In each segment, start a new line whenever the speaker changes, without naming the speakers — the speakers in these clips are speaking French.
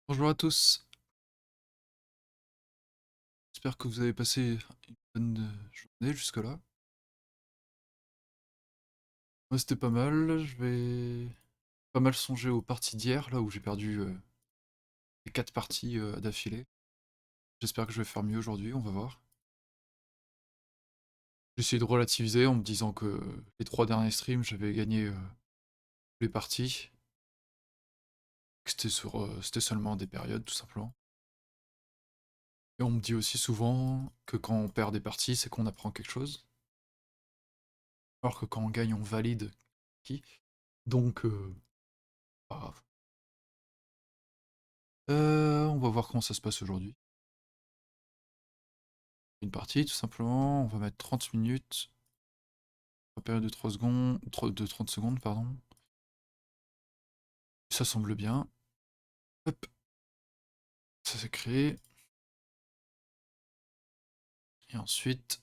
Bonjour à tous, j'espère que vous avez passé une bonne journée jusque-là. Moi c'était pas mal, je vais pas mal songer aux parties d'hier, là où j'ai perdu les 4 parties d'affilée. J'espère que je vais faire mieux aujourd'hui, on va voir. J'ai essayé de relativiser en me disant que les 3 derniers streams j'avais gagné les parties, que c'était seulement des périodes tout simplement. Et on me dit aussi souvent que quand on perd des parties c'est qu'on apprend quelque chose, alors que quand on gagne on valide qui. Donc pas grave. On va voir comment ça se passe aujourd'hui. Une partie, tout simplement. On va mettre 30 minutes. Période de 3 secondes. De 30 secondes, pardon. Ça semble bien. Hop. Ça s'est créé. Et ensuite.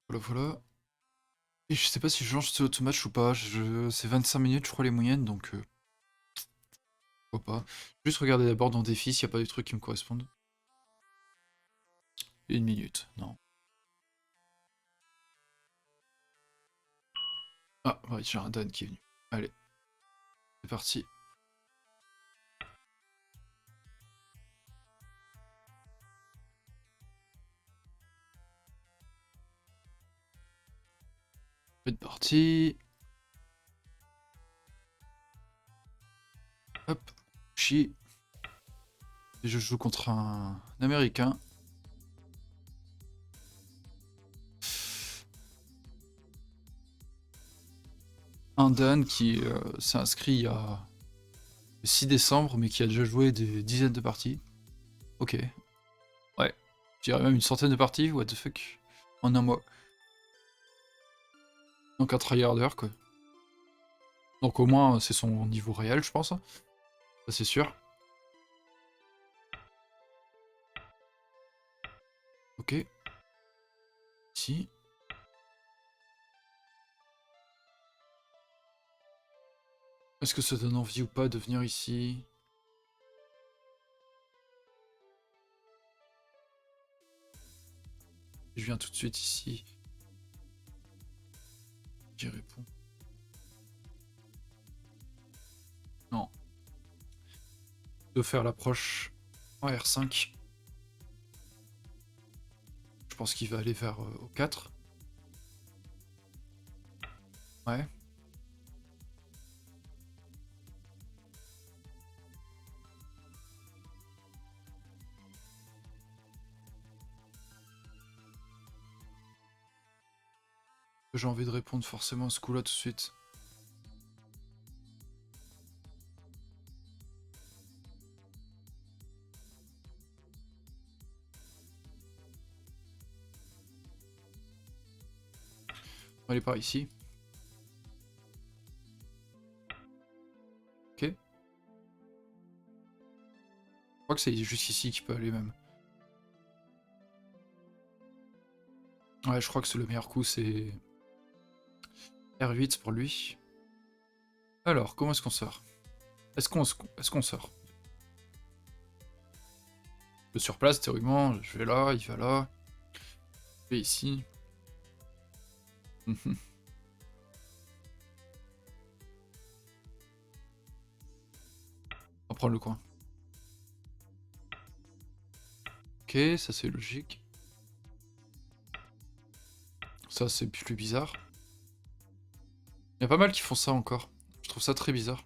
Voilà, voilà. Et je sais pas si je lance ce automatch ou pas. C'est 25 minutes, je crois, les moyennes. Donc. Pourquoi pas. Juste regarder d'abord dans défi s'il n'y a pas des trucs qui me correspondent. 1 minute. Non. Ah, ouais, j'ai un Dan qui est venu. Allez. C'est parti. C'est parti. Hop. Chi. Et je joue contre un Américain. Un Dan qui s'est inscrit il y a le 6 décembre, mais qui a déjà joué des dizaines de parties. Ok. Ouais. Je dirais même une centaine de parties, what the fuck. En un mois. Donc un tryharder, quoi. Donc au moins, c'est son niveau réel, je pense. Ça, c'est sûr. Ok. Ici. Est-ce que ça donne envie ou pas de venir ici? Je viens tout de suite ici. J'y réponds. Non. De faire l'approche en R5. Je pense qu'il va aller vers au 4. Ouais. J'ai envie de répondre forcément à ce coup-là tout de suite. On va aller par ici. Ok. Je crois que c'est juste ici qu'il peut aller même. Ouais, je crois que c'est le meilleur coup, c'est R8 pour lui. Alors, comment est-ce qu'on sort? Est-ce qu'on sort? Sur place, théoriquement, je vais là, il va là. Je vais ici. On va prendre le coin. Ok, ça c'est logique. Ça c'est plus bizarre. Il y a pas mal qui font ça encore. Je trouve ça très bizarre.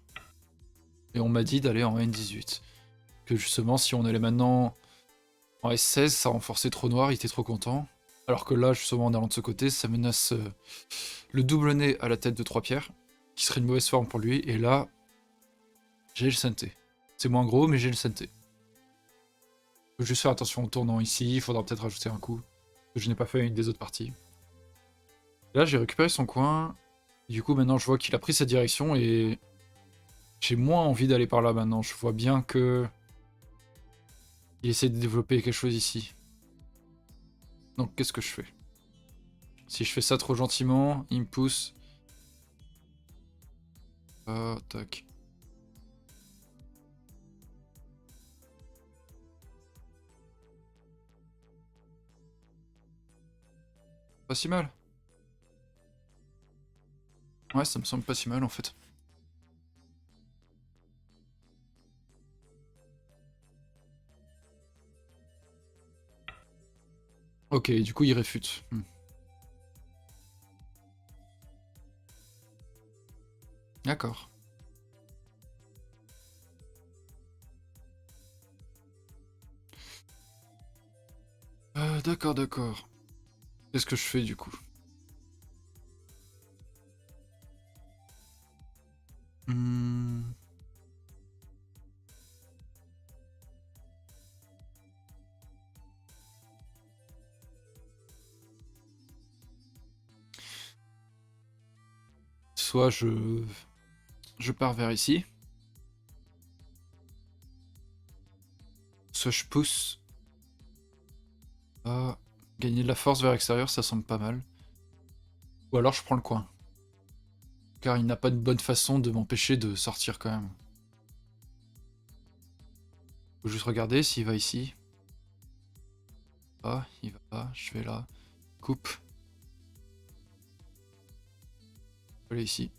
Et on m'a dit d'aller en N18. Que justement, si on allait maintenant en S16, ça renforçait trop noir, il était trop content. Alors que là, justement, en allant de ce côté, ça menace le double nez à la tête de 3 pierres, qui serait une mauvaise forme pour lui. Et là, j'ai le santé. C'est moins gros, mais j'ai le santé. Faut juste faire attention au tournant ici, il faudra peut-être rajouter un coup. Que je n'ai pas fait à une des autres parties. Là, j'ai récupéré son coin. Du coup, maintenant, je vois qu'il a pris sa direction et J'ai moins envie d'aller par là maintenant. Je vois bien que il essaie de développer quelque chose ici. Donc qu'est-ce que je fais? Si je fais ça trop gentiment, il me pousse. Ah, tac. Pas si mal. Ouais, ça me semble pas si mal en fait. Ok, du coup il réfute. D'accord. D'accord, d'accord. Qu'est-ce que je fais du coup? Hmm. Soit je pars vers ici. Soit je pousse. Ah, gagner de la force vers l'extérieur, ça semble pas mal. Ou alors je prends le coin. Car il n'a pas de bonne façon de m'empêcher de sortir quand même. Faut juste regarder s'il va ici. Ah, il va pas, je vais là. Coupe. Je vais aller ici.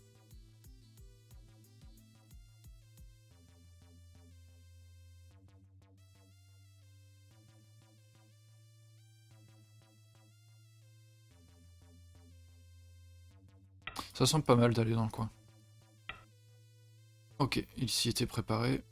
Ça semble pas mal d'aller dans le coin. Ok, il s'y était préparé.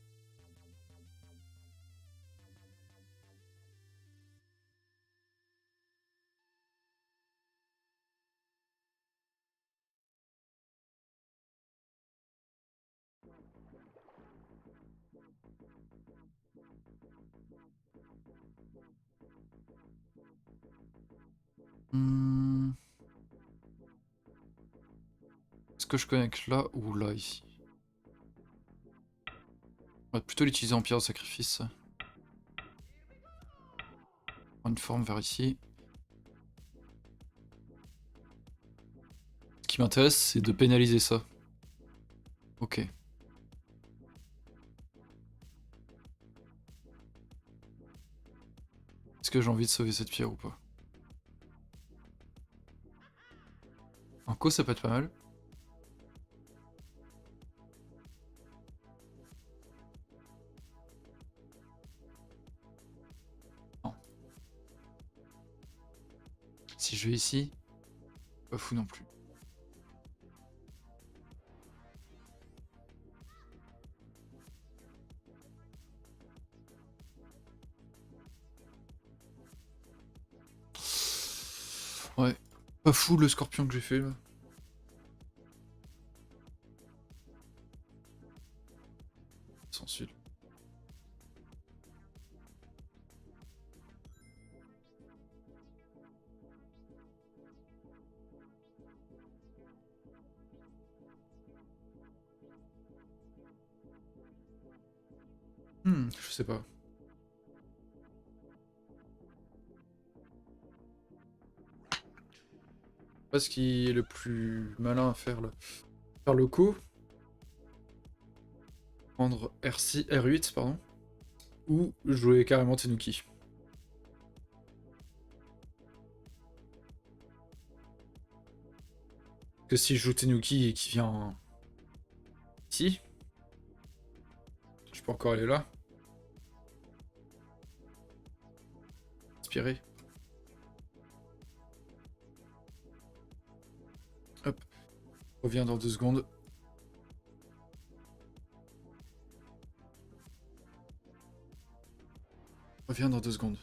Hmm. Est-ce que je connecte là ou là, ici? On va plutôt l'utiliser en pierre de sacrifice. Prendre une forme vers ici. Ce qui m'intéresse, c'est de pénaliser ça. Ok. Est-ce que j'ai envie de sauver cette pierre ou pas? En co, ça peut être pas mal. Non. Si je vais ici, pas fou non plus. Ouais. Pas fou le scorpion que j'ai fait là. Sans suite. Je sais pas. Pas ce qui est le plus malin à faire là. Faire le coup. Prendre R6, R8, pardon. Ou jouer carrément Tenuki. Que si je joue Tenuki et qu'il vient ici, je peux encore aller là. Inspirer. Hop. Reviens dans 2 secondes. Reviens dans 2 secondes.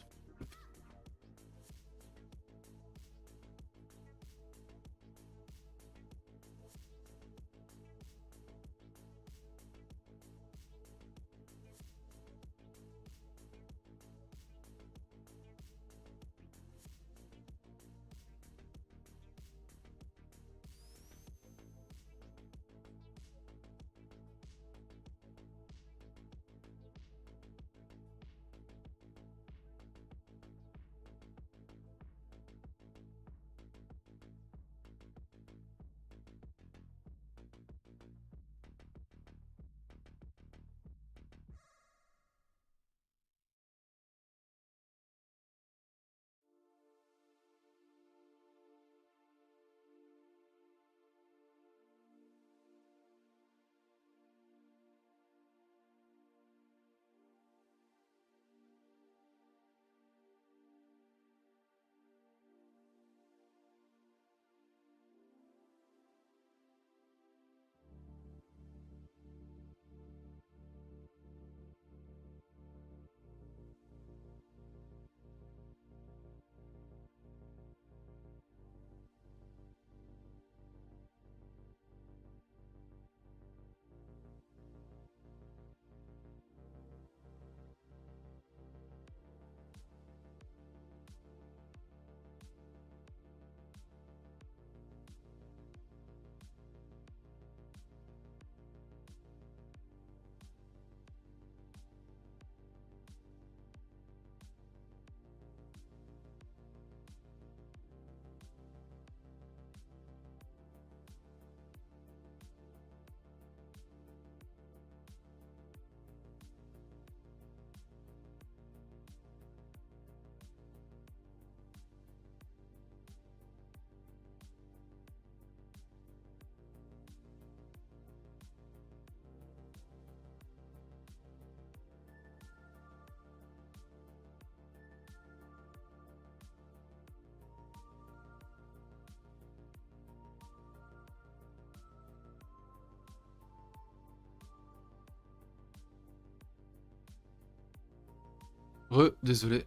Désolé.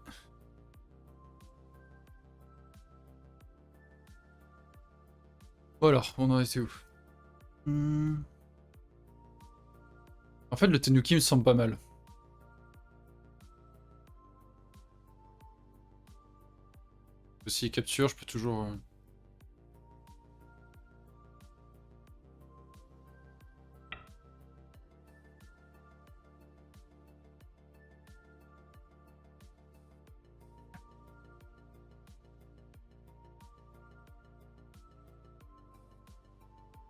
Bon alors, on en était où? En fait, le Tenuki me semble pas mal. S'il capture, je peux toujours...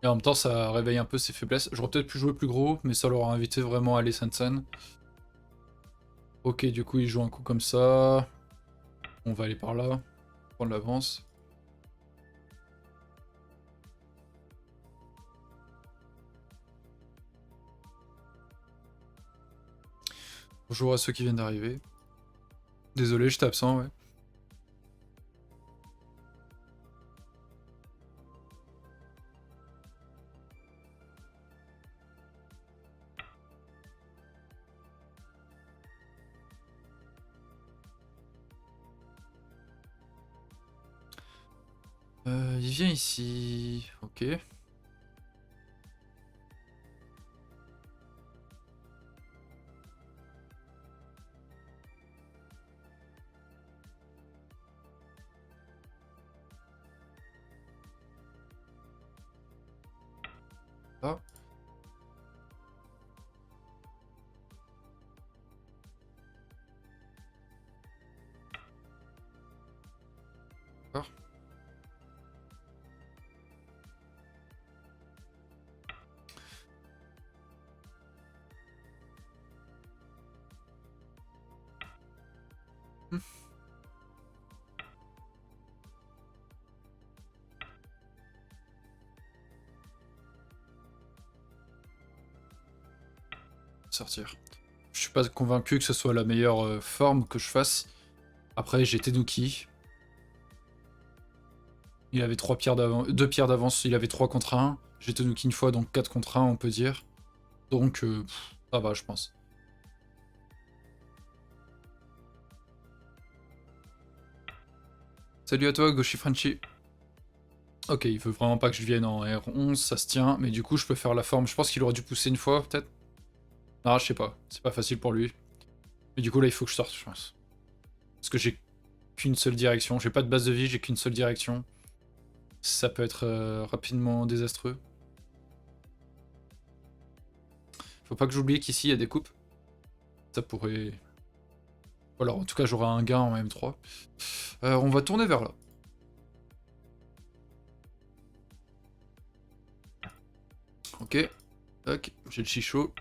Et en même temps, ça réveille un peu ses faiblesses. J'aurais peut-être pu jouer plus gros, mais ça l'aura invité vraiment à aller Sansan. Ok, du coup, il joue un coup comme ça. On va aller par là. Prendre l'avance. Bonjour à ceux qui viennent d'arriver. Désolé, j'étais absent, ouais. Il vient ici. Ok. Ah. D'accord. Hmm. Sortir. Je suis pas convaincu que ce soit la meilleure forme que je fasse. Après, j'ai Tenuki. Il avait 3 pierres d'avance, 2 pierres d'avance, il avait 3 contre 1. J'ai Tenuki une fois, donc 4 contre 1, on peut dire. Donc, ça va, je pense. Salut à toi, Goshi Frenchy. Ok, il veut vraiment pas que je vienne en R11, ça se tient, mais du coup, je peux faire la forme. Je pense qu'il aurait dû pousser une fois, peut-être. Ah, je sais pas, c'est pas facile pour lui. Mais du coup, là, il faut que je sorte, je pense. Parce que j'ai qu'une seule direction. J'ai pas de base de vie, j'ai qu'une seule direction. Ça peut être rapidement désastreux. Faut pas que j'oublie qu'ici, il y a des coupes. Ça pourrait... Ou alors, en tout cas, j'aurai un gain en M3. On va tourner vers là. Ok. Tac, j'ai le chichot.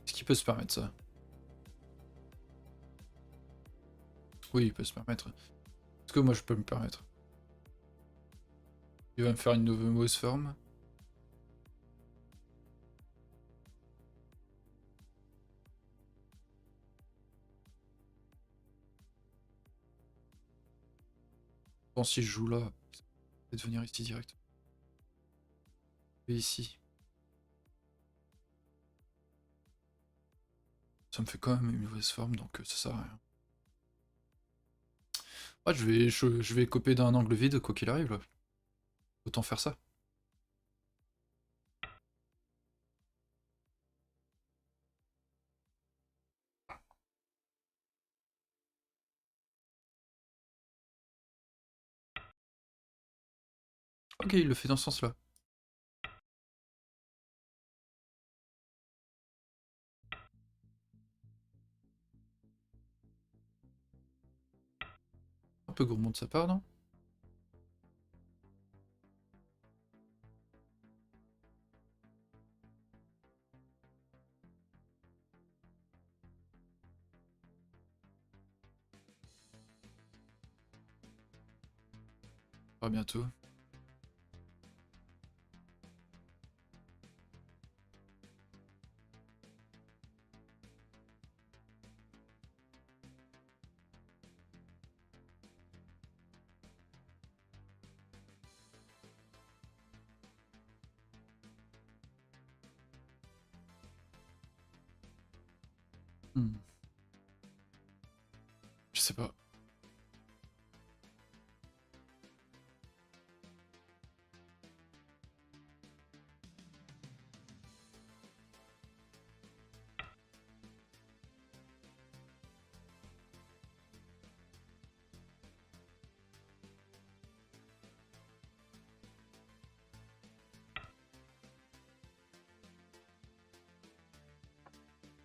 Est-ce qu'il peut se permettre ça? Oui, il peut se permettre. Est-ce que moi, je peux me permettre? Il va me faire une nouvelle mauvaise forme. Je pense si je joue là, je vais venir ici direct. Et ici. Ça me fait quand même une mauvaise forme, donc ça sert à rien. Ah, je vais coper d'un angle vide, quoi qu'il arrive, là. Autant faire ça. Ok, il le fait dans ce sens-là. Un peu gourmand de sa part, non? À bientôt. Hmm. sais pas.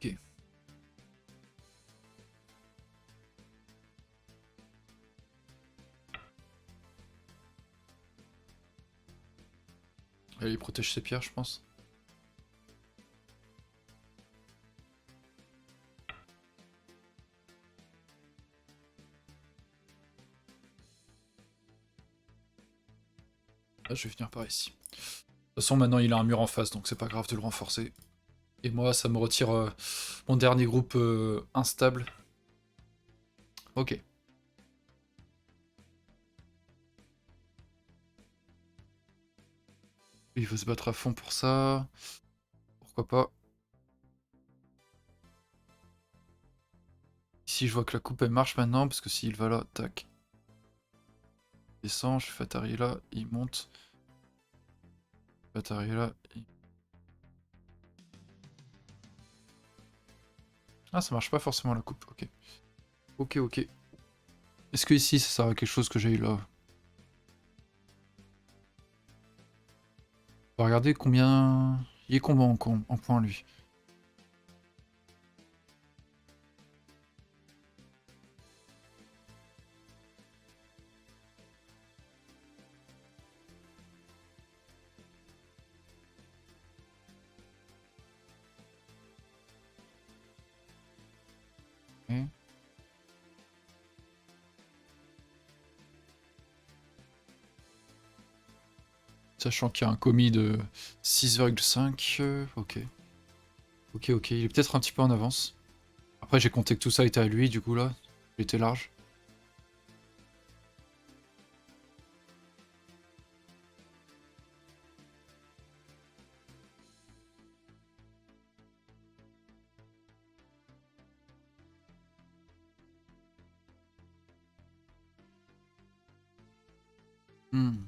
Ok. Allez, il protège ses pierres, je pense. Là, je vais venir par ici. De toute façon, maintenant, il a un mur en face, donc c'est pas grave de le renforcer. Et moi, ça me retire mon dernier groupe instable. Ok. Il veut se battre à fond pour ça. Pourquoi pas. Ici, je vois que la coupe, elle marche maintenant, parce que s'il va là, tac. Il descend, je fais Atari là, il monte. Atari là, il... Ah, ça marche pas forcément la coupe, ok. Ok, ok. Est-ce que ici, ça sert à quelque chose que j'ai eu là? On va regarder combien... Il est combien en points, lui? Ok. Sachant qu'il y a un commis de 6,5. Ok. Ok, ok. Il est peut-être un petit peu en avance. Après, j'ai compté que tout ça était à lui, du coup, là. Il était large. Hmm.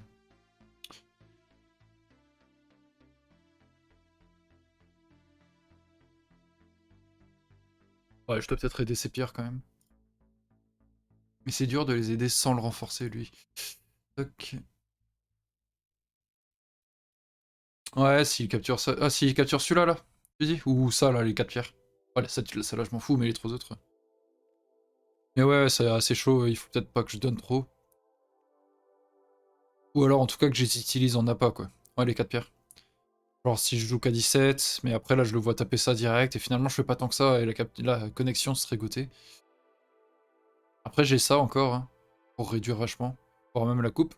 Ouais, je dois peut-être aider ses pierres, quand même. Mais c'est dur de les aider sans le renforcer, lui. Ok. Ouais, s'il capture ça... Ah, s'il capture celui-là, là. Tu dis? Ou ça, là, les 4 pierres. Voilà, ça, là, je m'en fous, mais les trois autres... Mais ouais, c'est assez chaud, il faut peut-être pas que je donne trop. Ou alors, en tout cas, que je les utilise en appât, quoi. Ouais, les 4 pierres. Genre, si je joue qu'à 17, mais après, là, je le vois taper ça direct, et finalement, je fais pas tant que ça, et la connexion serait gotée. Après, j'ai ça encore, hein, pour réduire vachement. Voire même la coupe.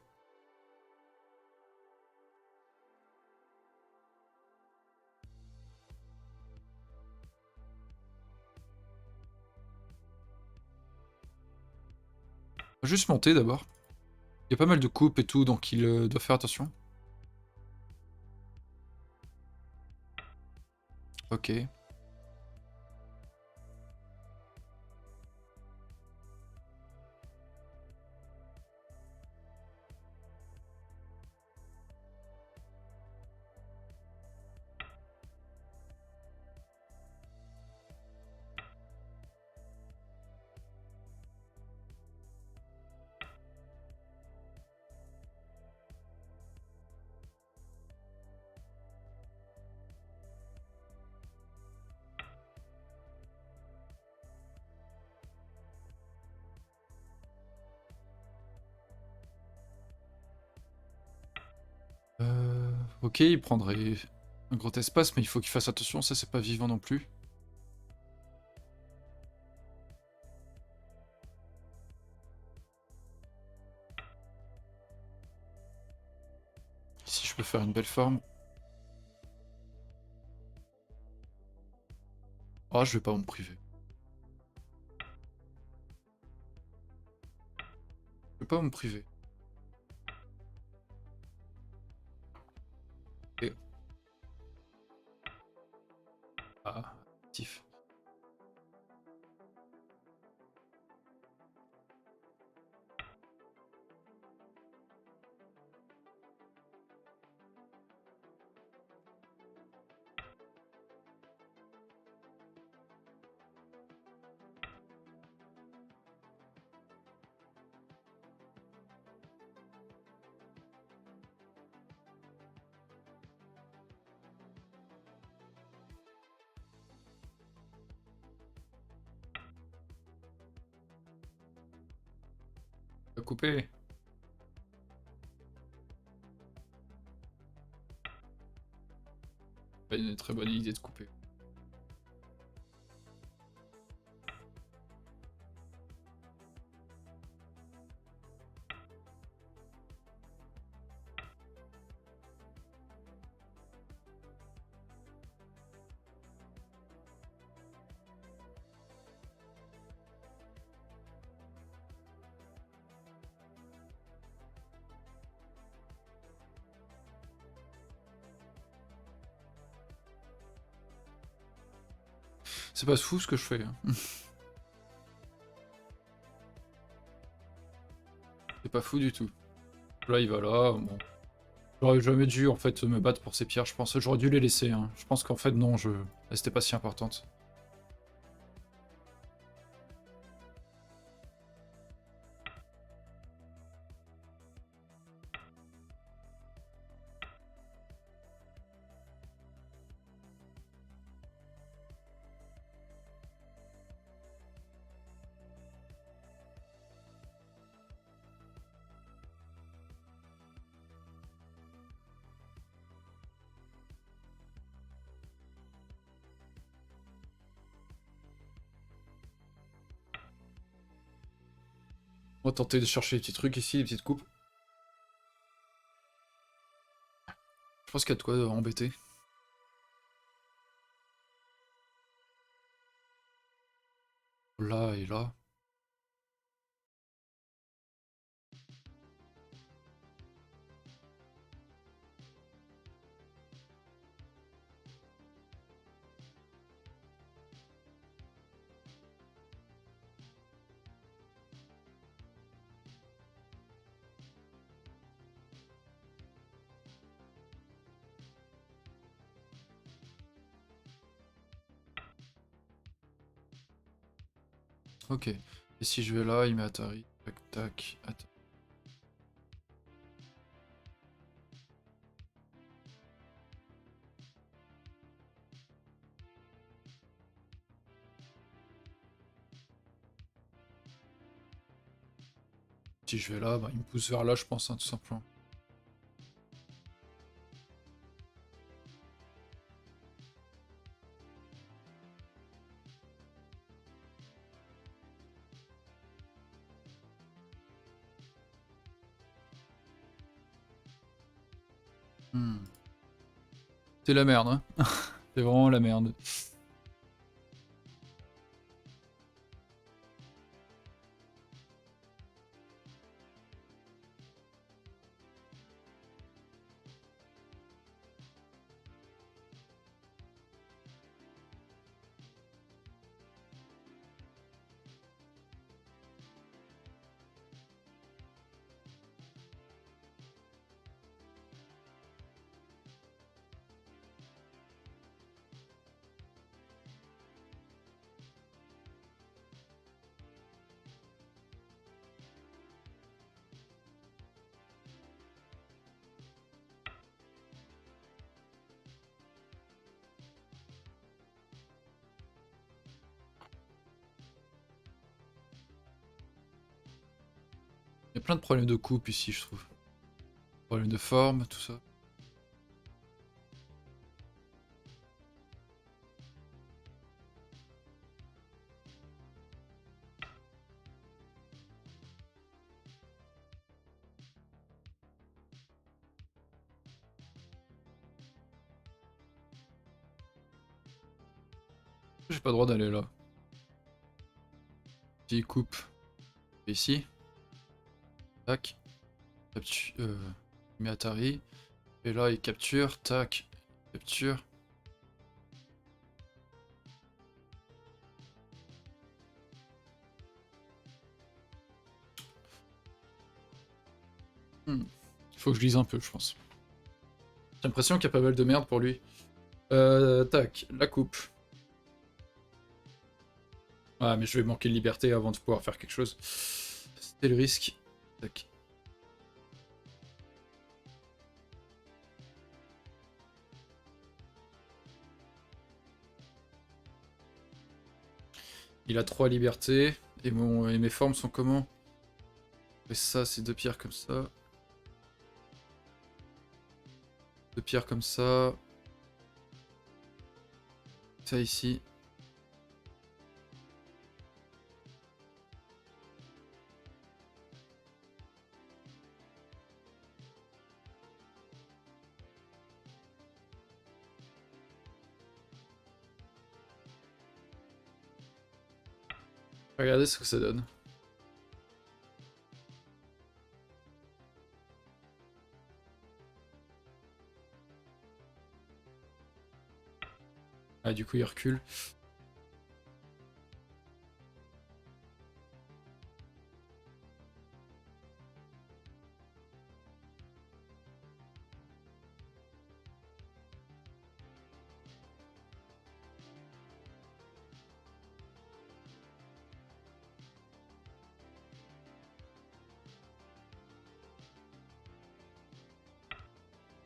On va juste monter, d'abord. Il y a pas mal de coupes et tout, donc il doit faire attention. Ok. Ok, il prendrait un gros espace, mais il faut qu'il fasse attention, ça c'est pas vivant non plus. Ici je peux faire une belle forme. Ah, je vais pas me priver. Je vais pas me priver. Ok. Ah, actif. couper. Pas une très bonne idée de couper. C'est pas fou ce que je fais. Hein. C'est pas fou du tout. Là, il va là. Bon. J'aurais jamais dû en fait me battre pour ces pierres, je pense. J'aurais dû les laisser. Hein. Je pense qu'en fait, non, c'était pas si importante. On va tenter de chercher des petits trucs ici, des petites coupes. Je pense qu'il y a de quoi embêter. Là et là. Ok. Et si je vais là, il met Atari. Tac, tac. Attends. Si je vais là, bah, il me pousse vers là, je pense, hein, tout simplement. C'est la merde, hein. C'est vraiment la merde. Il y a plein de problèmes de coupe ici, je trouve. Problèmes de forme, tout ça. J'ai pas le droit d'aller là. Puis il coupe. Et ici. Tac. Il met Atari. Et là, il capture. Tac. Capture. Faut que je lise un peu, je pense. J'ai l'impression qu'il y a pas mal de merde pour lui. Tac. La coupe. Ah, mais je vais manquer de liberté avant de pouvoir faire quelque chose. C'était le risque. Tac. Il a 3 libertés. Et mes formes sont comment? Et ça, c'est 2 pierres comme ça. 2 pierres comme ça. Ça ici. Regardez ce que ça donne. Ah, du coup, il recule.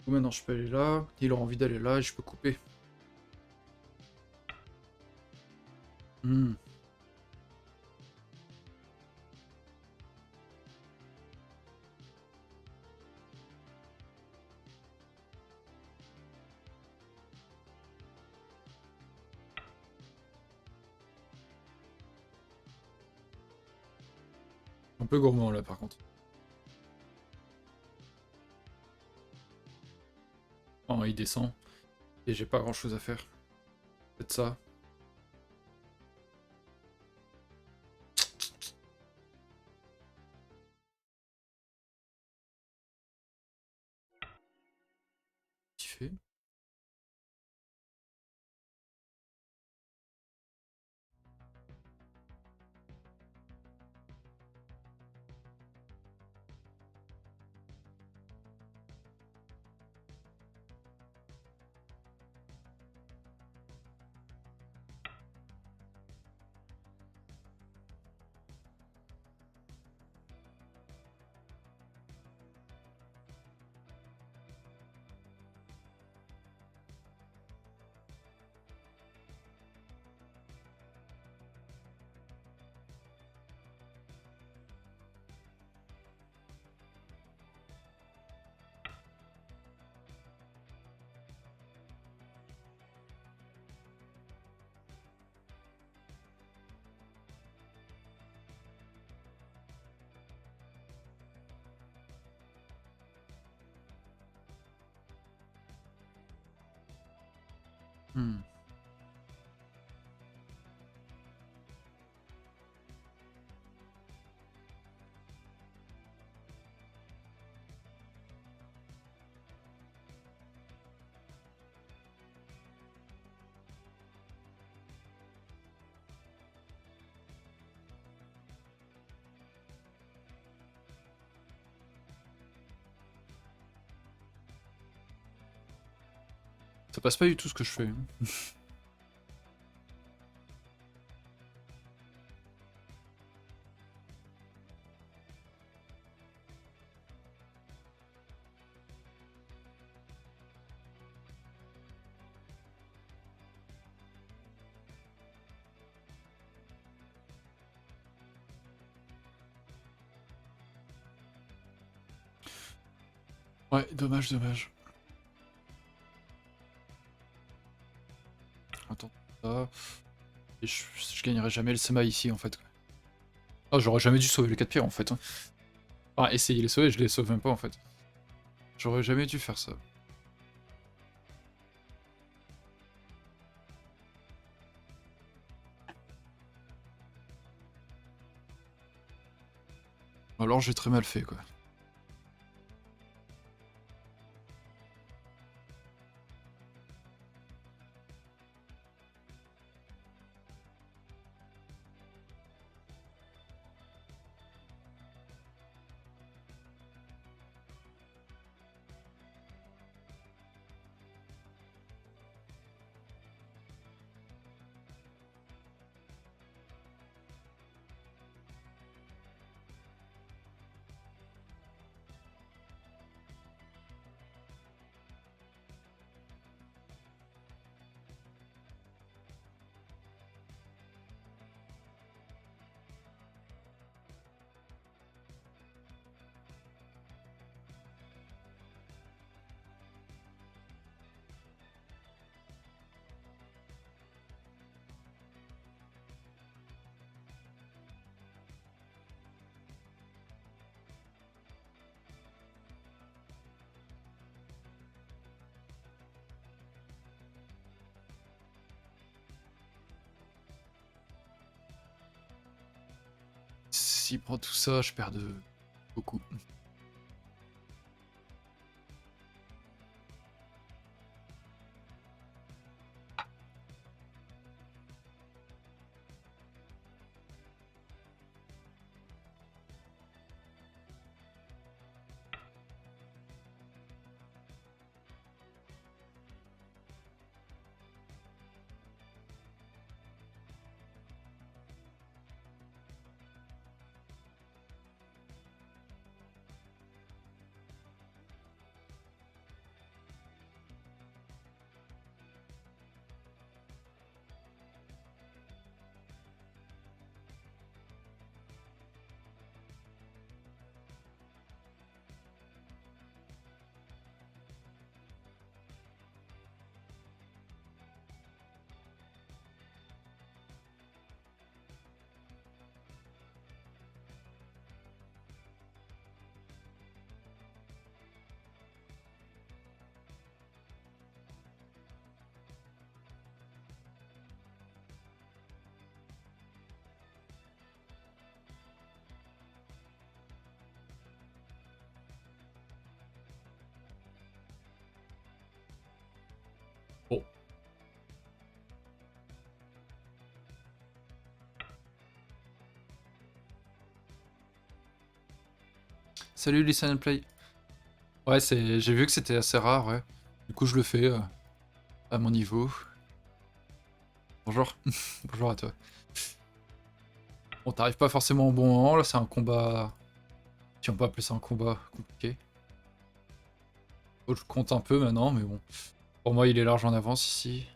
Maintenant, je peux aller là. Il aura envie d'aller là et je peux couper. Hmm. Un peu gourmand là, par contre. Oh, il descend. Et j'ai pas grand chose à faire. Peut-être ça. Qu'est-ce qu'il fait? Hmm. Ça passe pas du tout ce que je fais. Ouais, dommage, dommage. Attends, ça. Et je gagnerai jamais le Sema ici en fait. Oh, j'aurais jamais dû sauver les 4 pierres en fait. Enfin, essayer de les sauver, je les sauve même pas en fait. J'aurais jamais dû faire ça. Alors j'ai très mal fait quoi. s'il prend tout ça, je perds de beaucoup. Bon. Salut Listen and Play. Ouais, j'ai vu que c'était assez rare, ouais. Du coup, je le fais à mon niveau. Bonjour. Bonjour à toi. Bon, t'arrives pas forcément au bon moment, là, c'est un combat... Si on peut appeler ça un combat compliqué. Faut que je compte un peu maintenant, mais bon. Pour moi, il est large en avance ici.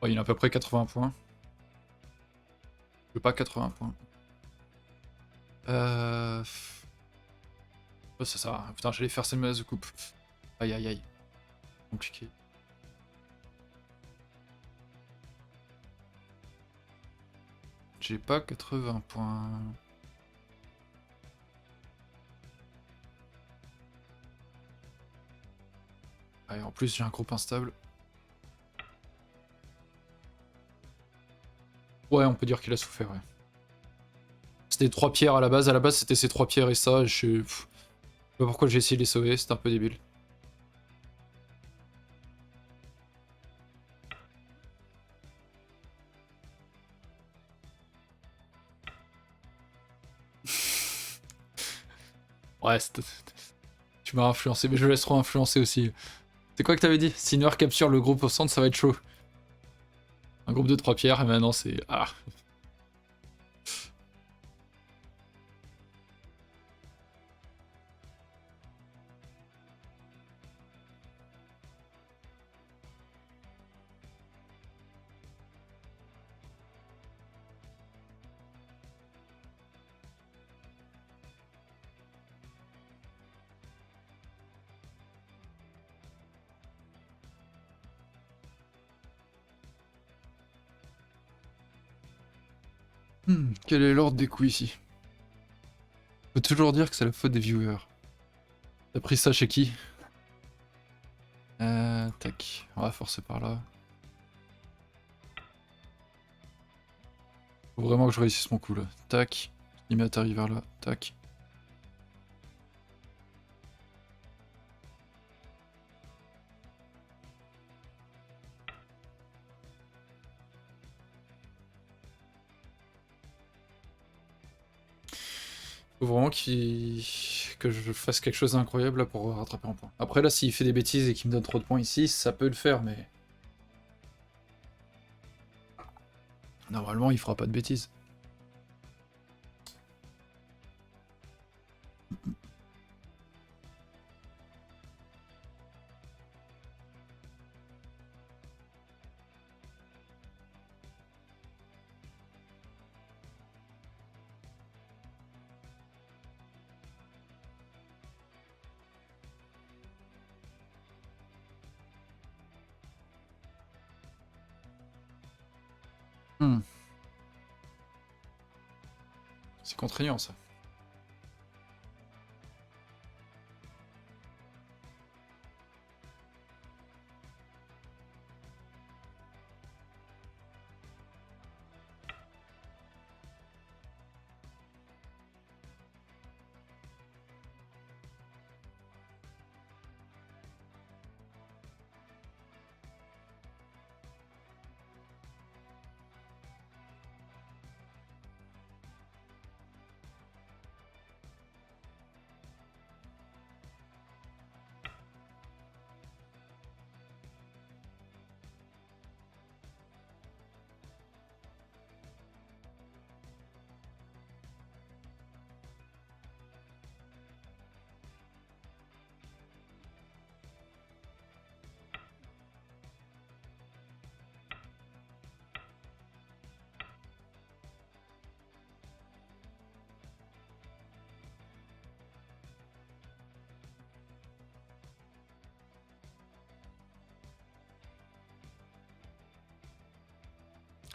Oh, il a à peu près 80 points. Je veux pas 80 points. Oh, ça sert à rien. Putain, j'allais faire cette menace de coupe. Aïe aïe aïe. Compliqué. J'ai pas 80 points. Ouais, en plus j'ai un groupe instable. Ouais, on peut dire qu'il a souffert, ouais. C'était 3 pierres à la base. À la base, c'était ces 3 pierres et ça. Je sais pas pourquoi j'ai essayé de les sauver. C'était un peu débile. Ouais, tu m'as influencé, mais je laisse trop influencer aussi. C'est quoi que t'avais dit? Si Noir capture le groupe au centre, ça va être chaud. Un groupe de 3 pierres, et maintenant c'est... Ah. Quel est l'ordre des coups ici? On peut toujours dire que c'est la faute des viewers. T'as pris ça chez qui? Tac. On va forcer par là. Faut vraiment que je réussisse mon coup là. Tac. Il m'atterrit vers là. Tac. Faut vraiment que je fasse quelque chose d'incroyable là pour rattraper un point. Après là, s'il fait des bêtises et qu'il me donne trop de points ici, ça peut le faire, mais... Normalement, il fera pas de bêtises. Hmm. C'est contraignant ça.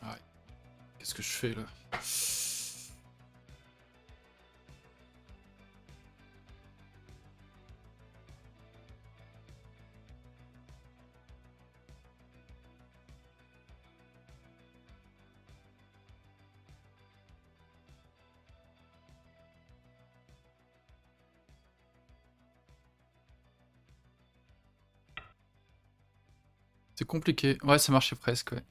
Ouais. Qu'est-ce que je fais là? C'est compliqué. Ouais, ça marchait presque, ouais.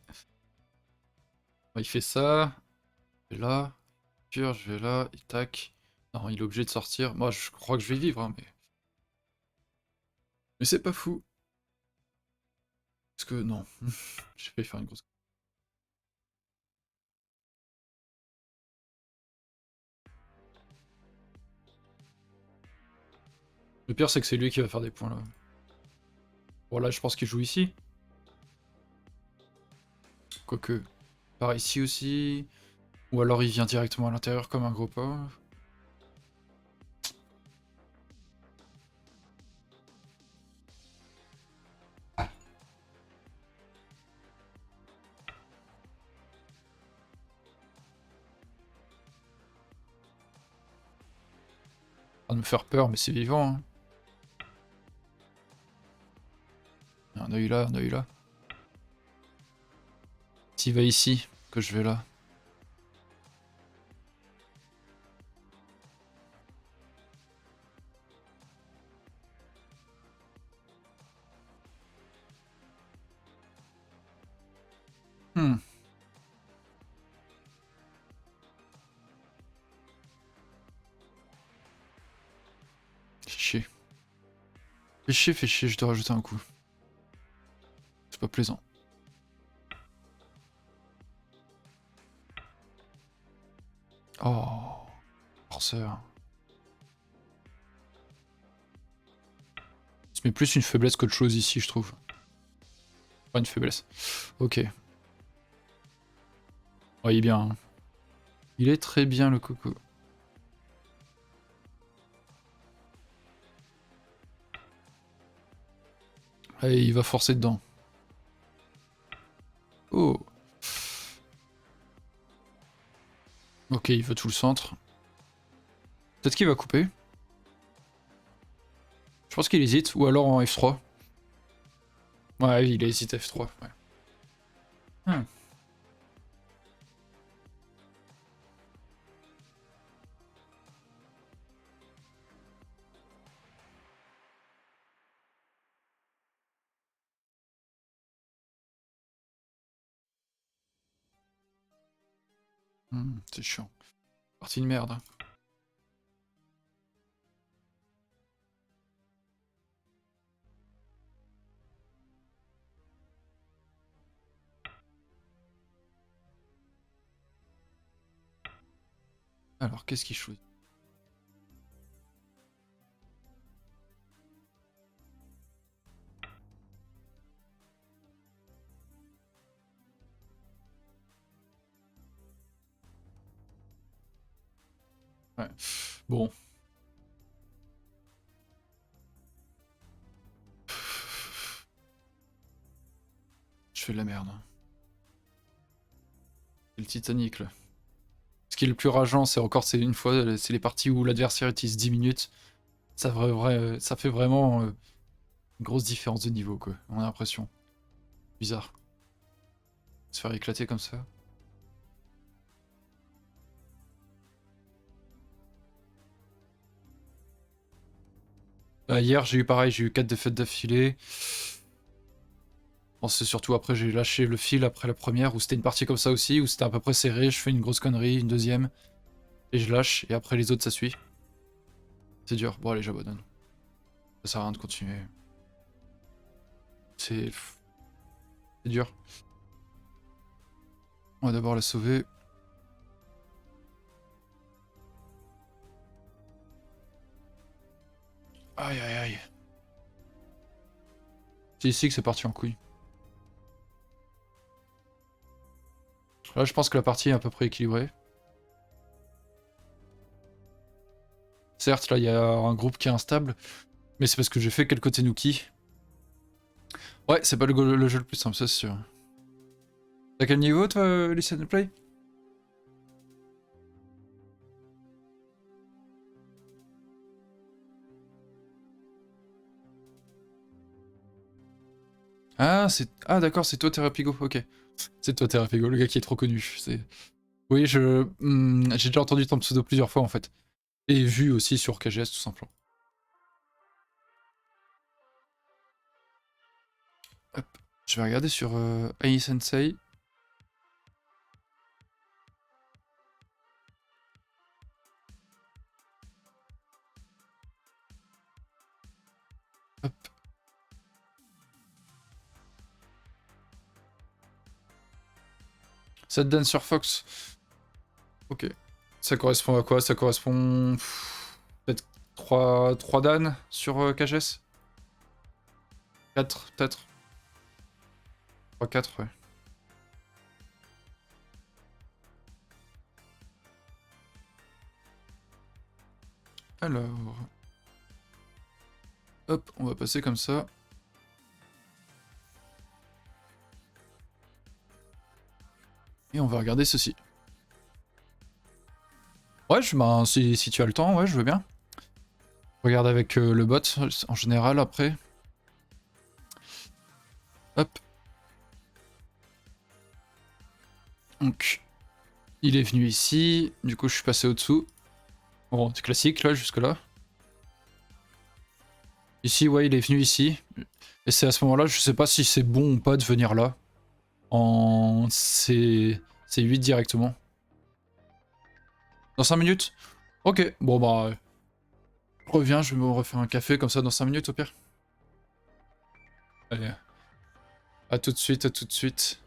Ouais, il fait ça. Je vais là. Je vais là. Et tac. Non, il est obligé de sortir. Moi, je crois que je vais vivre, hein, mais c'est pas fou. Parce que non. J'ai failli faire une grosse. Le pire, c'est que c'est lui qui va faire des points là. Bon, là, je pense qu'il joue ici. Quoique. Par ici aussi. Ou alors il vient directement à l'intérieur comme un gros pas. En train de me faire peur, mais c'est vivant. Hein. Un œil là, un œil là. S'il va ici, que je vais là. Hmm. Fais chier. Fais chier, je dois rajouter un coup. C'est pas plaisant. Oh. Forceur. Se met plus une faiblesse qu'autre chose ici, je trouve. Pas une faiblesse. Ok. Oh, il est bien. Hein. Il est très bien, le coco. Allez, il va forcer dedans. Oh. Ok, il veut tout le centre. Peut-être qu'il va couper. Je pense qu'il hésite, ou alors en F3. Ouais, il hésite F3. Ouais. Hmm. C'est chiant. Partie de merde. Hein. Alors, qu'est-ce qu'il choisit? Ouais. Bon. Je fais de la merde. Hein. C'est le Titanic là. Ce qui est le plus rageant, c'est encore c'est une fois, c'est les parties où l'adversaire utilise 10 minutes. Ça fait vraiment une grosse différence de niveau quoi, on a l'impression. Bizarre. Se faire éclater comme ça. Hier j'ai eu pareil, j'ai eu 4 défaites d'affilée. Bon, c'est surtout après j'ai lâché le fil après la première, où c'était une partie comme ça aussi, où c'était à peu près serré, je fais une grosse connerie, une deuxième, et je lâche, et après les autres ça suit. C'est dur, bon allez j'abandonne. Ça sert à rien de continuer. C'est dur. On va d'abord la sauver. Aïe aïe aïe. C'est ici que c'est parti en couille. Là je pense que la partie est à peu près équilibrée. Certes là il y a un groupe qui est instable, mais c'est parce que j'ai fait quelques Tenuki. Ouais, c'est pas le jeu le plus simple, ça c'est sûr. T'as quel niveau toi, Listen Play? Ah, ah d'accord, c'est toi Terapigo, ok. C'est toi Terapigo, le gars qui est trop connu. Oui, j'ai déjà entendu ton pseudo plusieurs fois en fait. Et vu aussi sur KGS tout simplement. Hop. Je vais regarder sur Ai Sensei. Hop. Cette Dan sur Fox. Ok. Ça correspond à quoi? Ça correspond... Peut-être 3 Dan sur KGS? 4 peut-être? 3-4, ouais. Alors... Hop, on va passer comme ça. Et on va regarder ceci. Ouais, si tu as le temps, ouais, je veux bien. Regarde avec le bot en général après. Hop. Donc, il est venu ici. Du coup, je suis passé au-dessous. Bon, c'est classique là, jusque-là. Ici, ouais, il est venu ici. Et c'est à ce moment-là, je sais pas si c'est bon ou pas de venir là. En C8 directement. Dans 5 minutes? Ok, bon bah... Je reviens, je vais me refaire un café comme ça dans 5 minutes au pire. Allez, à tout de suite, à tout de suite.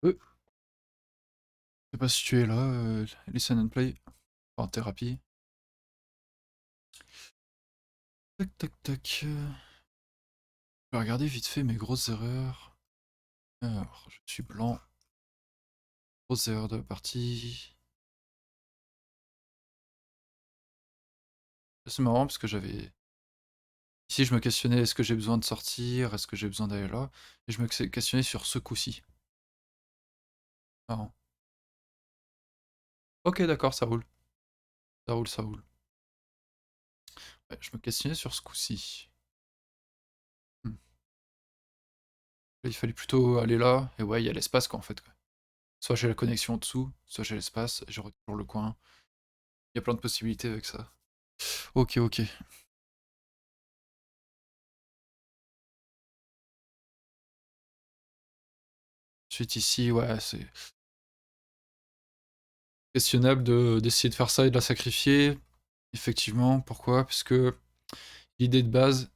Je sais pas si tu es là, listen and play, en thérapie. Tac tac tac. Je vais regarder vite fait mes grosses erreurs. Alors, je suis blanc. Grosse erreur de la partie. C'est marrant parce que j'avais... Ici, je me questionnais, est-ce que j'ai besoin de sortir? Est-ce que j'ai besoin d'aller là? Et je me questionnais sur ce coup-ci. Marrant. Ok, d'accord, ça roule. Ça roule, ça roule. Ouais, je me questionnais sur ce coup-ci. Hmm. Là, il fallait plutôt aller là. Et ouais, il y a l'espace, quoi, en fait, quoi. Soit j'ai la connexion en dessous, soit j'ai l'espace, et je toujours le coin. Il y a plein de possibilités avec ça. Ok, ok. Ensuite, ici, ouais, c'est questionnable d'essayer de faire ça et de la sacrifier. Effectivement, pourquoi? Parce que l'idée de base,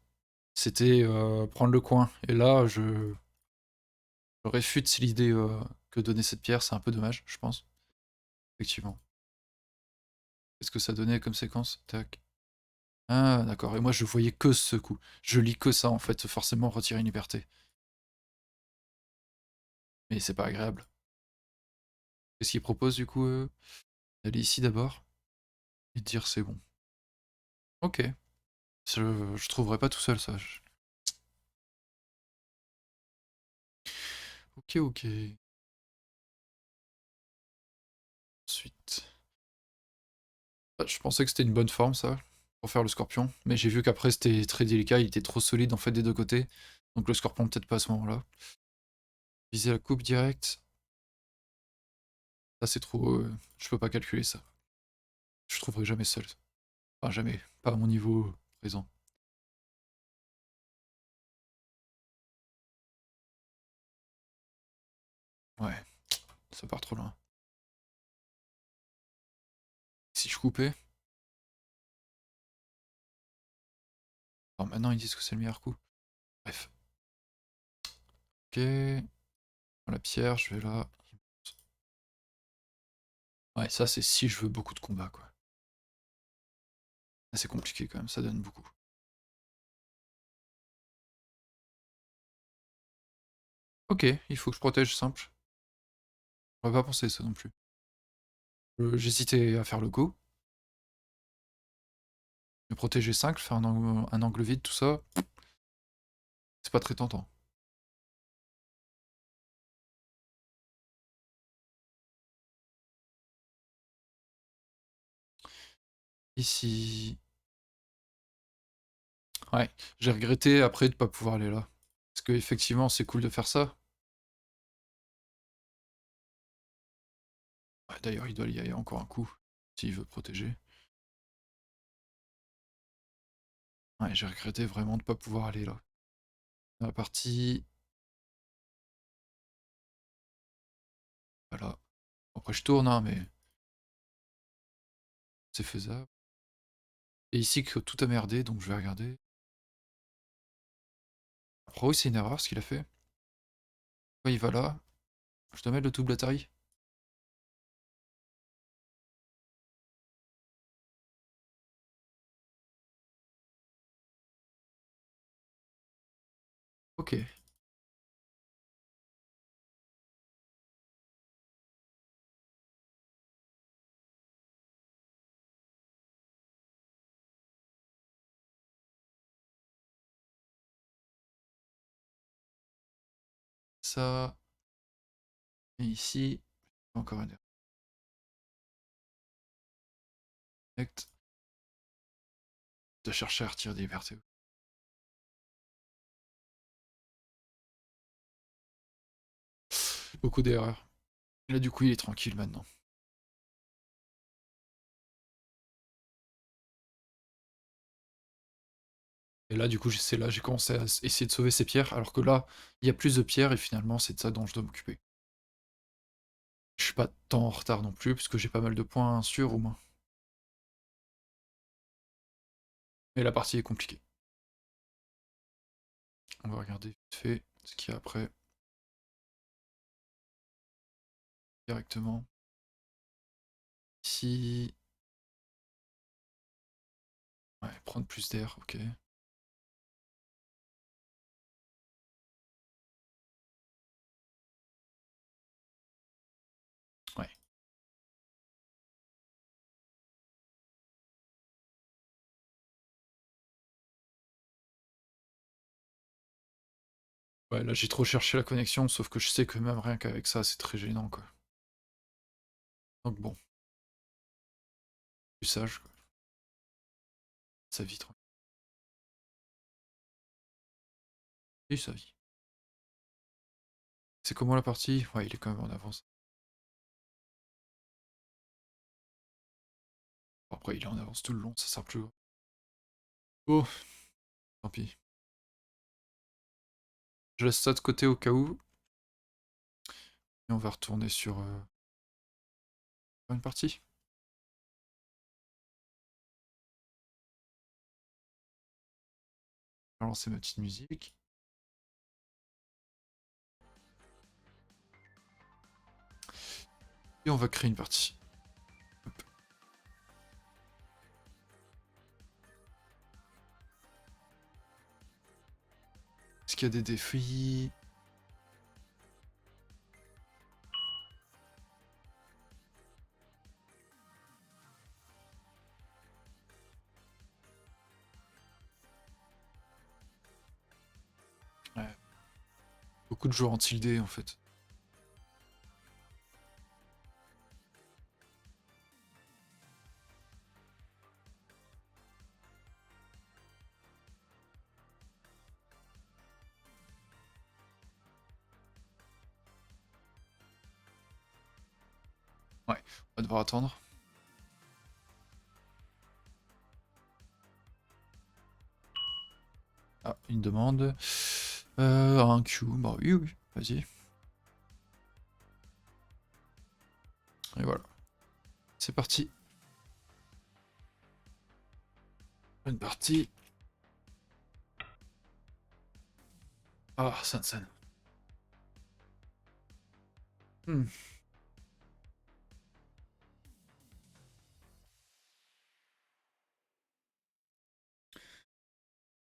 c'était prendre le coin. Et là, je réfute l'idée que donner cette pierre, c'est un peu dommage, je pense. Effectivement. Qu'est-ce que ça donnait comme séquence? Tac. Ah, d'accord. Et moi, je voyais que ce coup. Je lis que ça, en fait, forcément, retirer une liberté. Mais c'est pas agréable. Qu'est-ce qu'ils proposent, du coup d'aller ici d'abord et de dire c'est bon. Ok. Je trouverai pas tout seul, ça. Ok, ok. Ensuite... Bah, je pensais que c'était une bonne forme, ça, pour faire le scorpion. Mais j'ai vu qu'après, c'était très délicat. Il était trop solide, en fait, des deux côtés. Donc le scorpion, peut-être pas à ce moment-là. Viser la coupe directe. Ça, c'est trop... je peux pas calculer ça. Je trouverai jamais seul. Enfin, jamais. Pas à mon niveau présent. Ouais, ça part trop loin. Si je coupais... Alors maintenant, ils disent que c'est le meilleur coup. Bref. Ok. La pierre, je vais là. Ouais, ça, c'est si je veux beaucoup de combats, quoi. C'est compliqué, quand même. Ça donne beaucoup. Ok, il faut que je protège simple. J'aurais pas pensé ça non plus. J'hésitais à faire le go. Me protéger 5, faire un angle vide, tout ça, c'est pas très tentant. Ici... Ouais, j'ai regretté après de pas pouvoir aller là. Parce que effectivement, c'est cool de faire ça. Ouais, d'ailleurs, il doit y aller encore un coup, s'il veut protéger. Ouais, j'ai regretté vraiment de pas pouvoir aller là. Dans la partie... Voilà. Après, je tourne, hein, mais c'est faisable. Et ici, que tout a merdé, donc je vais regarder. Après, oui, c'est une erreur ce qu'il a fait. Ouais, il va là. Je dois mettre le double Atari. Ok. Ça. Et ici, encore une erreur. Connect. De chercher à retirer des libertés. Beaucoup d'erreurs. Et là, du coup, il est tranquille maintenant. Et là, du coup, c'est là j'ai commencé à essayer de sauver ces pierres, alors que là, il y a plus de pierres et finalement, c'est de ça dont je dois m'occuper. Je suis pas tant en retard non plus, puisque j'ai pas mal de points sûrs au moins. Mais la partie est compliquée. On va regarder vite fait ce qu'il y a après. directement. Ici. Ouais, prendre plus d'air, ok. Ouais. Ouais, là j'ai trop cherché la connexion, sauf que je sais que même rien qu'avec ça, c'est très gênant, quoi. Donc bon, plus sage, quoi. Ça vit tranquille. Et ça vit. C'est comment la partie? Ouais, il est quand même en avance. Après, il est en avance tout le long, ça sert plus. Oh, tant pis. Je laisse ça de côté au cas où. Et on va retourner sur une partie. Je vais lancer ma petite musique. Et on va créer une partie. Hop. Est-ce qu'il y a des défis? Ouais. Beaucoup de joueurs en tilde en fait. Ouais, on va devoir attendre. Ah, une demande. Un Q, bah oui, oui, vas-y. Et voilà. C'est parti. Une partie. Ah, Sansan. Hmm.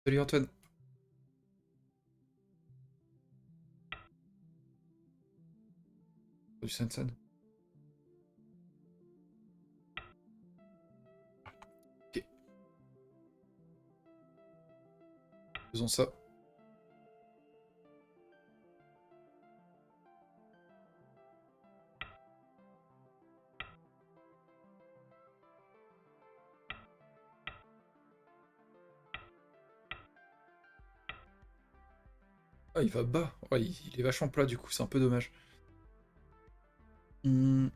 Salut Antoine. Salut Sansan. Ok, faisons ça. Ah, il va bas. Ouais, il est vachement plat du coup, c'est un peu dommage. Hmm.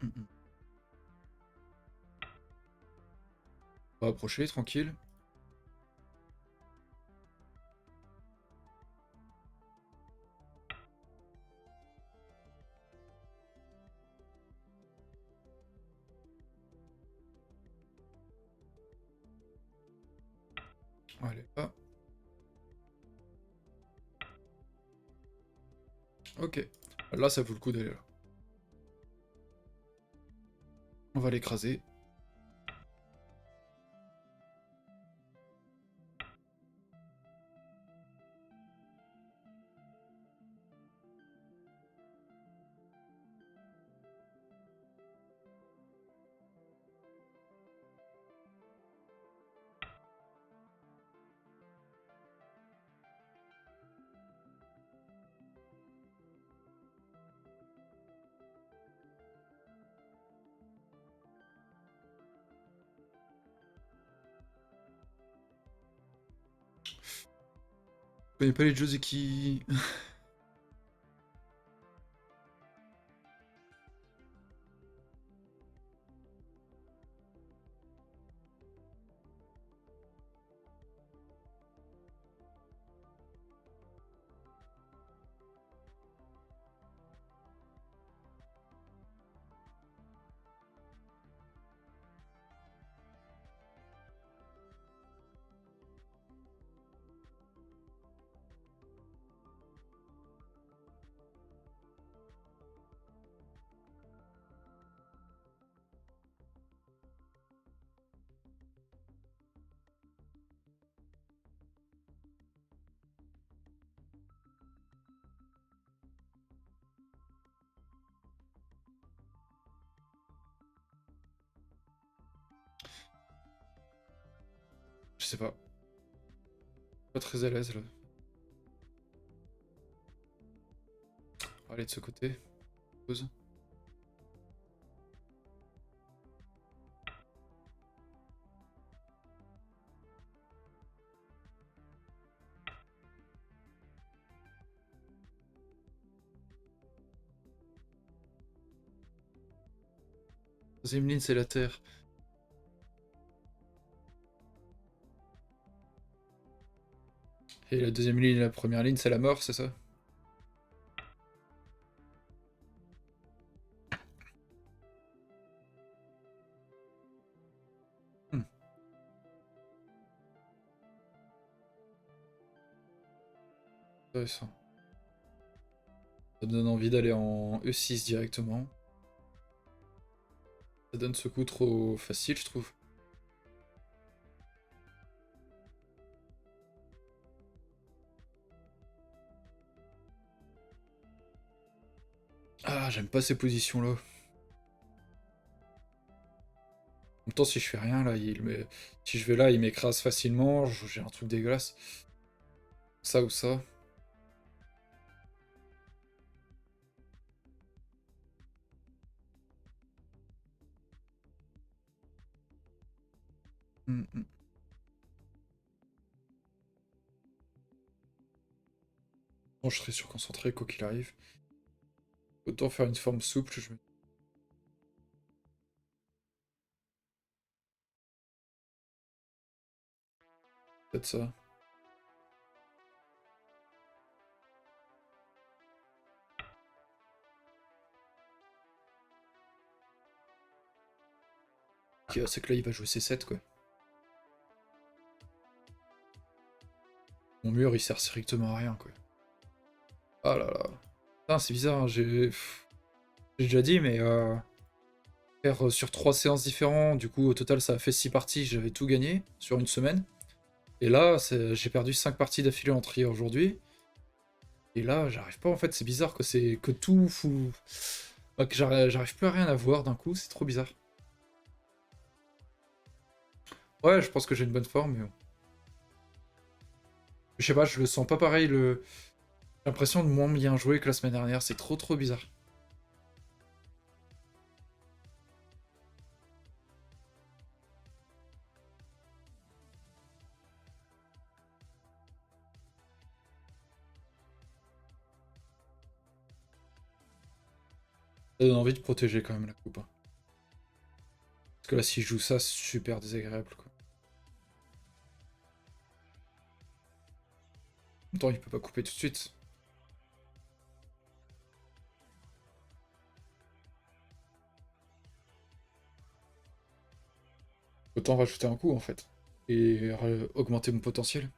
On va approcher, tranquille. Allez, là. Ok. Là, ça vaut le coup d'aller là. On va l'écraser. Je connais pas les Josie qui... sais pas. Pas très à l'aise là. On va aller de ce côté. Pause. Deuxième ligne, c'est la terre. Et la deuxième ligne et la première ligne, c'est la mort, c'est ça? Hmm. Intéressant. Ça me donne envie d'aller en E6 directement. Ça donne ce coup trop facile, je trouve. Ah, j'aime pas ces positions-là. En même temps, si je fais rien, là, si je vais là, il m'écrase facilement. J'ai un truc dégueulasse. Ça ou ça. Hmm, hmm. Bon, je serai surconcentré quoi qu'il arrive. Autant faire une forme souple, je me... Peut-être ça. Ok, c'est que là, il va jouer C7, quoi. Mon mur, il sert strictement à rien, quoi. Ah là là. Putain, c'est bizarre, hein, j'ai déjà dit, mais faire sur 3 séances différentes, du coup, au total, ça a fait 6 parties, j'avais tout gagné sur une semaine. Et là, j'ai perdu 5 parties d'affilée en trier aujourd'hui. Et là, j'arrive pas, en fait, c'est bizarre que c'est que tout fou. Que j'arrive plus à rien à voir d'un coup, c'est trop bizarre. Ouais, je pense que j'ai une bonne forme, mais bon. Je sais pas, je le sens pas pareil, j'ai l'impression de moins bien jouer que la semaine dernière, c'est trop bizarre. Ça donne envie de protéger quand même la coupe, hein. Parce que là, si je joue ça, c'est super désagréable, quoi. En même temps, il peut pas couper tout de suite. Autant rajouter un coup, en fait. Et augmenter mon potentiel.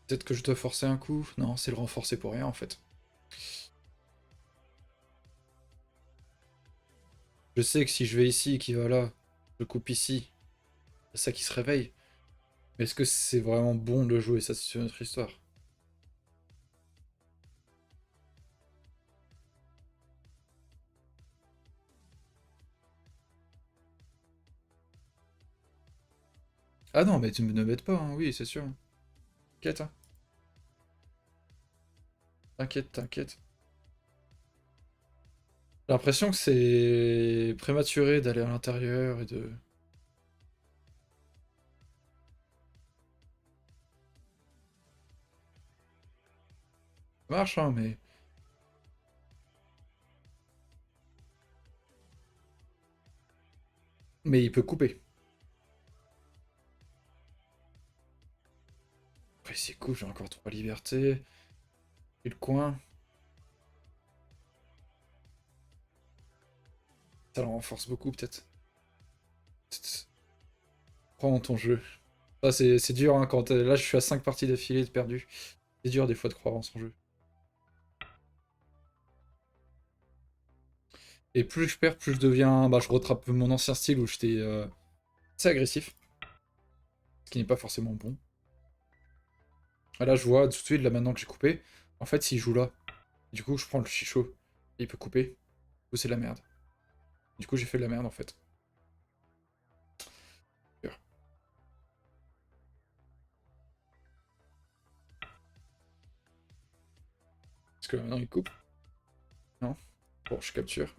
Peut-être que je dois forcer un coup. Non, c'est le renforcer pour rien, en fait. Je sais que si je vais ici et qu'il va là, je coupe ici, c'est ça qui se réveille. Mais est-ce que c'est vraiment bon de jouer? Ça, c'est une autre histoire. Ah non, mais tu ne m'aides pas, hein. Oui, c'est sûr. T'inquiète, hein. T'inquiète, t'inquiète. J'ai l'impression que c'est prématuré d'aller à l'intérieur et de... Ça marche, hein, mais... Mais il peut couper. Après, c'est cool, j'ai encore 3 libertés. Et le coin, ça le renforce beaucoup, peut-être. Prends ton jeu. Ça, c'est dur, hein, quand... Là, je suis à 5 parties d'affilée de perdu. C'est dur, des fois, de croire en son jeu. Et plus je perds, plus je deviens... Bah, je rattrape mon ancien style où j'étais assez agressif. Ce qui n'est pas forcément bon. Et là, je vois tout de suite, là, maintenant que j'ai coupé, en fait, s'il joue là, du coup, je prends le chicho, et il peut couper. Du coup, c'est de la merde. Du coup, j'ai fait de la merde, en fait. Parce que là, maintenant, il coupe. Non. Bon, je capture.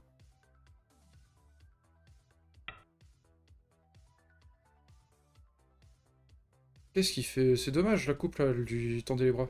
Qu'est-ce qu'il fait? C'est dommage, la coupe, là, elle lui tendait les bras.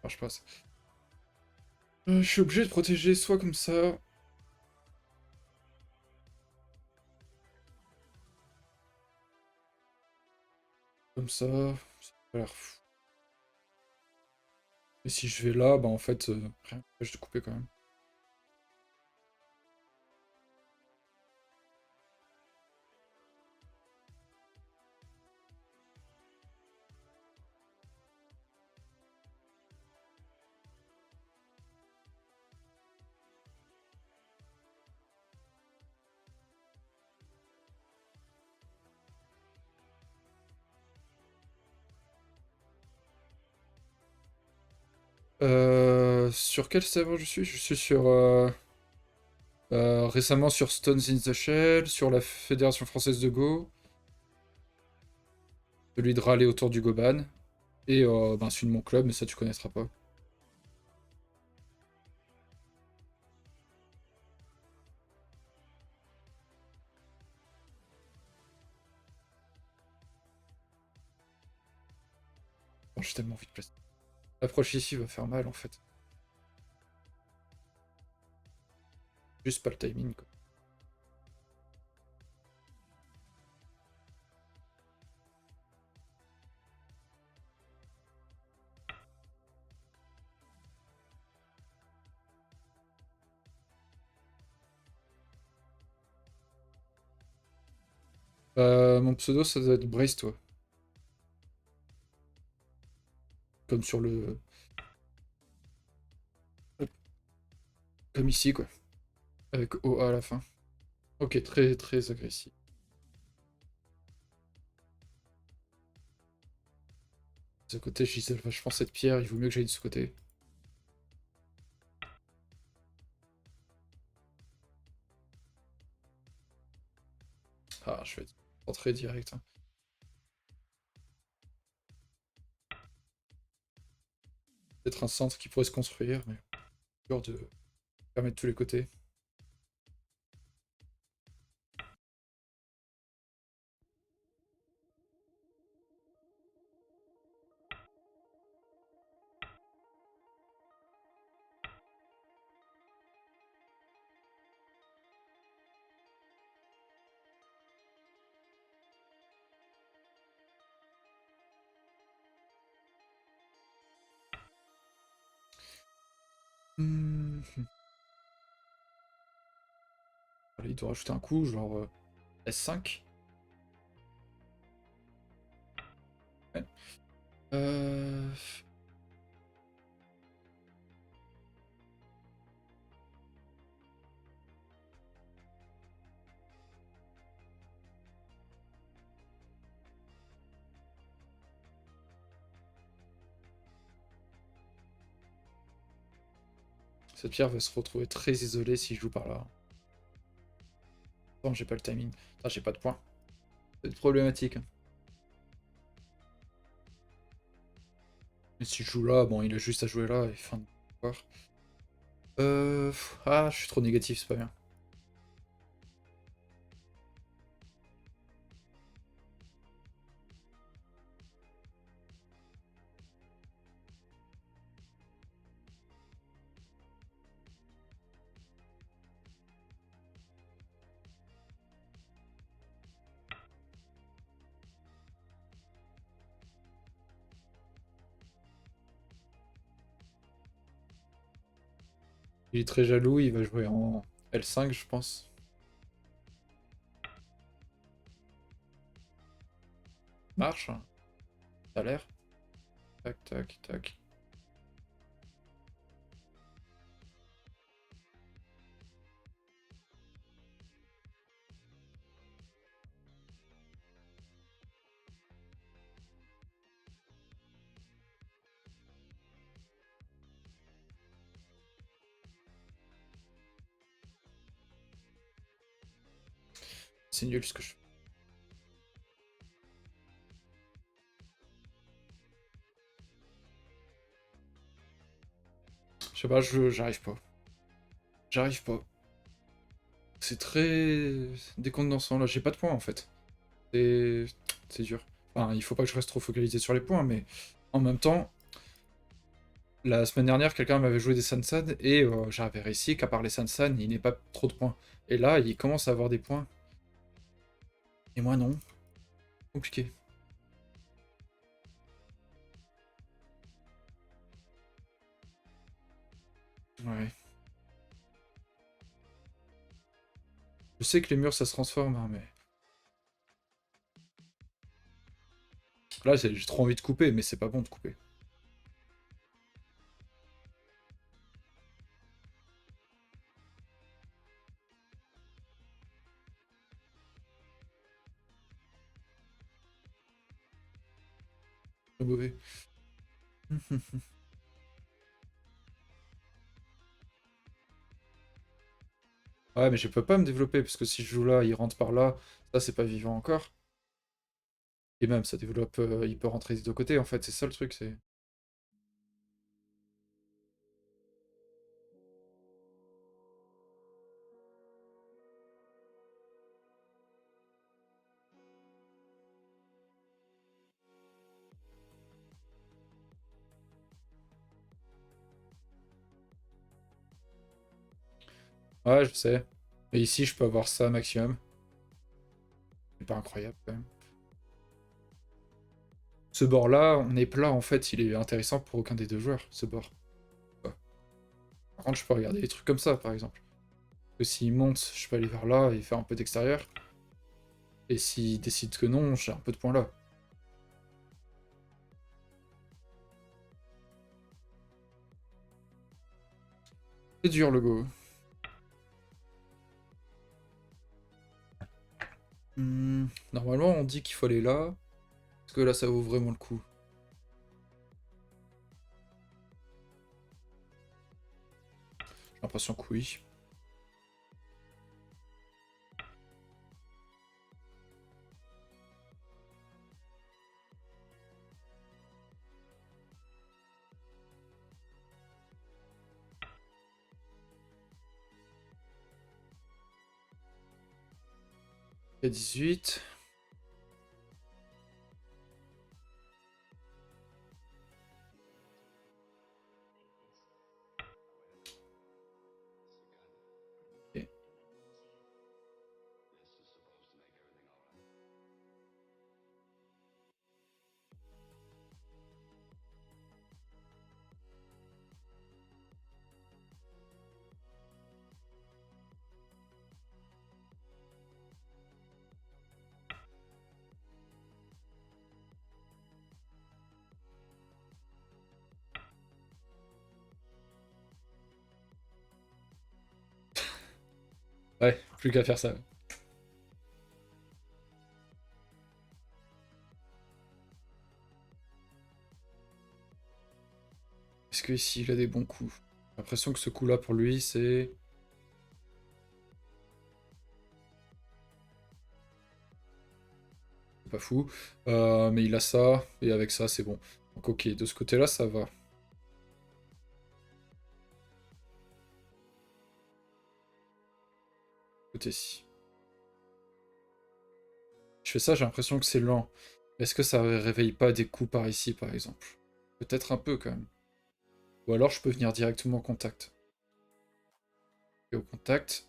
Enfin, je passe. Je suis obligé de protéger soit comme ça. Comme ça. Ça a l'air fou. Et si je vais là, bah en fait, rien m'empêche de couper quand même. Sur quel serveur je suis? Je suis sur... récemment sur Stones in the Shell, sur la Fédération Française de Go, celui de râler autour du Goban, et ben, celui de mon club, mais ça tu connaîtras pas. Oh, j'ai tellement envie de placer. L'approche ici va faire mal en fait. Juste pas le timing quoi. Mon pseudo ça doit être Brace toi. Comme sur le... Comme ici quoi. Avec OA à la fin. Ok, très très agressif. De ce côté, je disais vachement cette pierre, il vaut mieux que j'aille de ce côté. Ah, je vais être entré direct, hein. Peut-être un centre qui pourrait se construire, mais peur de permettre tous les côtés. Hmm. Allez, il doit rajouter un coup, genre S5. Ouais. Euh... Cette pierre va se retrouver très isolée s'il joue par là. Non, j'ai pas le timing. Ah, j'ai pas de points. C'est problématique, hein. Mais s'il joue là, bon, il a juste à jouer là et fin de voir. Ah, je suis trop négatif, c'est pas bien. Il est très jaloux, il va jouer en L5, je pense. Marche, hein. Ça a l'air. Tac, tac, tac. C'est nul ce que je fais. Je sais pas, j'arrive pas. J'arrive pas. C'est très décondensant là, j'ai pas de points en fait. C'est c'est dur. Enfin, il faut pas que je reste trop focalisé sur les points, mais en même temps, la semaine dernière, quelqu'un m'avait joué des Sansan et j'avais réussi qu'à part les Sansan, il n'ait pas trop de points. Et là, il commence à avoir des points. Et moi non. Compliqué. Ouais. Je sais que les murs ça se transforme, hein, mais. Là, j'ai trop envie de couper, mais c'est pas bon de couper. C'est mauvais. Ouais, mais je peux pas me développer, parce que si je joue là, il rentre par là, ça c'est pas vivant encore. Et même, ça développe, il peut rentrer des deux côtés, en fait, c'est ça le truc, c'est... Ouais, je sais. Et ici, je peux avoir ça maximum. C'est pas incroyable, quand même. Ce bord-là, on est plat, en fait, il est intéressant pour aucun des deux joueurs, ce bord. Ouais. Par contre, je peux regarder des trucs comme ça, par exemple. Que s'il monte, je peux aller vers là et faire un peu d'extérieur. Et s'il décide que non, j'ai un peu de points là. C'est dur, le go. Normalement, on dit qu'il faut aller là. Est-ce que là, ça vaut vraiment le coup? J'ai l'impression que oui. Il y a 18. Ok. Ouais, plus qu'à faire ça. Est-ce que ici, il a des bons coups? J'ai l'impression que ce coup-là, pour lui, c'est pas fou. Mais il a ça, et avec ça, c'est bon. Donc ok, de ce côté-là, ça va. Côté-ci. Je fais ça, j'ai l'impression que c'est lent. Est-ce que ça réveille pas des coups par ici, par exemple? Peut-être un peu, quand même. Ou alors, je peux venir directement au contact. Et au contact,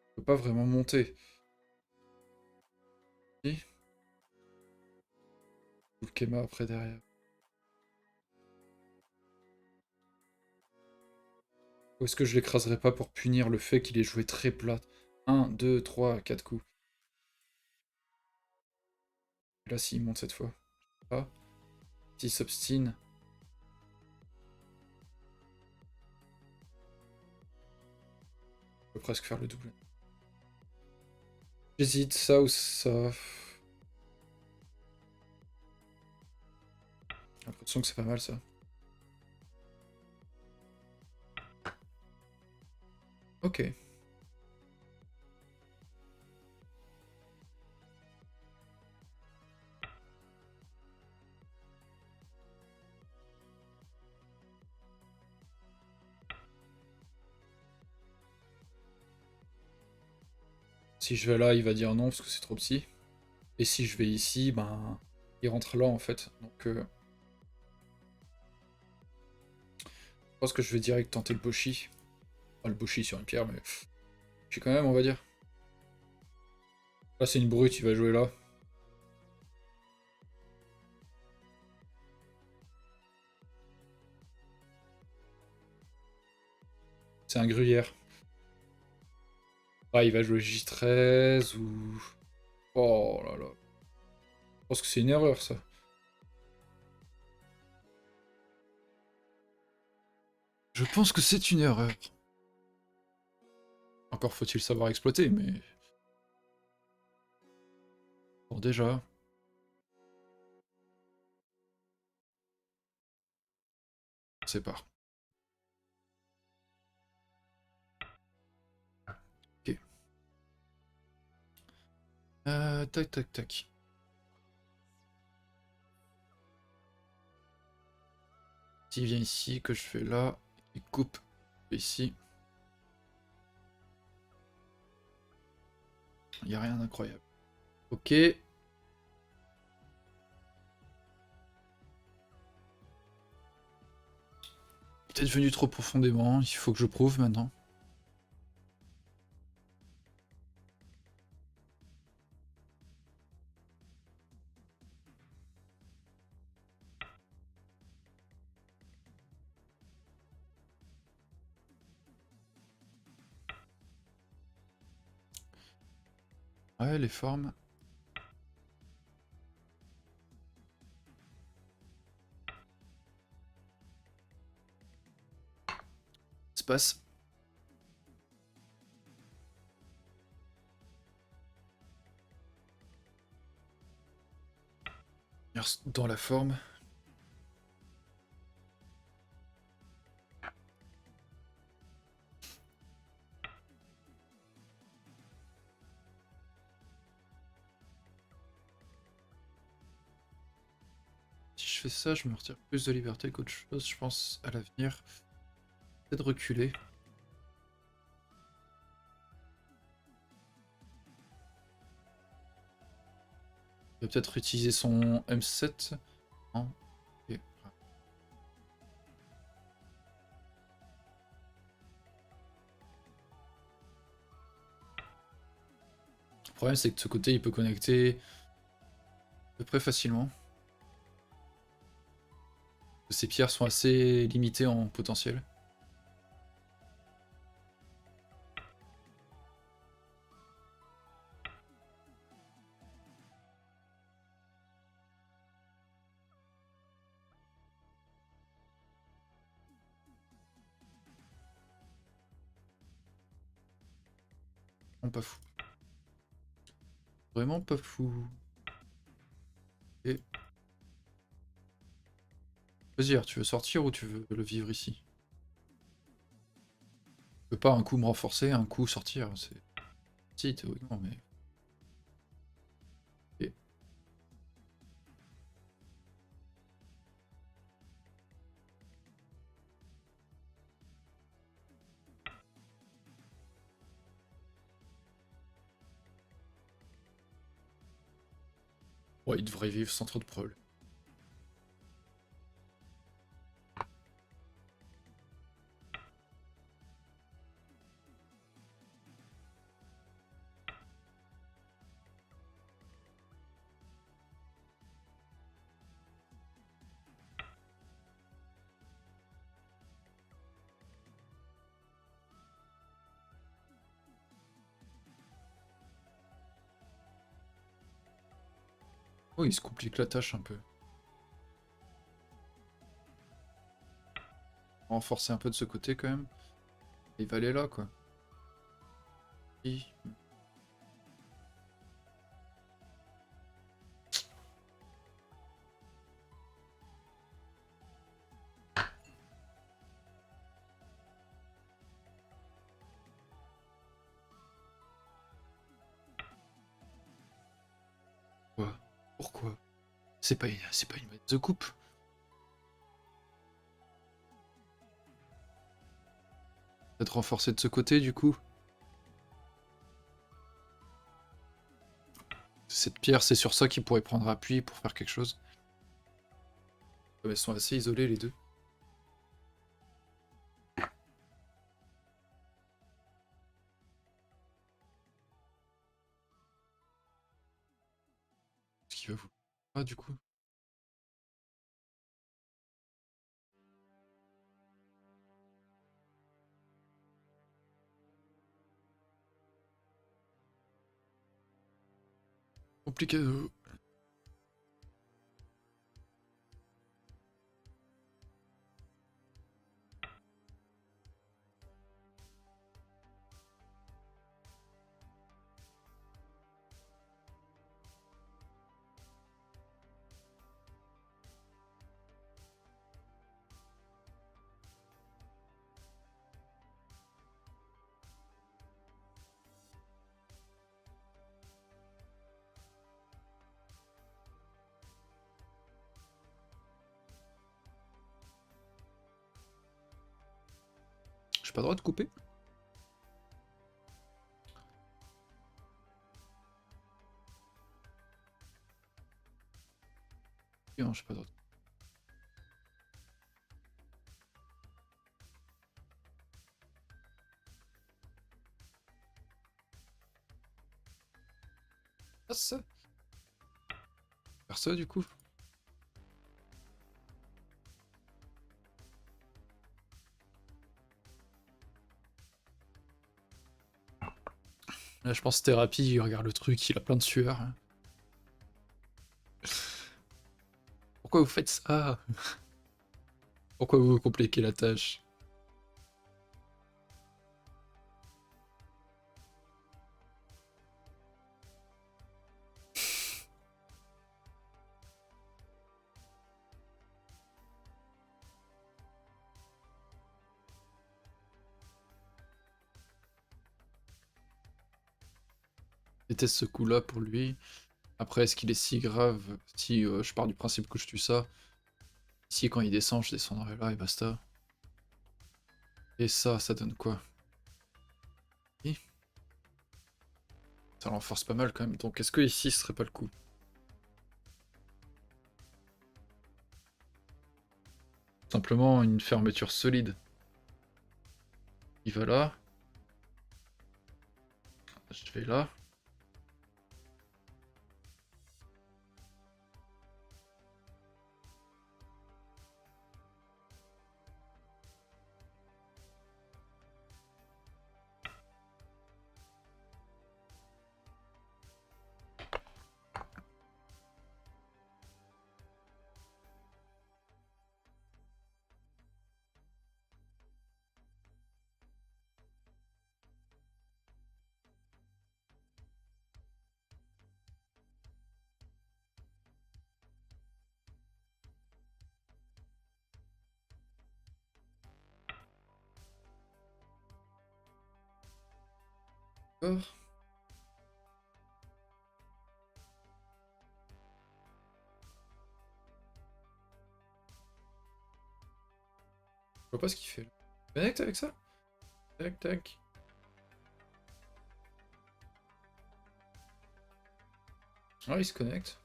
je peux pas vraiment monter. Si, le Kema après derrière. Ou est-ce que je l'écraserai pas pour punir le fait qu'il ait joué très plat? 1, 2, 3, 4 coups. Et là, s'il monte cette fois. Pas. S'il s'obstine. Je peux presque faire le double. J'hésite, ça ou ça. J'ai l'impression que c'est pas mal ça. Ok. Si je vais là, il va dire non parce que c'est trop petit. Et si je vais ici, ben, il rentre là en fait. Donc, je pense que je vais direct tenter le Boshi. Pas le Boshi sur une pierre, mais j'ai quand même, on va dire. Là, c'est une brute, il va jouer là. C'est un gruyère. Ah, il va jouer J13 ou... Oh là là. Je pense que c'est une erreur, ça. Je pense que c'est une erreur. Encore faut-il savoir exploiter, mais... Bon, déjà... On sépare. Ok. Tac, tac, tac. S'il vient ici, que je fais là, il coupe ici. Il n'y a rien d'incroyable. Ok. Peut-être venu trop profondément, il faut que je prouve maintenant. Ouais, les formes. Espace. Dans la forme. Si je fais ça, je me retire plus de liberté qu'autre chose, je pense, à l'avenir. Peut-être reculer. Il va peut-être utiliser son M7. Non. Ok. Le problème, c'est que de ce côté, il peut connecter à peu près facilement. Ces pierres sont assez limitées en potentiel. Vraiment pas fou. Vraiment pas fou. Et... Vas-y, tu veux sortir ou tu veux le vivre ici? Je peux pas un coup me renforcer, un coup sortir. C'est... Si, théoriquement, mais... Et... Ouais, il devrait vivre sans trop de problèmes. Oh, il se complique la tâche un peu. Renforcer un peu de ce côté quand même. Il va aller là, quoi. Oui. Quoi? Pourquoi? C'est pas une manette de coupe. Peut-être renforcer de ce côté, du coup. Cette pierre, c'est sur ça qu'il pourrait prendre appui pour faire quelque chose. Elles sont assez isolées, les deux. Ce qu'il va vous... Ah, du coup. Complicado. J'ai pas le droit de couper? Non, j'ai pas le droit de... Ah, c'est ça. Faire ça, du coup. Là, je pense thérapie, il regarde le truc, il a plein de sueur. Pourquoi vous faites ça? Pourquoi vous compliquez la tâche? Je déteste ce coup-là pour lui. Après, est-ce qu'il est si grave si je pars du principe que je tue ça? Si quand il descend, je descendrai là et basta. Et ça donne quoi? Oui, ça l'enforce pas mal quand même. Donc est-ce que ici ce serait pas le coup? Simplement une fermeture solide. Il va là. Je vais là. D'accord. Je vois pas ce qu'il fait là. Connecte avec ça? Tac tac. Ah, il se connecte.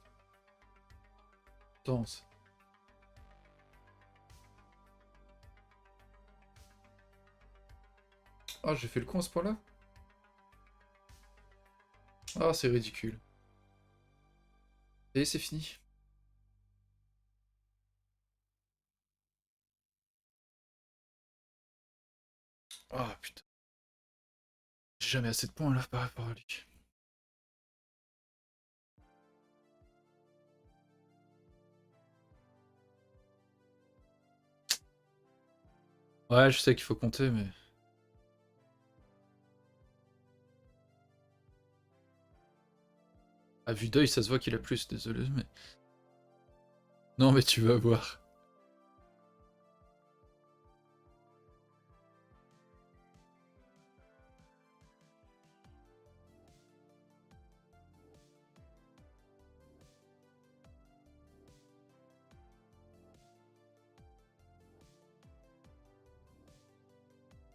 Danse. Ah, j'ai fait le con à ce point-là? Ah, c'est ridicule. Et c'est fini. Ah, putain. J'ai jamais assez de points là par rapport à lui. Ouais, je sais qu'il faut compter, mais... À vue d'œil, ça se voit qu'il a plus, désolé, mais... Non, mais tu vas voir.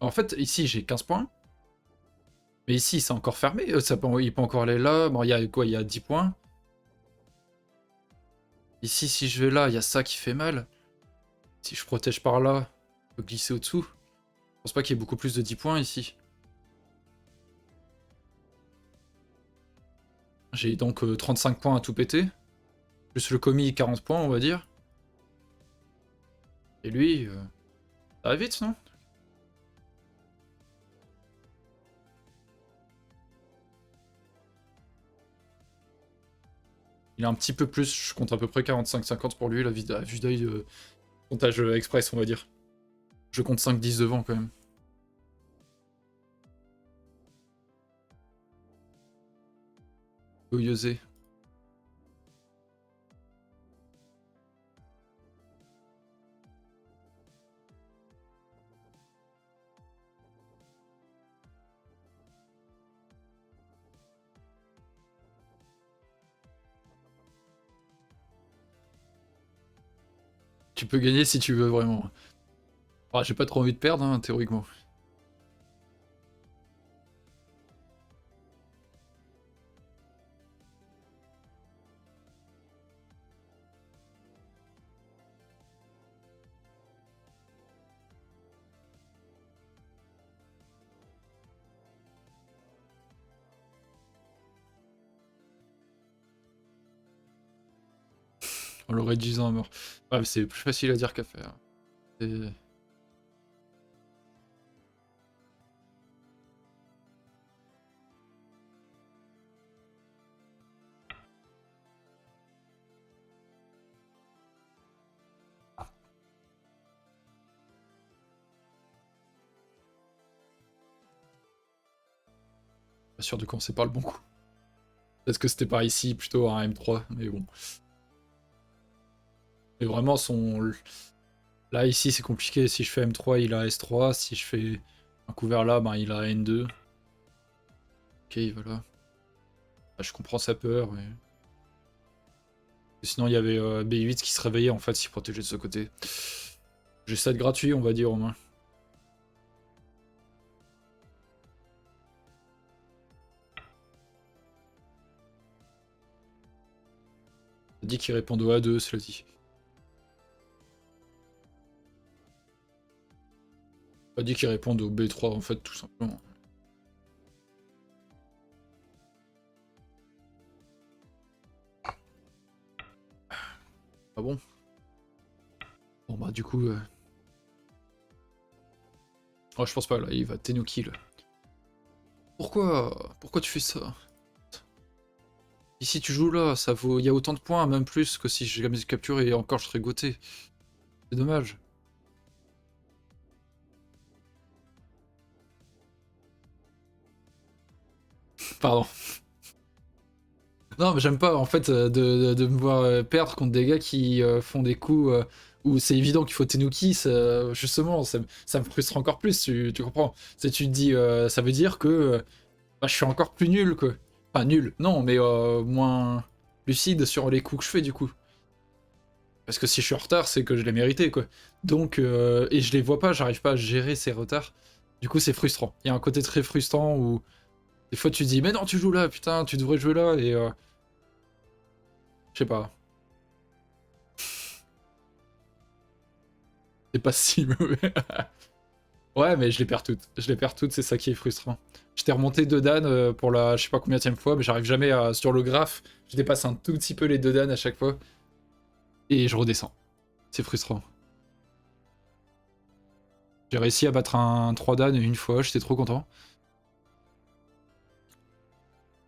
En fait, ici, j'ai 15 points. Mais ici, c'est encore fermé. Il peut encore aller là. Bon, il y a quoi? Il y a 10 points. Ici, si je vais là, il y a ça qui fait mal. Si je protège par là, je peux glisser au-dessous. Je pense pas qu'il y ait beaucoup plus de 10 points ici. J'ai donc 35 points à tout péter. Plus le commis, 40 points, on va dire. Et lui, ça va vite, non? Il a un petit peu plus, je compte à peu près 45-50 pour lui, la vue d'œil de comptage express, on va dire. Je compte 5-10 devant quand même. Oyosé. Tu peux gagner si tu veux vraiment. Ah, j'ai pas trop envie de perdre, hein, théoriquement. On l'aurait 10 ans à mort. Ouais, mais c'est plus facile à dire qu'à faire. C'est- Pas sûr de commencer par le bon coup. Peut-être que c'était par ici, plutôt un M3, mais bon. Mais vraiment, son... Là, ici, c'est compliqué. Si je fais M3, il a S3. Si je fais un couvert là, ben, il a N2. Ok, voilà. Ah, je comprends sa peur, mais... Sinon, il y avait B8 qui se réveillait, en fait, s'il protégeait de ce côté. J'ai ça de gratuit, on va dire, au moins. Ça dit qu'il répond au A2, cela dit. Ça dit qu'il répond au B3, en fait, tout simplement. Ah bon? Bon, bah, du coup... Oh, je pense pas, là, il va Tenuki, là. Pourquoi tu fais ça? Ici, tu joues là, ça vaut... Il y a autant de points, même plus que si j'ai jamais capturé, et encore, je serais goté. C'est dommage. Pardon. Non, mais j'aime pas, en fait, de me voir perdre contre des gars qui font des coups où c'est évident qu'il faut Tenuki, justement, ça me frustre encore plus, tu comprends? Tu te dis, ça veut dire que bah, je suis encore plus nul, quoi. Pas nul, non, mais moins lucide sur les coups que je fais, du coup. Parce que si je suis en retard, c'est que je l'ai mérité, quoi. Donc, et je les vois pas, j'arrive pas à gérer ces retards. Du coup, c'est frustrant. Il y a un côté très frustrant où des fois tu dis, mais non, tu joues là, putain, tu devrais jouer là, et je sais pas. C'est pas si mauvais. Ouais, mais je les perds toutes. Je les perds toutes, c'est ça qui est frustrant. J'étais remonté 2 Dan pour la je sais pas combienième fois, mais j'arrive jamais à... Sur le graphe, je dépasse un tout petit peu les 2 Dan à chaque fois. Et je redescends. C'est frustrant. J'ai réussi à battre un 3 Dan une fois, j'étais trop content.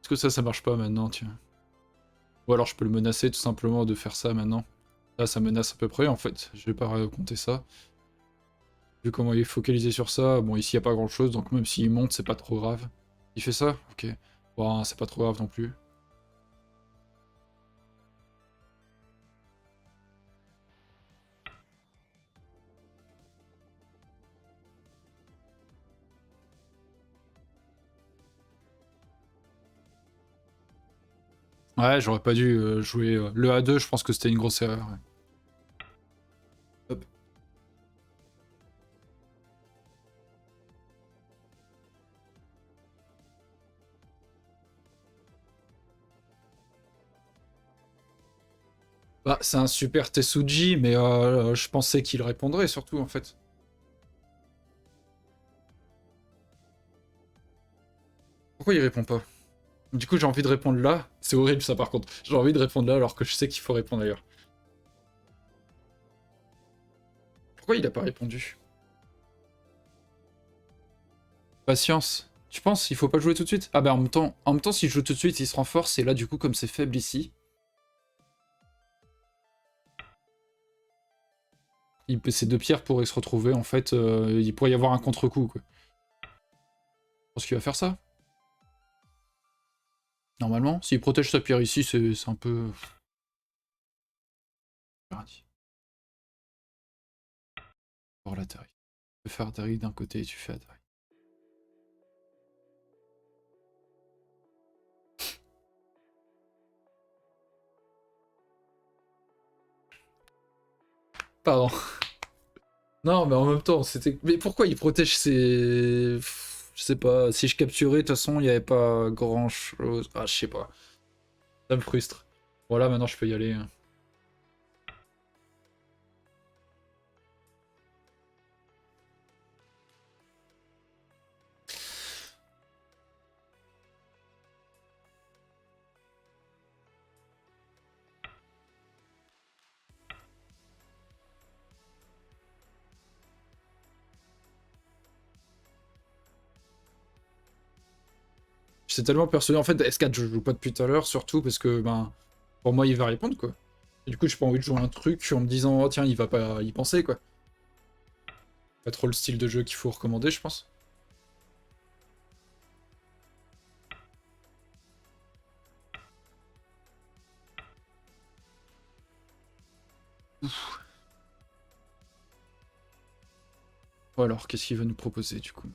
Est-ce que ça marche pas maintenant, tiens? Ou alors je peux le menacer tout simplement de faire ça maintenant. Là, ça menace à peu près, en fait. Je vais pas compter ça. Vu comment il est focalisé sur ça, bon, ici, il n'y a pas grand-chose, donc même s'il monte, c'est pas trop grave. Il fait ça? Ok. Bon, c'est pas trop grave non plus. Ouais, j'aurais pas dû jouer le A2, je pense que c'était une grosse erreur. Ouais. Hop. Bah, c'est un super Tetsuji, mais je pensais qu'il répondrait surtout, en fait. Pourquoi il répond pas? Du coup, j'ai envie de répondre là. C'est horrible, ça, par contre. J'ai envie de répondre là, alors que je sais qu'il faut répondre ailleurs. Pourquoi il a pas répondu? Patience. Tu penses il faut pas jouer tout de suite? Ah bah en même temps, s'il joue tout de suite, il se renforce, et là, du coup, comme c'est faible ici, ces deux pierres pourraient se retrouver, en fait, il pourrait y avoir un contre-coup, quoi. Je pense qu'il va faire ça. Normalement, s'il protège sa pierre ici, c'est un peu... Pour l'atterri. Tu peux faire atterri d'un côté et tu fais atterri. Pardon. Non, mais en même temps, c'était... Mais pourquoi il protège ses... Je sais pas, si je capturais, de toute façon, il n'y avait pas grand-chose. Ah, je sais pas. Ça me frustre. Voilà, maintenant je peux y aller. Je suis tellement persuadé. En fait, S4, je joue pas depuis tout à l'heure, surtout parce que, ben, pour moi, il va répondre, quoi. Et du coup, j'ai pas envie de jouer un truc en me disant, oh tiens, il va pas y penser, quoi. Pas trop le style de jeu qu'il faut recommander, je pense. Ouf. Bon alors, qu'est-ce qu'il veut nous proposer, du coup?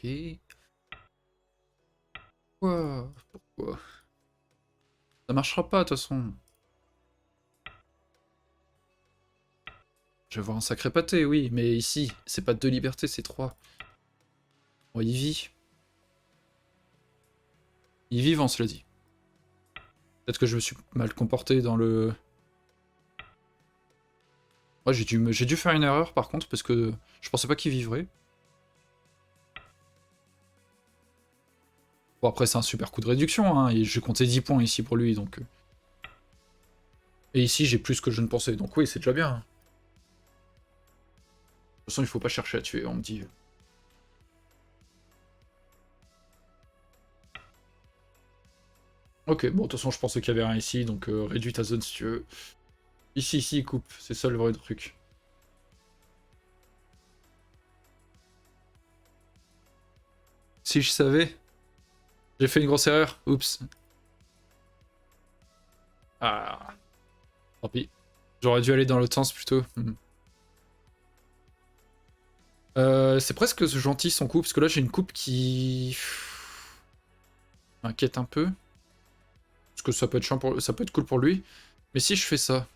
Ok. Pourquoi? Ça marchera pas, de toute façon. Je vais voir un sacré pâté, oui, mais ici, c'est pas deux libertés, c'est trois. Bon, il vit. Il est vivant, cela dit. Peut-être que je me suis mal comporté dans le... Ouais, j'ai dû faire une erreur, par contre, parce que je pensais pas qu'il vivrait. Bon, après, c'est un super coup de réduction, hein, et j'ai compté 10 points ici pour lui, donc... Et ici, j'ai plus que je ne pensais, donc oui, c'est déjà bien. De toute façon, il faut pas chercher à tuer, on me dit. Ok, bon, de toute façon, je pensais qu'il y avait rien ici, donc réduis ta zone si tu veux. Ici, il coupe, c'est ça le vrai truc. Si je savais... J'ai fait une grosse erreur, oups. Ah, tant pis. J'aurais dû aller dans l'autre sens plutôt. C'est presque gentil son coup, parce que là j'ai une coupe qui m'inquiète un peu. Parce que ça peut être chiant pour... ça peut être cool pour lui. Mais si je fais ça,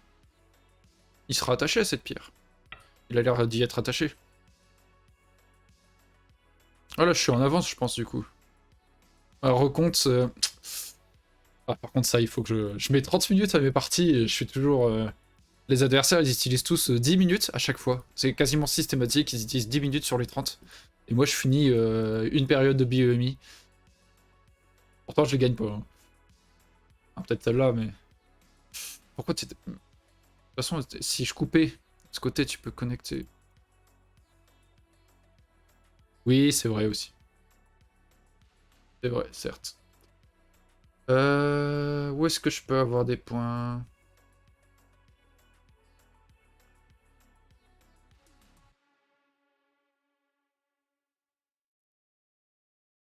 il sera attaché à cette pierre. Il a l'air d'y être attaché. Ah là je suis en avance je pense du coup. Alors recompte... Ah par contre ça il faut que je mets 30 minutes à mes parties et je suis toujours... Les adversaires ils utilisent tous 10 minutes à chaque fois. C'est quasiment systématique, ils utilisent 10 minutes sur les 30. Et moi je finis une période de BEMI. Pourtant je les gagne pas. Hein. Ah, peut-être celle-là mais... Pourquoi tu... De toute façon si je coupais de ce côté tu peux connecter. Oui c'est vrai aussi. C'est vrai certes. Où est-ce que je peux avoir des points?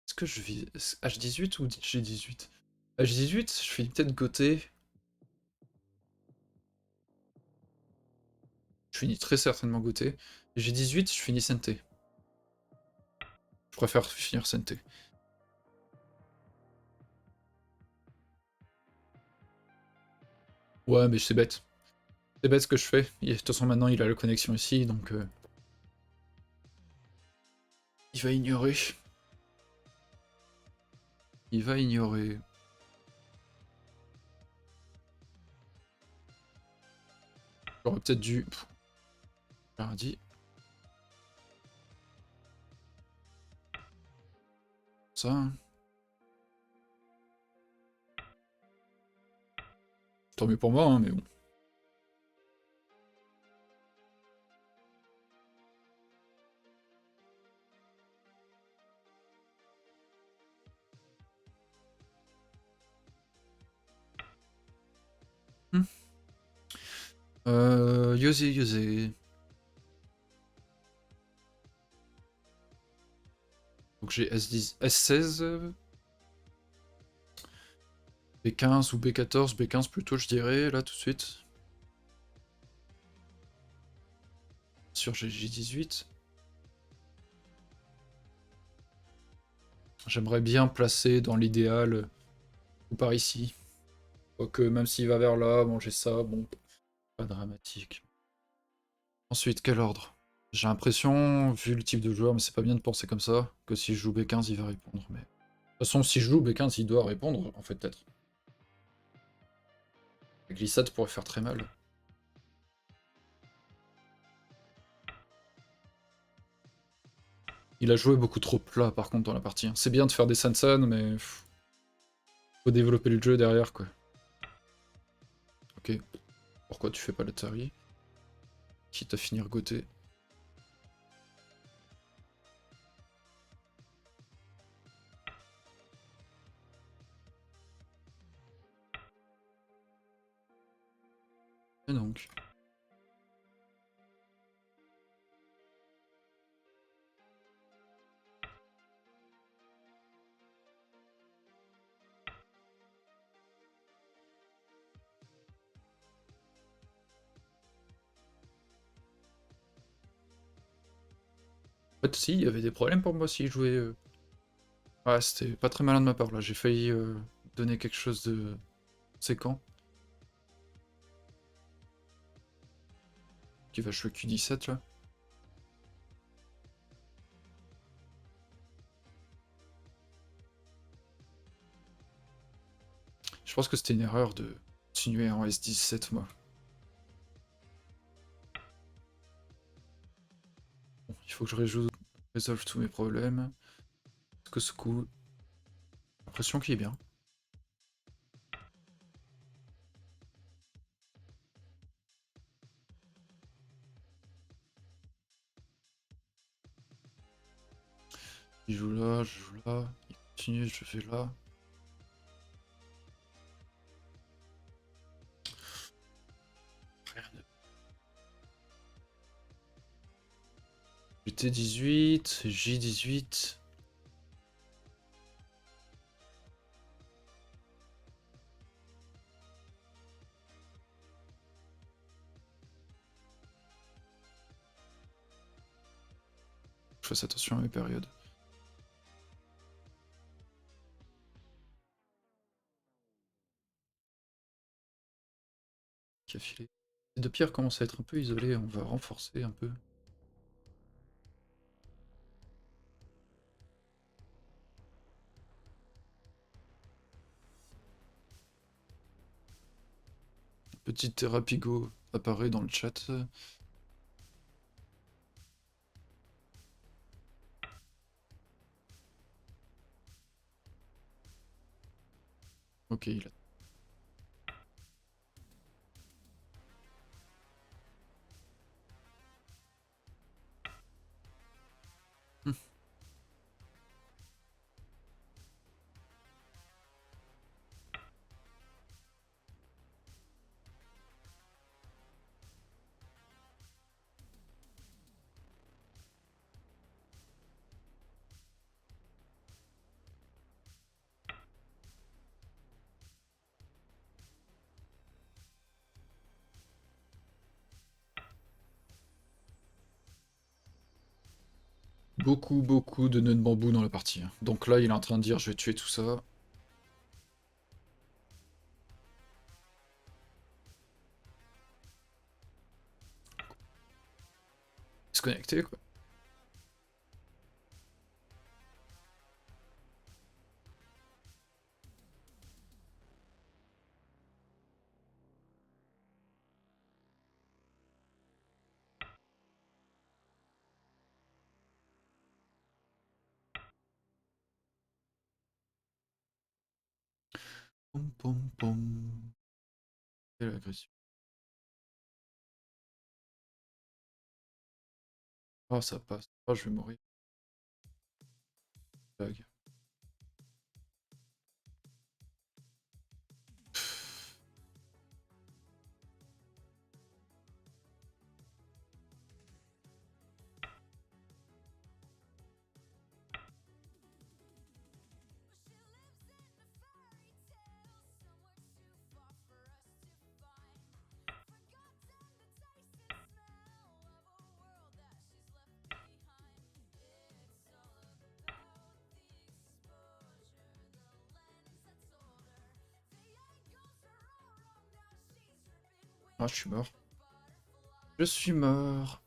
Est-ce que je vis H18 ou G18? H18, je finis peut-être Gauthier. Je finis très certainement Gauthier. G18, je finis Senté. Je préfère finir Senté. Ouais, mais c'est bête. C'est bête ce que je fais. De toute façon, maintenant, il a la connexion ici, donc... il va ignorer. Il va ignorer. J'aurais peut-être dû... J'ai dit. Ça, hein. Tant mieux pour moi, hein, mais bon. Yosé. Donc j'ai S10, S16, B15 ou B14, B15 plutôt je dirais, là tout de suite. Sur G18. J'aimerais bien placer dans l'idéal, ou par ici. Quoique même s'il va vers là, bon j'ai ça, bon, pas dramatique. Ensuite, quel ordre? J'ai l'impression, vu le type de joueur, mais c'est pas bien de penser comme ça, que si je joue B15 il va répondre, mais... De toute façon, si je joue B15 il doit répondre, en fait peut-être. La glissade pourrait faire très mal. Il a joué beaucoup trop plat par contre dans la partie. C'est bien de faire des Sansan, mais faut développer le jeu derrière quoi. Ok. Pourquoi tu fais pas l'Atari? Quitte à finir Gauthier. Et donc. En fait, si, il y avait des problèmes pour moi s'il jouait. Ouais, c'était pas très malin de ma part là. J'ai failli donner quelque chose de séquent. Qui va jouer Q17 là. Je pense que c'était une erreur de continuer en S17 moi. Bon, il faut que je résolve tous mes problèmes. Est-ce que ce coup. J'ai l'impression qu'il est bien. Il joue là, je joue là. Il continue, je fais là. T18, J18. Je fasse attention à mes périodes. Qui a filé. Les deux pierres commencent à être un peu isolées, on va renforcer un peu. Petite Terrapigo apparaît dans le chat. Ok, il a... beaucoup de nœuds de bambou dans la partie, hein. Donc là, il est en train de dire, je vais tuer tout ça. Se connecter, quoi. Pom pom pom. Quelle agression. Oh, ça passe. Oh, je vais mourir. Lag. Ah, je suis mort. Je suis mort.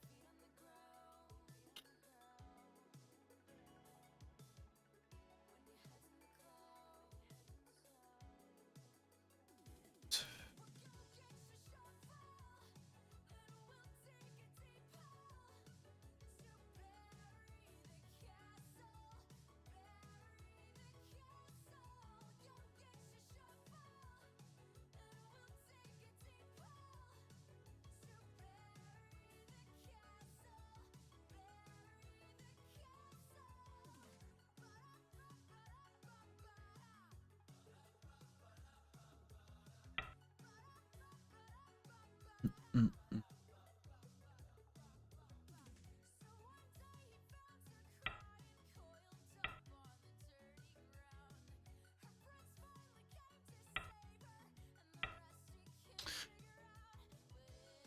Mm, mm.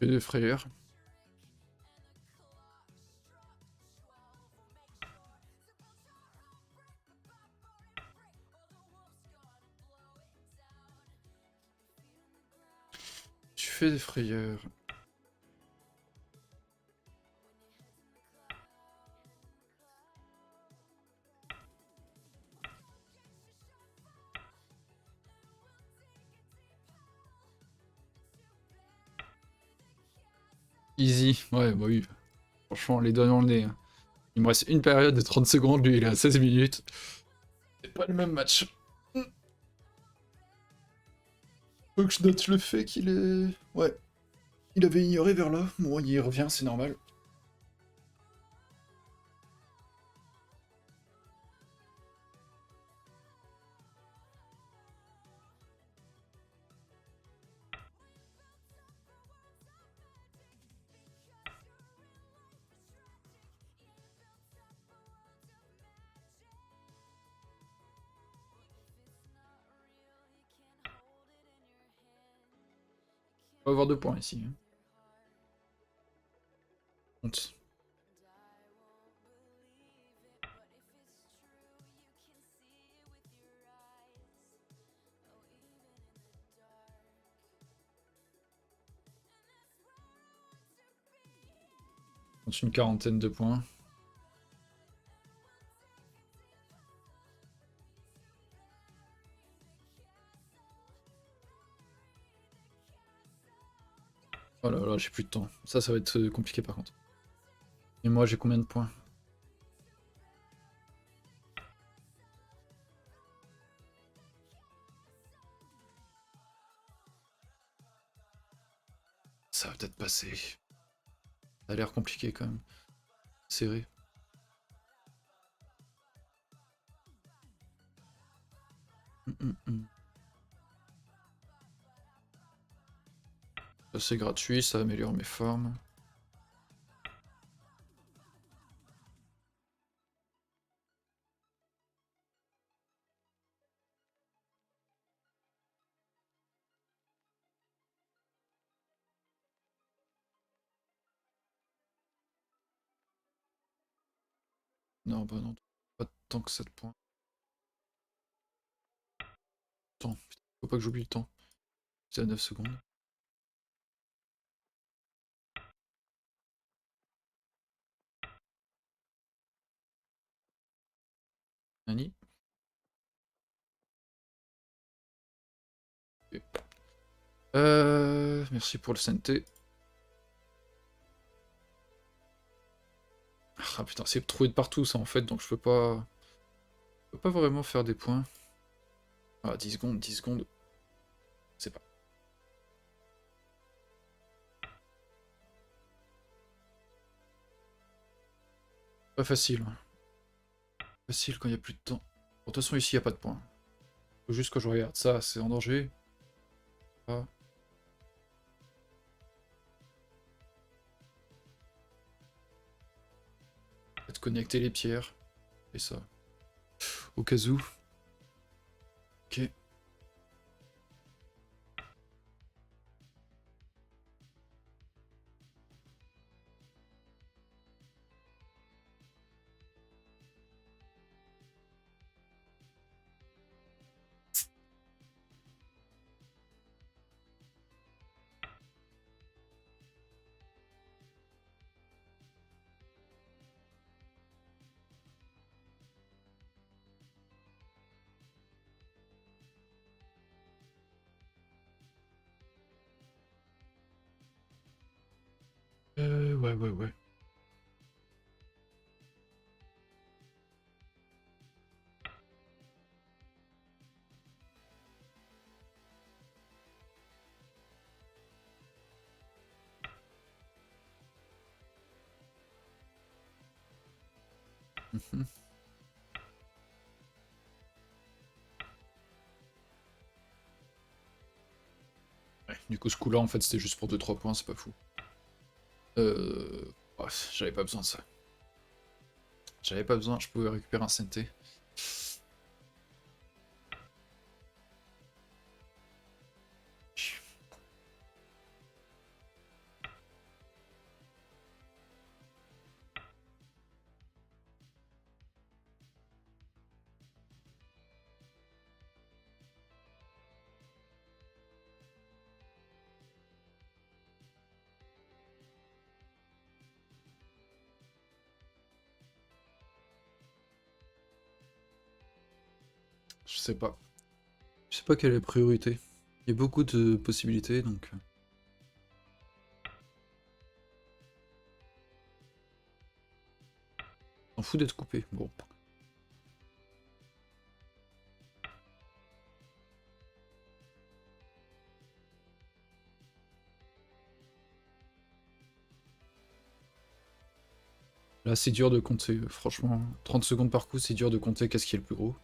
J'ai des frayeurs. Tu fais des frayeurs. Easy. Ouais, bah oui. Franchement, les doigts dans le nez, hein. Il me reste une période de 30 secondes, lui il est à 16 minutes. C'est pas le même match. Faut que je note le fait qu'il est... Ouais. Il avait ignoré vers là. Bon, il revient, c'est normal. On va avoir 2 points ici, hein. Honte. Compte une quarantaine de points. Oh là là, j'ai plus de temps. Ça va être compliqué par contre. Et moi, j'ai combien de points? Ça va peut-être passer. Ça a l'air compliqué quand même. Serré. Mm. Ça c'est gratuit, ça améliore mes formes. Non, bah non, pas tant que 7 points. Attends, putain, faut pas que j'oublie le temps. C'est à 9 secondes. Nani? Ok. Merci pour le santé. Ah putain, c'est trouvé de partout ça en fait, donc je peux pas... Je peux pas vraiment faire des points. Ah, 10 secondes, 10 secondes. C'est pas... Pas facile. Ouais. Facile quand il y a plus de temps. Bon, de toute façon ici il y a pas de points. Faut juste que je regarde ça, c'est en danger. Ah. Peut-être connecter les pierres. Et ça. Au cas où. Ok. Ouais. Mhm. Ouais, du coup ce coup là en fait c'était juste pour 2-3 points, c'est pas fou. Ouais, j'avais pas besoin de ça. J'avais pas besoin, je pouvais récupérer un CNT. Je sais pas. Je sais pas quelle est la priorité. Il y a beaucoup de possibilités donc... S'en fout d'être coupé. Bon. Là c'est dur de compter, franchement. 30 secondes par coup, c'est dur de compter qu'est-ce qui est le plus gros.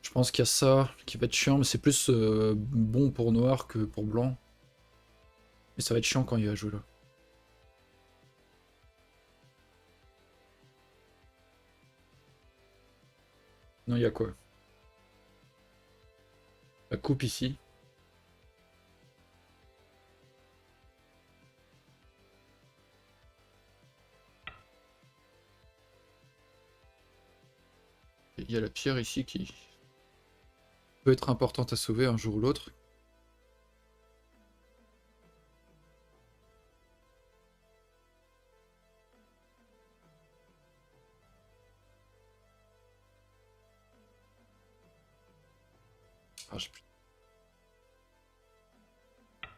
Je pense qu'il y a ça qui va être chiant, mais c'est plus bon pour noir que pour blanc. Mais ça va être chiant quand il va jouer là. Non, il y a quoi? La coupe ici. Et il y a la pierre ici qui peut être importante à sauver un jour ou l'autre. Ah,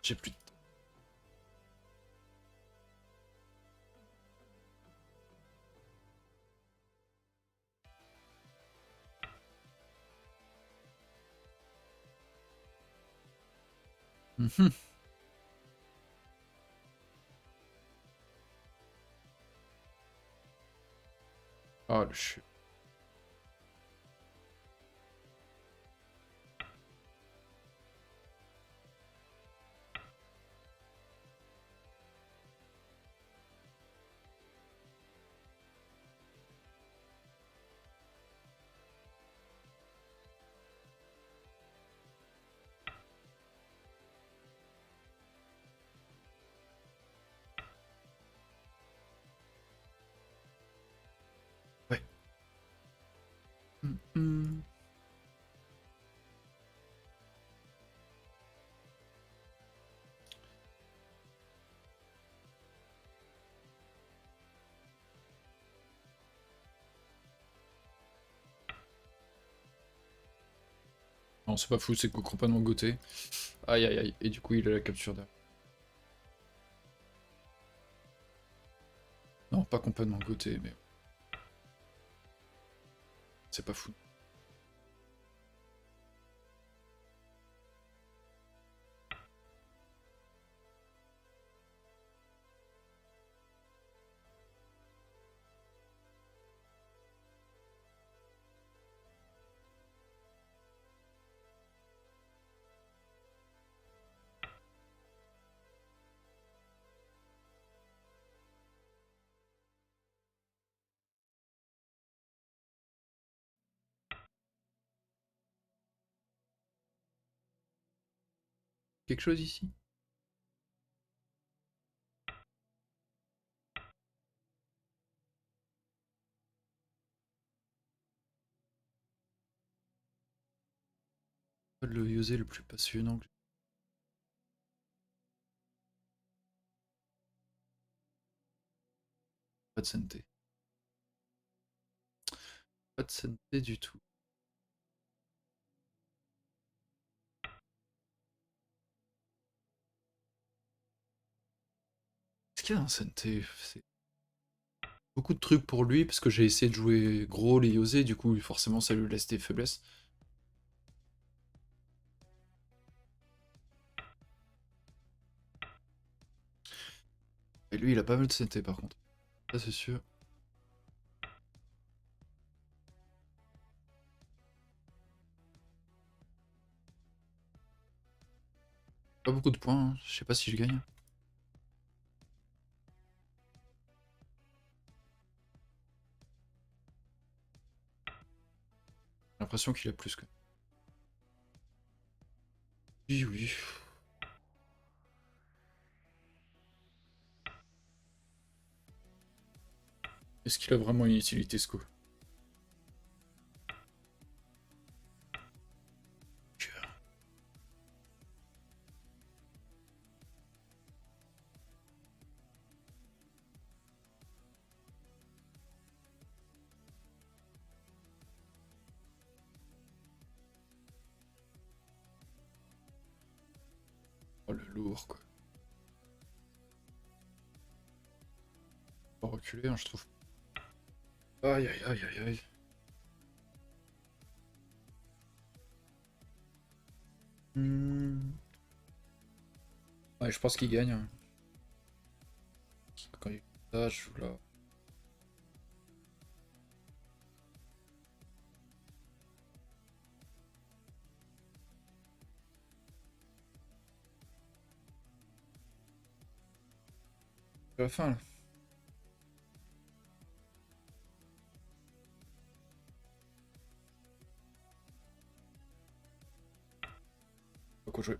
j'ai plus de... Mhm. Ah, le chien. Ouais. Non, c'est pas fou, c'est complètement goté. Aïe aïe aïe, et du coup il a la capture derrière. Non, pas complètement goté, mais c'est pas fou. Quelque chose ici? Le Yosé le plus passionnant que pas de santé. Pas de santé du tout. Est-ce qu'il y a un santé? C'est beaucoup de trucs pour lui, parce que j'ai essayé de jouer gros les Yosé, du coup forcément ça lui laisse des faiblesses. Et lui il a pas mal de santé par contre. Ça c'est sûr. Pas beaucoup de points, hein. Je sais pas si je gagne. J'ai l'impression qu'il a plus que. Oui, oui. Est-ce qu'il a vraiment une utilité ce coup? Oh le lourd quoi. Pas reculer hein, je trouve. Aïe aïe aïe aïe aïe. Hmm. Ouais, je pense qu'il gagne, hein. Quand il ça, je joue là. À la fin là. Pas quoi jouer.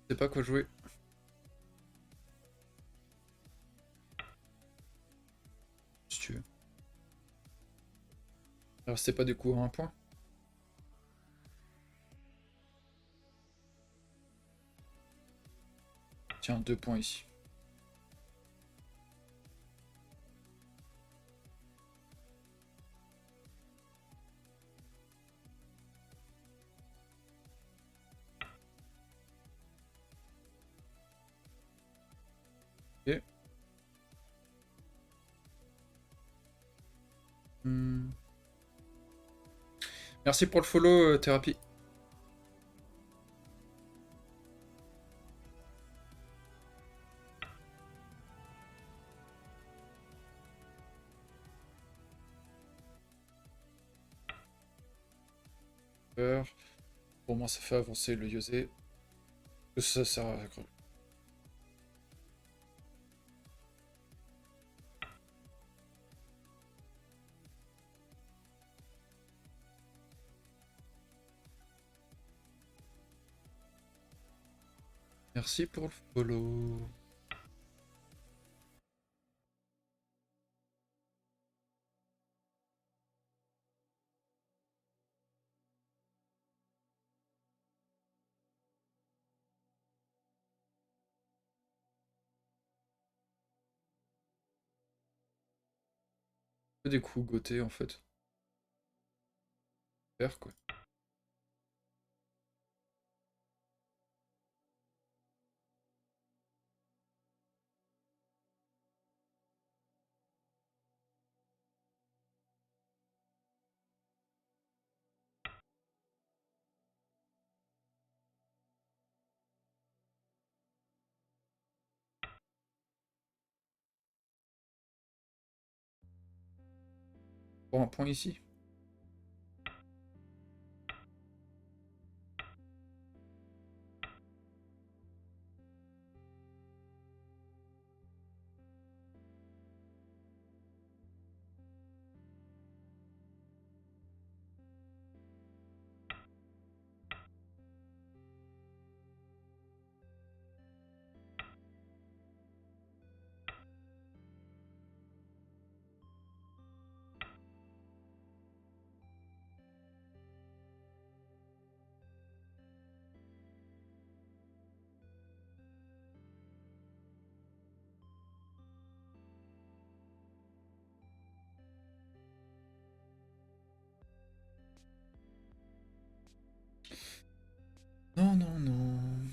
C'est pas quoi jouer. Si tu veux. Alors c'est pas des coups à un point. Tiens, 2 points ici. Ok. Hmm. Merci pour le follow, thérapie. Pour moi, ça fait avancer le Yosé. Que ça sert à quoi. Merci pour le follow. Que des coups gotés en fait. Faire quoi. Pour un point ici. Non, non, non.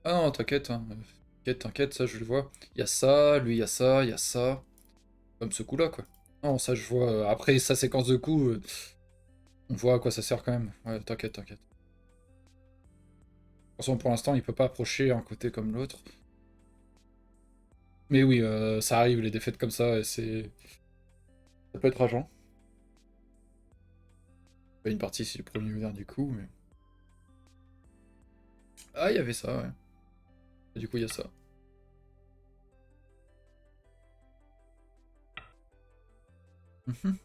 Ah non, t'inquiète, hein. T'inquiète, ça je le vois. Il y a ça, lui il y a ça, il y a ça. Comme ce coup-là, quoi. Non, ça je vois. Après sa séquence de coups, on voit à quoi ça sert quand même. Ouais, t'inquiète, t'inquiète. De toute façon, pour l'instant, il peut pas approcher un côté comme l'autre. Mais oui, ça arrive, les défaites comme ça, et c'est... Ça peut être rageant. Pas une partie, c'est le premier dernier coup, mais... Ah, il y avait ça, ouais. Et du coup, il y a ça. Mhm.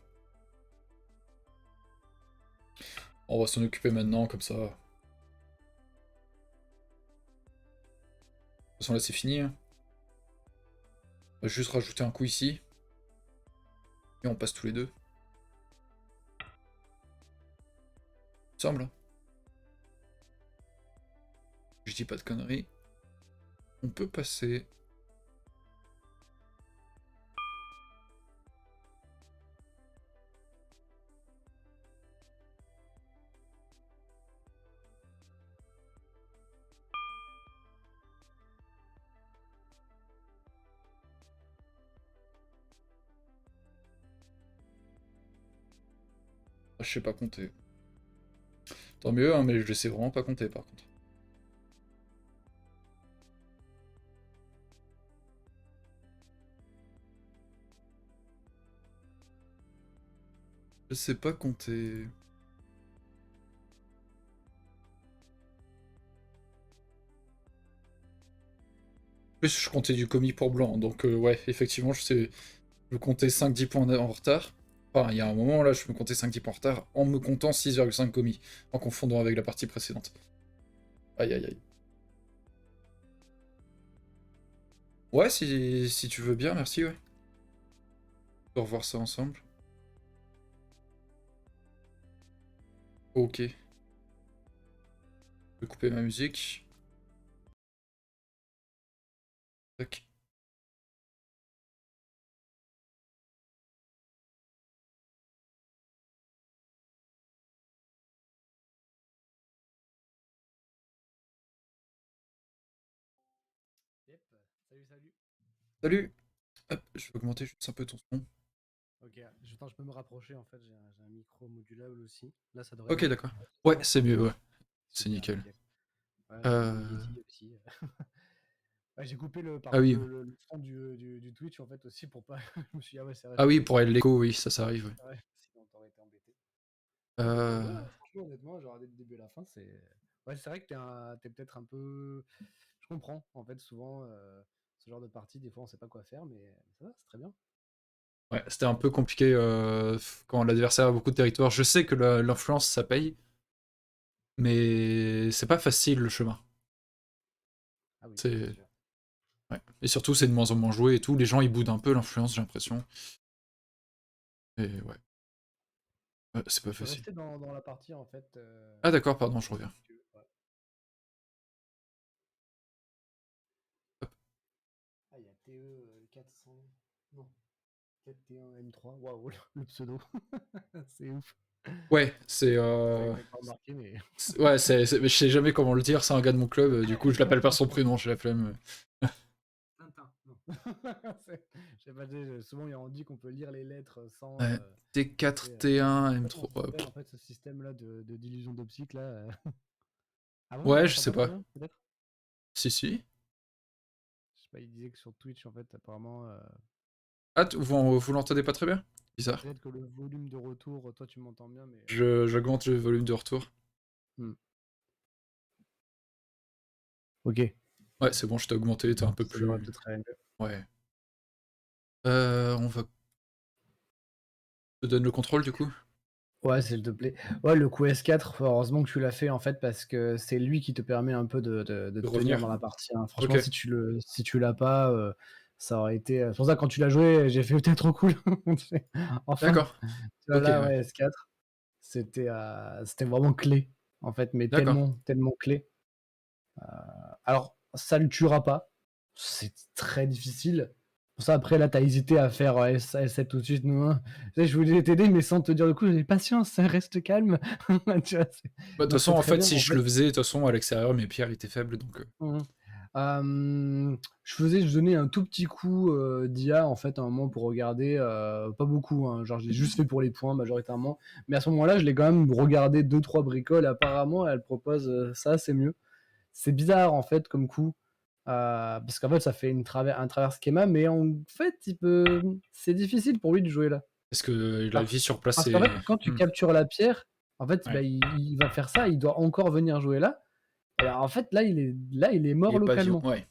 On va s'en occuper maintenant, comme ça. De toute façon, là, c'est fini, hein. On va juste rajouter un coup ici. Et on passe tous les deux. Il me semble, hein. Je dis pas de conneries. On peut passer... Ah, je sais pas compter. Tant mieux, hein, mais je sais vraiment pas compter, par contre. Je sais pas compter. En plus, je comptais du commis pour blanc, donc ouais, effectivement, je sais... Je comptais 5-10 points en retard. Enfin, il y a un moment, là, je me comptais 5-10 points en retard en me comptant 6,5 commis, en confondant avec la partie précédente. Aïe, aïe, aïe. Ouais, si tu veux bien, merci, ouais. On peut revoir ça ensemble. Ok. Je vais couper ma musique. Tac.
Yep, salut, salut.
Salut. Hop, je vais augmenter juste un peu ton son.
Ok, attends, je peux me rapprocher en fait, j'ai un micro modulable aussi. Là, ça devrait être
Ok,
mieux.
d'accord. Ouais, c'est mieux, ouais. C'est
Super,
nickel.
nickel. Ouais, j'ai un bon
Euh...
Yeti aussi. Ouais, j'ai coupé le, par
Ah
contre
oui.
le son du Twitch en fait aussi pour pas. Je me suis dit, ah ouais, c'est
Ah oui,
répété.
pour l'écho, oui, ça arrive, ouais.
Ouais, sinon t'aurais été embêté. Mais ouais,
Euh...
ouais, franchement, honnêtement, j'ai regardé du début à la fin, c'est. Ouais, c'est vrai que t'es peut-être un peu. Je comprends, en fait, souvent, ce genre de partie, des fois, on sait pas quoi faire, mais ça va, c'est très bien.
Ouais, c'était un peu compliqué quand l'adversaire a beaucoup de territoire. Je sais que l'influence, ça paye, mais c'est pas facile le chemin.
Ah oui, c'est
C'est
sûr.
ouais. Et surtout, c'est de moins en moins joué et tout. Les gens, ils boudent un peu l'influence, j'ai l'impression. Et ouais, c'est
Je
pas
suis
facile.
resté dans la partie en fait.
Ah d'accord, pardon, je reviens.
Si tu veux, ouais.
Hop.
Ah, il y a TE 400. Non, 4T1 M3. Waouh, le pseudo. C'est ouf.
Ouais, c'est...
T'as pas remarqué, mais.
Ouais, je sais jamais comment le dire, c'est un gars de mon club, du coup je l'appelle par son prénom, j'ai la flemme.
Tintin. Non. Je sais pas, souvent on dit qu'on peut lire les lettres sans.
Ouais,
Tu
T4,
sais, je
T1,
sais pas comment ça
M3...
s'appelle en fait ce système là d'illusion d'optique là. Ah bon, tu
Ouais, je
l'entends
sais
pas très
pas.
bien, peut-être?
Si, si.
Je sais pas, il disait que sur Twitch, en fait, apparemment,
Ah, vous l'entendez pas très bien? Bizarre.
peut-être que le volume de retour, toi, tu m'entends bien, mais.
J'augmente le volume de retour.
Hmm. Ok,
Ouais, c'est bon, je t'ai augmenté, t'es un peu
ça devrait
plus...
peut-être aller mieux.
Ouais. On va... Je te donne le contrôle, du coup?
Ouais, s'il te plaît. Ouais, le coup S4, heureusement que tu l'as fait, en fait, parce que c'est lui qui te permet un peu de
De
te tenir
revenir?
dans la partie, hein.
Ok.
Franchement, si tu l'as pas, ça aurait été. C'est pour ça, quand tu l'as joué, j'ai fait peut-être trop cool. Enfin,
D'accord.
tu vois,
Ok,
là,
ouais.
ouais, S4, c'était vraiment clé, en fait, mais
D'accord.
tellement, tellement clé. Alors, ça le tuera pas. C'est très difficile. Pour ça, après, là, t'as hésité à faire S7 tout de suite. Non, hein. Tu sais, je voulais t'aider, mais sans te dire le coup, j'ai patience, reste calme. Tu vois,
Bah, de toute
donc,
façon,
c'est
en
très
fait,
bien.
si
En
je
fait,
le faisais, de toute façon, à l'extérieur, mes pierres étaient faibles, donc...
mhm. Je donnais un tout petit coup d'IA en fait à un moment pour regarder, pas beaucoup, hein, genre je l'ai juste fait pour les points majoritairement, mais à ce moment-là, je l'ai quand même regardé deux trois bricoles. Apparemment, elle propose ça, c'est mieux. C'est bizarre en fait comme coup, parce qu'en fait ça fait un travers schéma, mais en fait c'est difficile pour lui de jouer là.
Est-ce que la
Parce,
vie sur place
parce qu'en fait,
est...
quand tu captures la pierre, en fait, bah,
Ouais.
il va faire ça, il doit encore venir jouer là. Et en fait, là, il est
Il
mort
est pas vivant,
localement.
ouais.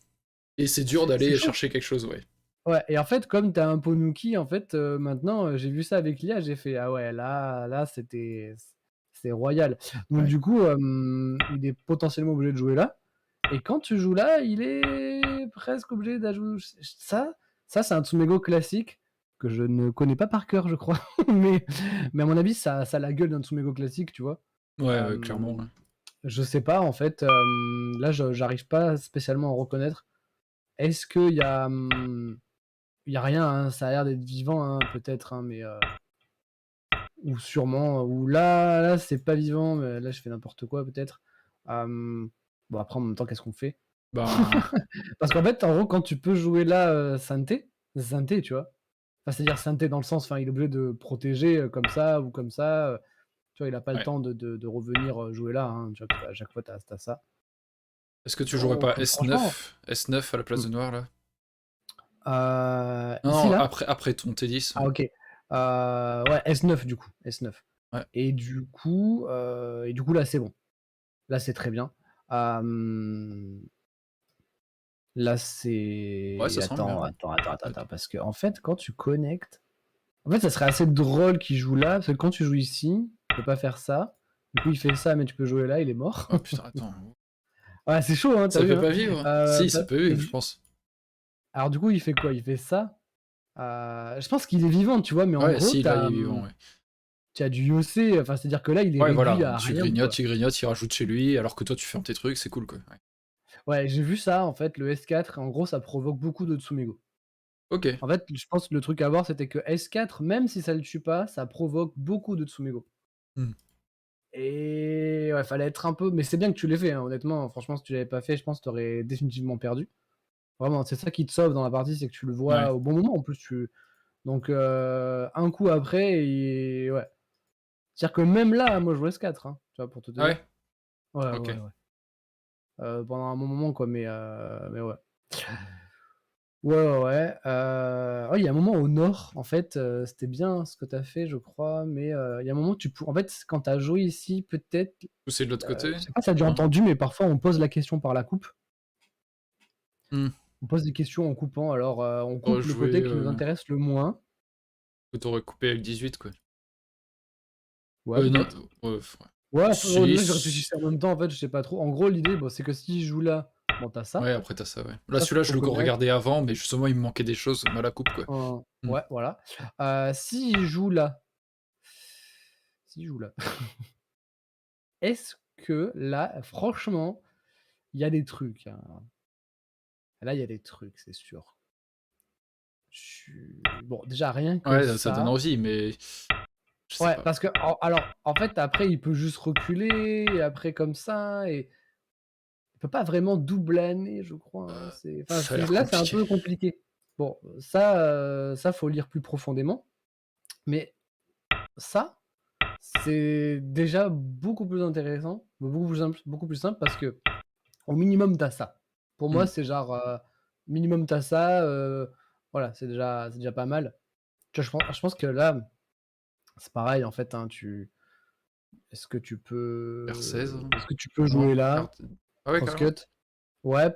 Et c'est dur
C'est
d'aller
chaud.
chercher quelque chose, ouais.
Ouais, et en fait, comme tu as un Ponuki, en fait, maintenant, j'ai vu ça avec l'IA, j'ai fait: «Ah ouais, là, c'est royal». Donc
Ouais.
du coup, il est potentiellement obligé de jouer là, et quand tu joues là, il est presque obligé d'ajouter ça, c'est un Tsumego classique que je ne connais pas par cœur, je crois, mais à mon avis, ça a la gueule d'un Tsumego classique, tu vois?
Ouais, ouais, clairement, ouais.
Hem, je sais pas, en fait, là, je j'arrive pas spécialement à reconnaître. Est-ce qu'il y a, il y a rien, hein, ça a l'air d'être vivant, hein, peut-être, hein, mais ou sûrement, ou là, c'est pas vivant, mais là, je fais n'importe quoi, peut-être. Bon, après, en même temps, qu'est-ce qu'on fait?
Ben...
Parce qu'en fait, en gros, quand tu peux jouer là, Santé, Santé, tu vois? Enfin, c'est-à-dire Santé dans le sens, enfin, il est obligé de protéger comme ça ou comme ça. Tu vois, il a pas le
Ouais.
temps de revenir jouer là, hein, tu vois, parce qu'à chaque fois, t'as ça.
Est-ce que tu jouerais pas
Donc, franchement,
S9? S9 à la place de noir, là? Non,
ici,
non,
là?
après ton T10,
Ah,
ouais.
ok. Ouais, S9 du coup, S9.
Ouais.
Et du coup là c'est bon. Là c'est très bien. Euh, Là
Ouais,
c'est.
ça semble bien.
Attends, parce que en fait quand tu connectes, en fait ça serait assez drôle qu'il joue là, parce que quand tu joues ici, tu peux pas faire ça. Du coup il fait ça, mais tu peux jouer là, il est mort.
Oh putain, attends.
Ouais, c'est chaud, hein, t'as
Ça
vu,
peut
hein.
pas vivre? Si, ça peut
Mais
vivre, je pense.
alors du coup il fait quoi? Il fait ça. Je pense qu'il est vivant, tu vois, mais en
Ouais,
gros
si, là, il est vivant, ouais.
tu as du Yossé, enfin c'est-à-dire que là il est
Ouais,
réduit
voilà,
à rien, quoi.
il grignote, il rajoute chez lui, alors que toi, tu fermes tes trucs, c'est cool, quoi. Ouais.
Ouais, j'ai vu ça, en fait, le S4, en gros, ça provoque beaucoup de Tsumego.
Ok.
En fait, je pense que le truc à voir, c'était que S4, même si ça le tue pas, ça provoque beaucoup de Tsumego.
Hmm.
Et ouais, fallait être un peu. Mais c'est bien que tu l'aies fait, hein, honnêtement. Franchement, si tu l'avais pas fait, je pense que tu aurais définitivement perdu. Vraiment, c'est ça qui te sauve dans la partie, c'est que tu le
Ouais.
vois au bon moment en plus. Donc, un coup après, et ouais. C'est-à-dire que même là, moi, je joue S4, hein, tu vois, pour te
Ah
dire.
ouais?
Ouais,
Ok.
ouais, ouais. Pendant un bon moment, quoi, mais ouais. Ouais, ouais, ouais. Ouais, il y a un moment au nord, en fait, c'était bien ce que tu as fait, je crois, mais il y a un moment où en fait, quand tu as joué ici, peut-être,
Ou c'est de l'autre côté?
je sais pas si tu as déjà
Non?
entendu, mais parfois on pose la question par la coupe.
Hmm.
On pose des questions en coupant, alors on
On va
coupe le
jouer...
côté qui nous intéresse le moins.
que t'aurais coupé avec 18, quoi.
Ouais,
Non,
peut-être.
ouais,
Ouais,
si,
là, je réfléchissais en même temps, en fait, je sais pas trop. En gros, l'idée, bon, c'est que si je joue là, bon, t'as
ouais,
ça.
après t'as ça, ouais. Là,
Ça,
celui-là, je
faut
le
connaître.
regardais avant, mais justement, il me manquait des choses, mal à coupe, quoi. Hmm.
Ouais, voilà. Si je joue là, si je joue là, est-ce que là, franchement, il y a des trucs, hein. Là, il y a des trucs, c'est sûr. Bon, déjà, rien que
Ouais, ça donne
ça.
envie, mais... Je sais
Ouais,
pas.
parce que, alors, en fait, après, il peut juste reculer, et après, comme ça, et il peut pas vraiment double-année, je crois, hein. Enfin,
Ça a l'air
là, c'est un
compliqué.
peu compliqué. Bon, ça, faut lire plus profondément. Mais ça, c'est déjà beaucoup plus intéressant, beaucoup plus simple parce que au minimum tu as ça. Pour moi,
Mmh.
c'est genre, minimum tu as ça, voilà, c'est déjà pas mal. Tu vois, je pense que là, c'est pareil en fait, hein, tu
R16,
est-ce que tu peux jouer
non?
là,
RT ah ouais, carrément?
crosscut? Ouais,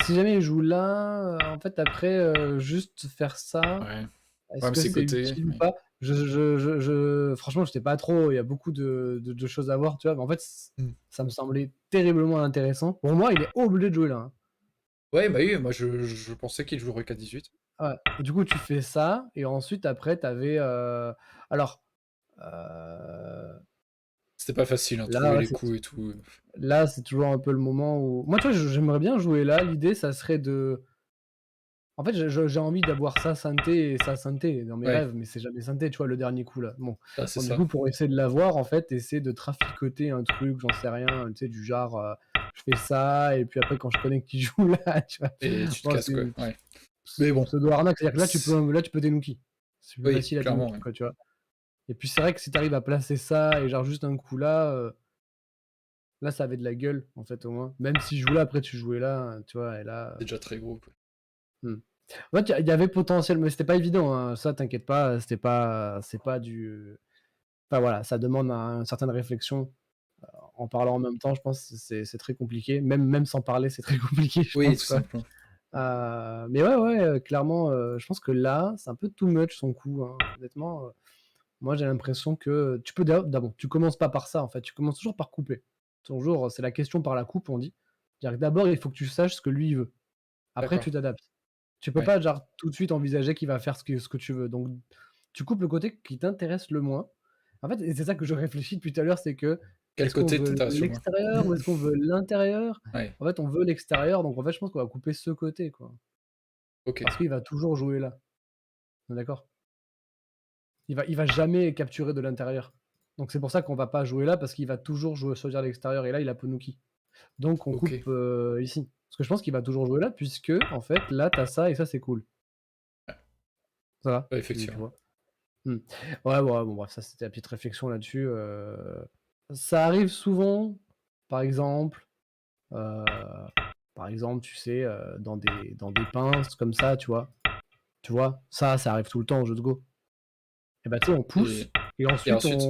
si jamais il joue là, en fait après, juste faire ça,
Ouais. Ouais,
est-ce
mais
que
c'est
c'est
côté,
utile ou
oui.
pas? Franchement, je sais pas trop, il y a beaucoup de choses à voir, tu vois? Mais en fait,
Mmh.
ça me semblait terriblement intéressant. Pour moi, il est obligé de jouer là, hein.
Ouais, bah oui, moi je pensais qu'il jouerait qu'à 18.
Ouais. Et du coup, tu fais ça et ensuite après tu avais, alors, heu,
C'était pas facile, hein,
là,
trouver
ouais,
les coups et tout.
là, c'est toujours un peu le moment où moi, tu vois, j'aimerais bien jouer là. L'idée, ça serait de en fait, j'ai envie d'avoir ça santé et ça santé dans mes
Ouais,
rêves, mais c'est jamais santé, tu vois, le dernier coup là. Bon,
ah, c'est
bon du
ça.
coup, pour essayer de l'avoir, en fait, essayer de traficoter un truc, j'en sais rien, tu sais, du genre, je fais ça et puis après quand je connais qui joue là, tu vois?
Et tu te
Bon,
casses, quoi, ouais. Mais bon,
pseudo arnaque, c'est-à-dire que
c
là, tu peux t'enooki. C'est plus
oui,
facile à
clairement,
t'enooki,
ouais.
quoi, tu vois? Et puis c'est vrai que si tu arrives à placer ça et genre juste un coup là, là, ça avait de la gueule, en fait, au moins. Même si je joue là, après tu jouais là, tu vois? Et là,
C'est déjà très gros, quoi.
mmh. En fait, il y avait potentiel, mais c'était pas évident, hein. Ça, t'inquiète pas, c'est pas du. Enfin voilà, ça demande une certaine réflexion. En parlant en même temps, je pense que c'est très compliqué. Même sans parler, c'est très compliqué, je
Oui, tout
pense, quoi.
simplement.
Mais ouais, ouais, clairement, je pense que là, c'est un peu too much son coup, hein. Honnêtement, moi, j'ai l'impression que tu peux d'abord, tu commences pas par ça, en fait, tu commences toujours par couper. Toujours, c'est la question par la coupe, on dit. C'est-à-dire que d'abord, il faut que tu saches ce que lui, il veut. Après,
D'accord,
tu t'adaptes. Tu peux
ouais.
pas, genre, tout de suite envisager qu'il va faire ce que tu veux. Donc, tu coupes le côté qui t'intéresse le moins. En fait, et c'est ça que je réfléchis depuis tout à l'heure, c'est que
Quel
est-ce qu'on
côté
veut
t'intéresse le moins?
l'extérieur ou est-ce qu'on veut l'intérieur?
Ouais,
En fait, on veut l'extérieur, donc en fait, je pense qu'on va couper ce côté, quoi.
OK,
Parce qu'il va toujours jouer là. On est d'accord? Il va jamais capturer de l'intérieur. Donc c'est pour ça qu'on va pas jouer là, parce qu'il va toujours jouer choisir l'extérieur et là, il a Ponouki. Donc on coupe,
OK.
ici. Parce que je pense qu'il va toujours jouer là puisque, en fait, là, tu as ça et ça, c'est cool. Ça va?
Ouais,
Tu
effectivement.
vois? Mmh. Ouais, ouais, bon bref, ça c'était la petite réflexion là-dessus, ça arrive souvent, par exemple, heu, tu sais, dans des pinces comme ça, tu vois? Tu vois? Ça arrive tout le temps au jeu de Go. Et bah, tu sais, on
Et
pousse et
et
ensuite
ensuite?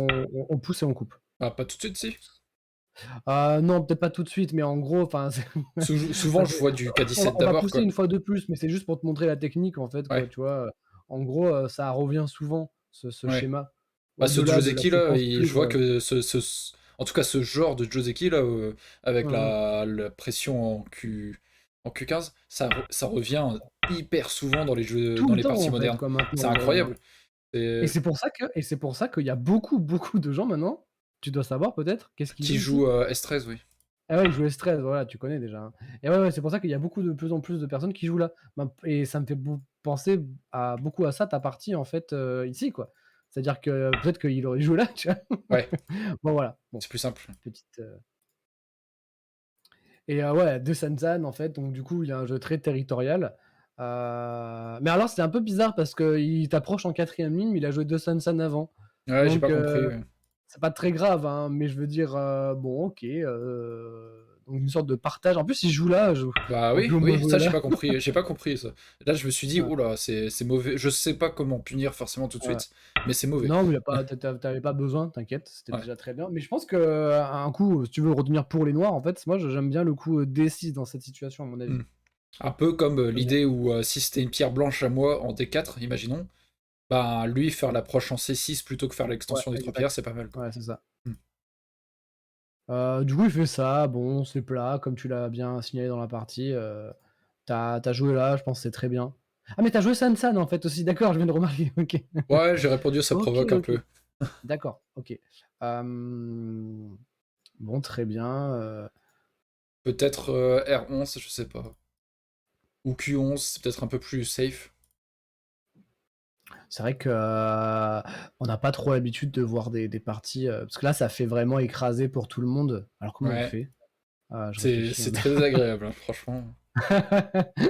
on pousse et on coupe.
Ah, pas tout de suite, si?
Non, peut-être pas tout de suite, mais en gros, enfin, c'est
Souvent,
enfin,
je vois du K17
on va
d'abord,
pousser
quoi.
une fois de plus, mais c'est juste pour te montrer la technique, en fait, quoi,
Ouais,
tu vois? En gros, ça revient souvent, ce
ouais.
schéma,
Bah, ce
au-delà de la
Joseki là,
séquence
je
pure,
vois que en tout cas ce genre de Joseki là, avec
mmh mh.
la pression en Q15, ça revient hyper souvent dans les jeux,
Tout
dans
le
les
temps,
parties
en fait,
modernes.
quoi, maintenant,
C'est
aujourd'hui, hein.
incroyable. C'est
Et c'est pour ça qu'il y a beaucoup, beaucoup de gens maintenant, tu dois savoir peut-être, qu'est-ce qu'ils
qui
jouent
joue
ici?
S13, oui.
Ah ouais, ils jouent S13, voilà, tu connais déjà, hein. Et ouais, ouais, c'est pour ça qu'il y a beaucoup de plus en plus de personnes qui jouent là. Ben et ça me fait penser à beaucoup à ça, ta partie, en fait, ici, quoi. C'est-à-dire que peut-être qu'il aurait joué là, tu vois?
Ouais,
Bon, voilà, bon,
c'est plus simple.
petite, et ouais, de Sanzan, en fait, donc du coup, il y a un jeu très territorial. Mais alors, c'est un peu bizarre parce qu'il t'approche en 4e ligne, mais il a joué de Sanzan avant.
Ouais, j'ai
Donc,
pas compris, ouais.
c'est pas très grave, hein, mais je veux dire, bon, OK, donc une sorte de partage. En plus, il joue là,
Bah
on peut
oui,
au moins
oui,
jouer
ça
là.
j'ai pas compris ça. Là, je me suis dit:
Ouais,
«Oh là, c'est mauvais». Je sais pas comment punir forcément tout de
ouais.
suite, mais c'est mauvais.
Non, mais y a pas, tu pas besoin, t'inquiète, c'était
Ouais.
déjà très bien. Mais je pense que un coup, si tu veux retenir pour les noirs, en fait, moi, j'aime bien le coup D6 dans cette situation, à mon avis.
Mmh. Un peu comme
J'aime bien.
l'idée où si c'était une pierre blanche à moi en D4, imaginons, bah lui faire l'approche en C6 plutôt que faire
Ouais,
l'extension des 3 pierres,
exact.
c'est pas mal, quoi.
Ouais, c'est ça.
Mmh.
Du coup, il fait ça, bon, c'est plat, comme tu l'as bien signalé dans la partie. Tu joué là, je pense que c'est très bien. Ah, mais t'as joué San en fait aussi, d'accord, je viens de remarquer. OK.
Ouais, j'ai répondu, ça
OK,
provoque un
OK.
peu.
D'accord, OK. Bon, très bien.
Peut-être R11, je sais pas. Ou Q11, c'est peut-être un peu plus safe.
C'est vrai que on n'a pas trop l'habitude de voir des parties, parce que là, ça fait vraiment écraser pour tout le monde. Alors comment on
Ouais,
fait? Je réfléchis, hein.
c'est très agréable, hein, franchement.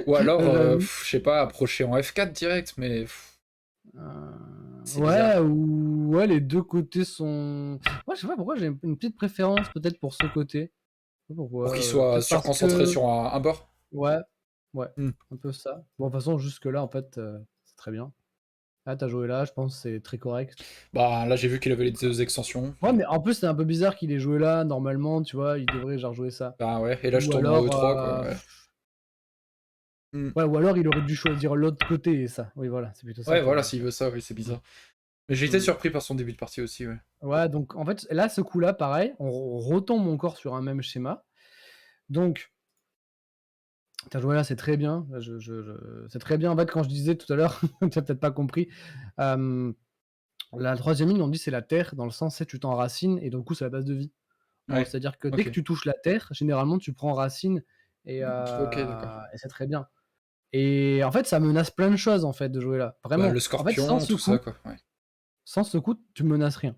Ou alors,
J'avoue.
je sais pas, approcher en F4 direct, mais
Heu
C'est bizarre.
Ouais, ou ouais, les deux côtés sont. Moi, je sais pas pourquoi j'ai une petite préférence peut-être pour ce côté. Je sais pas pourquoi.
Pour qu'il soit
Peut-être parce
surconcentré
que.
sur un bord.
Ouais, ouais,
Hmm.
un peu ça. Bon, de toute façon, jusque-là, en fait, c'est très bien. Là, t'as joué là, je pense que c'est très correct.
Bah là, j'ai vu qu'il avait les deux extensions.
Ouais, mais en plus, c'est un peu bizarre qu'il ait joué là. Normalement, tu vois, il devrait genre jouer ça.
Bah ouais, et là, je
Ou
tourne en
alors,
E3, quoi. Ouais. Hmm.
ouais, ou alors il aurait dû choisir l'autre côté et ça. Oui, voilà, c'est plutôt ça
Ouais,
que je
voilà,
voulais
s'il
dire.
veut ça, oui, c'est
Mm.
bizarre. Mais j'ai été
Mm.
surpris par son début de partie aussi, ouais.
Ouais, donc en fait, là, ce coup-là, pareil, on retombe encore sur un même schéma. Donc, t'as joué là, c'est très bien. C'est très bien. En fait, quand je disais tout à l'heure, tu as peut-être pas compris. euh, la troisième ligne, on dit c'est la terre, dans le sens c'est tu t'enracines et donc coup, c'est la base de vie.
Ouais,
C'est-à-dire que dès
ok.
que tu touches la terre, généralement, tu prends racine
Ok, d'accord.
et c'est très bien. Et en fait, ça menace plein de choses en fait de jouer là.
Bah,
Vraiment.
le
En fait, sans
scorpion,
ce
tout ça,
coup,
quoi. Ouais.
sans ce coup, tu menaces rien.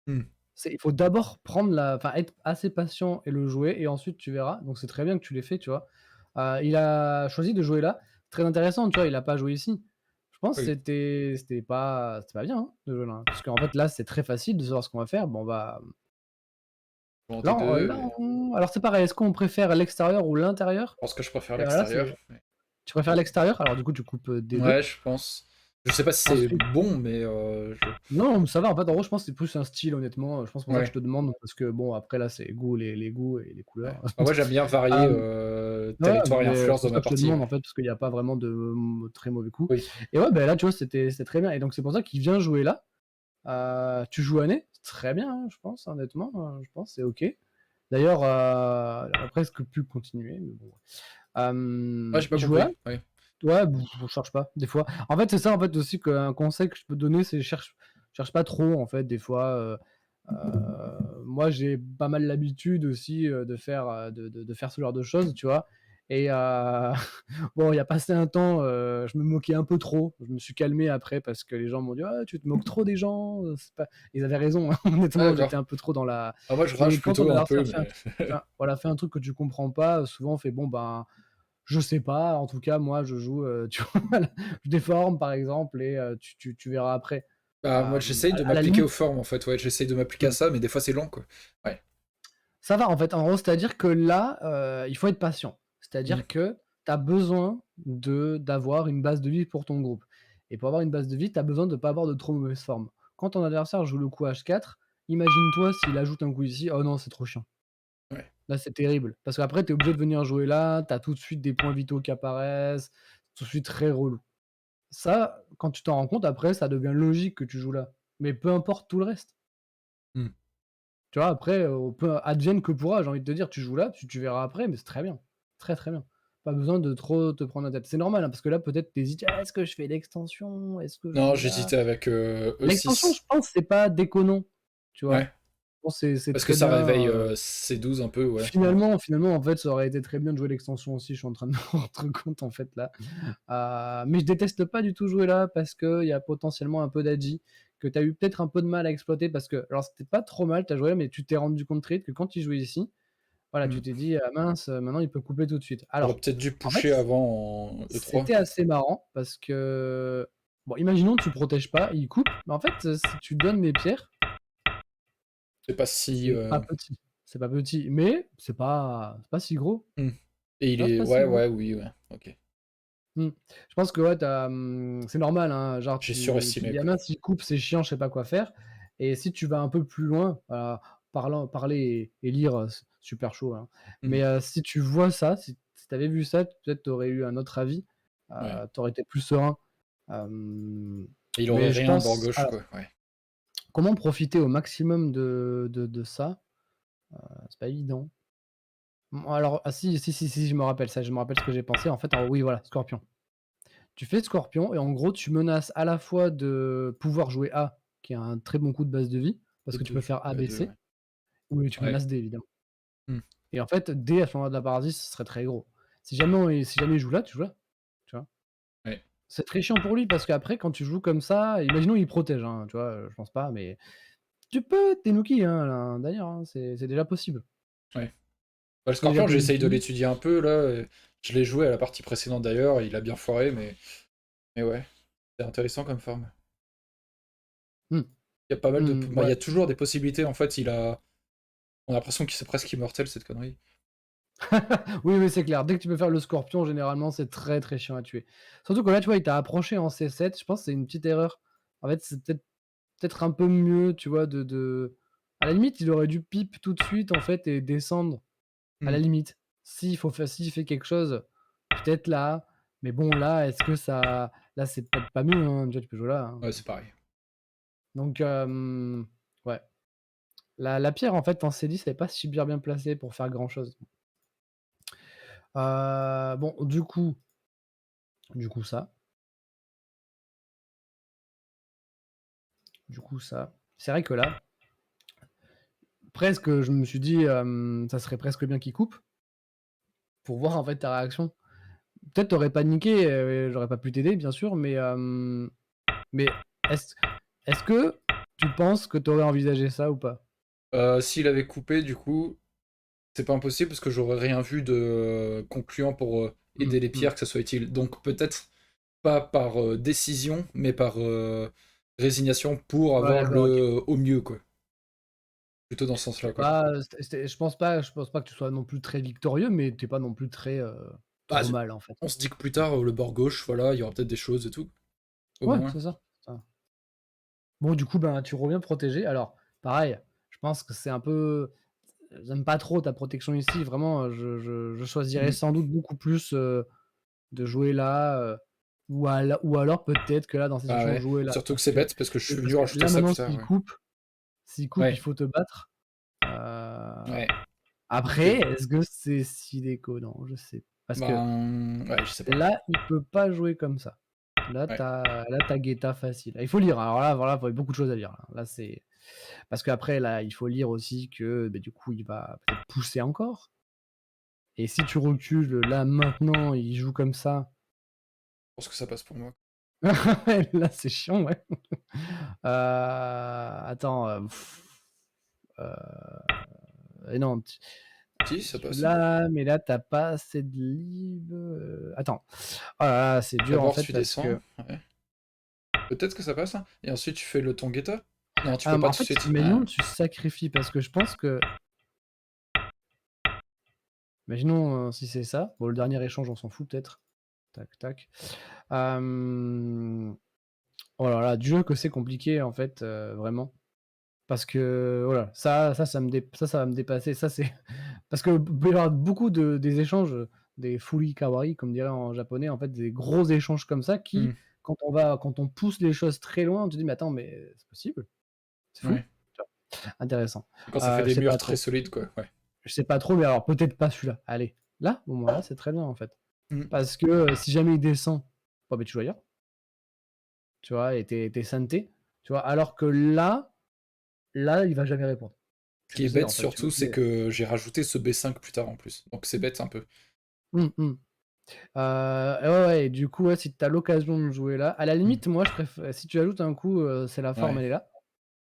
Hmm.
Il faut d'abord prendre enfin, être assez patient et le jouer, et ensuite tu verras. Donc c'est très bien que tu l'aies fait, tu vois. Il a choisi de jouer là. Très intéressant, tu vois, il a pas joué ici. Je pense que
Oui.
c'était pas bien hein, de jouer là. Hein. Parce qu'en fait là, c'est très facile de savoir ce qu'on va faire. Bon, bah.
Bon,
Là,
T2, et...
alors c'est pareil, est-ce qu'on préfère l'extérieur ou l'intérieur?
Je pense que je préfère
Et là,
l'extérieur.
tu préfères l'extérieur, alors du coup tu coupes des deux.
Ouais, je pense. Je sais pas si c'est
Ensuite,
bon, mais
non, ça va, en fait, en gros, je pense que c'est plus un style, honnêtement. Je pense pour ça que je
ouais,
te demande, parce que bon, après là, c'est goût, les goûts et les
ouais.
couleurs.
Bah, moi, j'aime bien varier
Euh, Ouais,
territoire et
mais c'est
influence
pour
dans
ça
ma
que je te
partie,
demande, en
ouais.
fait, parce qu'il n'y a pas vraiment de très mauvais coups.
Oui.
Et ouais, ben là, tu vois, c'était très bien. Et donc, c'est pour ça qu'il vient jouer là. Tu joues à nez, très bien, hein, je pense, honnêtement. Je pense, c'est OK. D'ailleurs, on a presque pu continuer, mais bon.
Ouais, j'ai pas
Il joue là.
compris. Ouais.
Ouais, je cherche pas, des fois. En fait, c'est ça, en fait, aussi, qu'un conseil que je peux te donner, c'est cherche pas trop, en fait, des fois. Moi, j'ai pas mal l'habitude aussi de faire ce genre de choses, tu vois. Et bon, il y a passé un temps, je me moquais un peu trop. Je me suis calmé après parce que les gens m'ont dit ah, tu te moques trop des gens. C'est pas... Ils avaient raison, hein.
Ah,
Honnêtement, j'étais
d'accord.
un peu trop dans la.
Ah, moi, je
Mais
rage
quand ton
plutôt un peu,
adversaire
mais...
voilà, fait un truc que tu comprends pas, souvent on fait bon, ben, je sais pas. En tout cas, moi, je joue, tu vois, je déforme par exemple et tu verras après.
Bah, moi, j'essaye de
À la
m'appliquer aux
limite,
formes, en fait, ouais. J'essaye de m'appliquer à ça, mais des fois, c'est long, quoi. Ouais.
ça va, en fait. En gros, c'est-à-dire que là, il faut être patient.
Hmm.
C'est-à-dire que tu as besoin d'avoir une base de vie pour ton groupe. Et pour avoir une base de vie, tu as besoin de ne pas avoir de trop mauvaise forme. Quand ton adversaire joue le coup H4, imagine-toi s'il ajoute un coup ici. Oh non, c'est trop chiant.
Ouais.
Là, c'est terrible. Parce qu'après, tu es obligé de venir jouer là, tu as tout de suite des points vitaux qui apparaissent, tout de suite très relou. Ça, quand tu t'en rends compte, après, ça devient logique que tu joues là. Mais peu importe tout le reste.
Hmm.
Tu vois, après, advienne que pourra, j'ai envie de te dire, tu joues là, tu verras après, mais c'est très bien. Très, très bien. Pas besoin de trop te prendre la tête. C'est normal, hein, parce que là, peut-être, t'hésites, «Ah, est-ce que je fais l'extension? Est-ce que je
Non,
vais là?»
j'hésitais avec
L'extension, je
E6.
pense, c'est pas déconnant, tu vois?
Ouais.
Je pense que c'est
Parce que
très
ça
bien,
réveille C12 un peu, ouais.
finalement, en fait, ça aurait été très bien de jouer l'extension aussi, je suis en train de me rendre compte, en fait, là. Mais je déteste pas du tout jouer là, parce qu'il y a potentiellement un peu d'agi, que tu as eu peut-être un peu de mal à exploiter, parce que alors c'était pas trop mal, tu as joué là, mais tu t'es rendu compte très vite que quand il jouait ici, voilà, tu
Hmm.
t'es dit: «Ah mince, maintenant il peut couper tout de suite».
J'aurais
Alors,
peut-être dû
en fait,
pusher avant en E3.
c'était assez marrant parce que bon, imaginons tu protèges pas, il coupe, mais en fait, si tu donnes les pierres,
C'est pas si...
c'est pas petit. C'est pas petit, mais c'est pas si gros.
hmm. Et il
Non, c'est
est...
pas si
Ouais,
gros.
ouais, oui, ouais. Ok.
Mmh. Je pense que ouais, c'est normal, hein, genre
J'ai
tu
surestimé,
dis: «Ah
quoi.
mince, s'il coupe, c'est chiant, je sais pas quoi faire» et si tu vas un peu plus loin, parler et lire, c'est super chaud, hein,
Hmm.
mais si tu vois ça, si tu avais vu ça, peut-être tu aurais eu un autre avis,
Ouais.
tu aurais été plus serein, hem,
Et il aurait
mais je
rien bord
pense
gauche,
alors,
quoi. Ouais.
comment profiter au maximum de ça? C'est pas évident. Alors ah si, je me rappelle ça, je me rappelle ce que j'ai pensé en fait, alors oui, voilà, scorpion. Tu fais scorpion et en gros, tu menaces à la fois de pouvoir jouer A, qui a un très bon coup de base de vie, parce
Et
que tu
deux.
peux faire A,
Ouais,
B,
deux, ouais.
C, ou tu
Ouais.
menaces D évidemment.
Hmm.
Et en fait, D à ce moment de la paralysie, ce serait très gros. Si jamais il joue là, tu joues là, tu vois?
Ouais.
C'est très chiant pour lui parce qu'après quand tu joues comme ça, imaginons il protège, hein, tu vois? Je pense pas, mais tu peux Tenuki, hein, là, d'ailleurs, hein, c'est déjà possible.
Ouais. Bah, le
C'est déjà
Scorpion, j'essaye de
Tenuki.
l'étudier un peu, là. Je l'ai joué à la partie précédente, d'ailleurs, et il a bien foiré, mais... ouais. C'est intéressant comme forme.
Mmh.
Il y a pas mal de.
Mmh,
Bah, il y
ouais.
a toujours des possibilités. En fait, on a l'impression qu'il c'est presque immortel cette connerie.
Oui, oui, c'est clair. Dès que tu peux faire le scorpion, généralement, c'est très, très chiant à tuer. Surtout que là, tu vois, il t'a approché en C7. Je pense que c'est une petite erreur. En fait, c'est peut-être un peu mieux, tu vois, à la limite, il aurait dû pipe tout de suite, en fait, et descendre. À la
Hmm.
limite. S'il fait quelque chose, peut-être là. Mais bon, là, est-ce que ça. Là, c'est peut-être pas mieux, hein. Déjà, tu peux jouer là, hein.
Ouais, c'est pareil.
Donc, ouais. La pierre, en fait, en C10, elle est pas super bien placée pour faire grand-chose. Bon, du coup, ça. Du coup, ça. C'est vrai que là, presque, je me suis dit, ça serait presque bien qu'il coupe pour voir, en fait, ta réaction. Peut-être t'aurais paniqué, j'aurais pas pu t'aider, bien sûr, mais est-ce est-ce que tu penses que t'aurais envisagé ça ou pas?
S'il avait coupé, du coup, c'est pas impossible parce que j'aurais rien vu de concluant pour
Mmh,
aider les
mmh.
pierres, que ça soit utile. Donc peut-être pas par décision, mais par résignation pour
Ouais,
avoir
d'accord, OK.
le au mieux, quoi. Plutôt dans ce sens-là, quoi.
Bah, je pense pas que tu sois non plus très victorieux, mais tu es pas non plus très,
Bah,
trop mal, en fait.
on se dit que plus tard, le bord gauche, voilà, il y aura peut-être des choses et tout. Au
Ouais,
moins.
c'est ça, c'est ça. Bon, du coup, ben, tu reviens protégé. Alors, pareil, je pense que c'est un peu j'aime pas trop ta protection ici. Vraiment, je choisirais
Mhm.
sans doute beaucoup plus, de jouer là, ou alors peut-être que là, dans cette
Bah
situation,
ouais.
jouer là.
Surtout que c'est bête parce que je suis venu
Parce que
rajouter
là,
ça
maintenant,
plus tard, ouais.
s'il coupe, il
Ouais,
faut te battre. Heu,
ouais.
Après,
Ok.
est-ce que c'est si déconnant? Je sais parce que
Ben, ouais, je sais pas.
là, il peut pas jouer comme ça. Là,
Ouais.
tu as Guetta facile. Il faut lire, hein. Alors là, voilà, il y a beaucoup de choses à lire, là. Là, c'est parce qu'après, là, il faut lire aussi que, beh, du coup, il va peut-être pousser encore et si tu recules, là, maintenant, il joue comme ça.
Je pense que ça passe pour moi.
Là, c'est chiant, ouais. Attends, et non,
Si, ça
tu
passe.
l'as, mais là, tu pas assez de livres, attends. Oh là là, c'est dur, en
D'abord,
fait,
tu
parce
descends.
que
Ouais. Peut-être que ça passe, hein. Et ensuite, tu fais le ton guetta. Non, tu
ah,
peux
mais
pas
en
tout de
fait,
suite.
imaginons
Ah.
tu sacrifies parce que je pense que imaginons, si c'est ça, bon, le dernier échange, on s'en fout peut-être. Tac, tac. Hem, oh là là, Dieu que c'est compliqué, en fait, vraiment. Parce que, voilà, ça va me dépasser. Ça, c'est parce que peut y avoir beaucoup des échanges, des furi kawaii, comme dirait en japonais, en fait, des gros échanges comme ça
Hmm.
qui, quand on pousse les choses très loin, on te dit: «Mais attends, mais c'est possible? C'est fou».
Ouais.
Tu vois? Intéressant.
Quand ça fait
Je
des
sais
murs
pas
très
trop.
solides, quoi. Ouais.
Je sais pas trop, mais alors peut-être pas celui-là. Allez, là, au moins là, c'est très bien, en fait.
Hmm.
Parce que, si jamais il descend, bon, beh, tu joues ailleurs, tu vois? Et tu es santé, tu vois? Alors que là, il va jamais répondre.
Ce
Tu
qui
le
est
sais,
bête
en fait, tu le
surtout, c'est
sais.
que j'ai rajouté ce B5 plus tard en plus. Donc c'est bête un peu.
Mmh mh. Et ouais, ouais, et du coup, ouais, si tu as l'occasion de jouer là, à la
Hmm.
limite, moi, je préfère si tu ajoutes un coup, c'est la forme,
Ouais.
elle est là,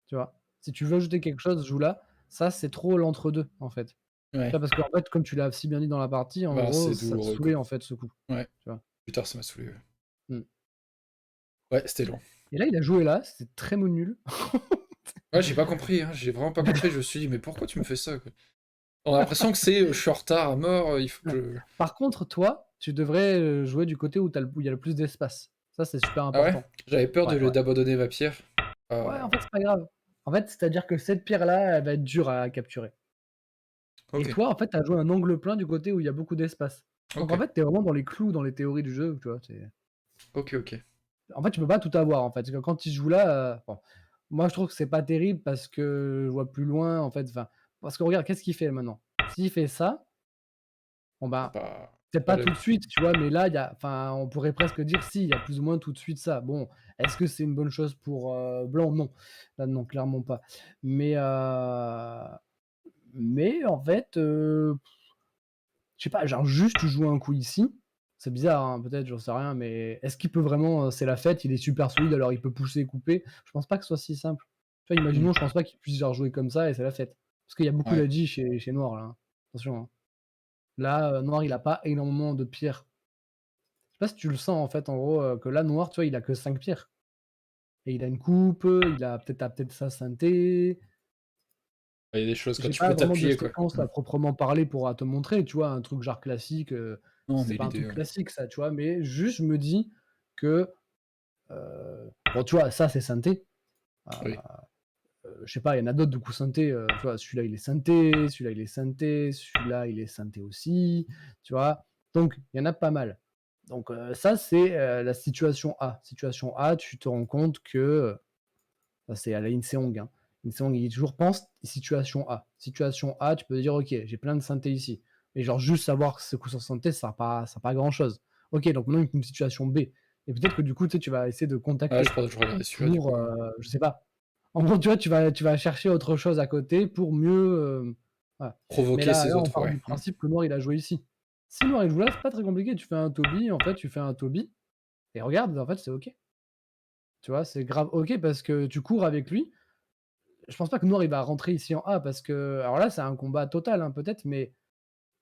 tu vois? Si tu veux ajouter quelque chose, joue là. Ça, c'est trop l'entre-deux, en fait. Tu
Ouais.
vois? Parce qu'en fait, comme tu l'as si bien dit dans la partie, en
Bah,
gros,
c'est
ça te
douloureux, quoi.
saoulait, en fait, ce coup,
Ouais.
tu vois?
Plus tard, ça m'a saoulé. Ouais,
Mmh.
ouais, c'était long.
Et là, il a joué là, c'était très nul.
Ouais, j'ai pas compris, hein. J'ai vraiment pas compris. Je me suis dit, mais pourquoi tu me fais ça, quoi? On a l'impression que c'est je suis en retard à mort, il faut
Ouais.
que je.
Par contre, toi, tu devrais, jouer du côté où il y a le plus d'espace. Ça, c'est super
Ah ouais?
important.
J'avais peur
Ouais, ouais.
d'abandonner ma pierre.
Ouais,
Ah,
en fait, c'est pas grave. En fait, c'est-à-dire que cette pierre-là, elle va être dure à capturer. Et
ok,
toi, en fait, tu as joué un angle plein du côté où il y a beaucoup d'espace. Donc
ok,
en fait, tu es vraiment dans les clous dans les théories du jeu, tu vois?
ok, ok.
En fait, tu peux pas tout avoir, en fait. Parce que quand il joue là, bon, moi, je trouve que c'est pas terrible parce que je vois plus loin, en fait, enfin, parce que regarde, qu'est-ce qu'il fait maintenant? S'il fait ça, bon,
C'est
ben, c'est
pas
pas
la.
tout de suite, tu vois? Mais là, il y a enfin, on pourrait presque dire si, il y a plus ou moins tout de suite ça. Bon, est-ce que c'est une bonne chose pour, blanc? Non. Là, non, clairement pas. Mais, en fait, je sais pas, genre juste tu joues un coup ici, c'est bizarre, hein, peut-être, j'en sais rien, mais est-ce qu'il peut vraiment, c'est la fête, il est super solide, alors il peut pousser et couper? Je pense pas que ce soit si simple. Tu vois,
Hmm.
imaginons, je pense pas qu'il puisse genre jouer comme ça et c'est la fête. Parce qu'il y a beaucoup
Ouais.
d'agi chez Noir là, hein. Attention, hein. Là, Noir, il a pas énormément de pierres. Je sais pas si tu le sens en fait, en gros, que là, Noir, tu vois, il a que 5 pierres et il a une coupe, il a peut-être sa synthé.
Il y a des choses quoi,
J'ai
tu
pas
peux
vraiment de
t'appuyer quoi.
séquence à proprement parler pour à te montrer, tu vois? Un truc genre classique,
Non,
c'est
mais
pas un
l'idée,
truc classique ça, tu vois? Mais juste je me dis que, bon tu vois, ça c'est synthé, heu
oui.
je sais pas, il y en a d'autres de coups synthé, tu vois? Celui-là il est synthé, celui-là il est synthé, celui-là il est synthé aussi, tu vois? Donc il y en a pas mal. Donc ça c'est, la situation A. Situation A, tu te rends compte que, ça c'est à la Lee Hong, hein. Lee Seong, il dit toujours: «Pense situation A». Situation A, tu peux dire: «OK, j'ai plein de synthés ici». Mais genre juste savoir ce coup sur synthé, ça sert pas à grand chose. OK, donc maintenant une situation B et peut-être que du coup, tu sais, tu vas essayer de
Ouais, je
contacter
pense que je regardais celui-là du
pour,
coup.
je sais pas. En gros, tu vois, tu vas chercher autre chose à côté pour mieux, voilà. Mais
Provoquer
là
ces
là, on
autres,
part
ouais.
du principe que Noir, il a joué ici. Si Noir, il joue là, c'est pas très compliqué. Tu fais un Toby, en fait, tu fais un Toby et regarde, en fait, c'est OK. Tu vois? C'est grave OK parce que tu cours avec lui. Je pense pas que Noir, il va rentrer ici en A parce que alors là, c'est un combat total, hein, peut-être, mais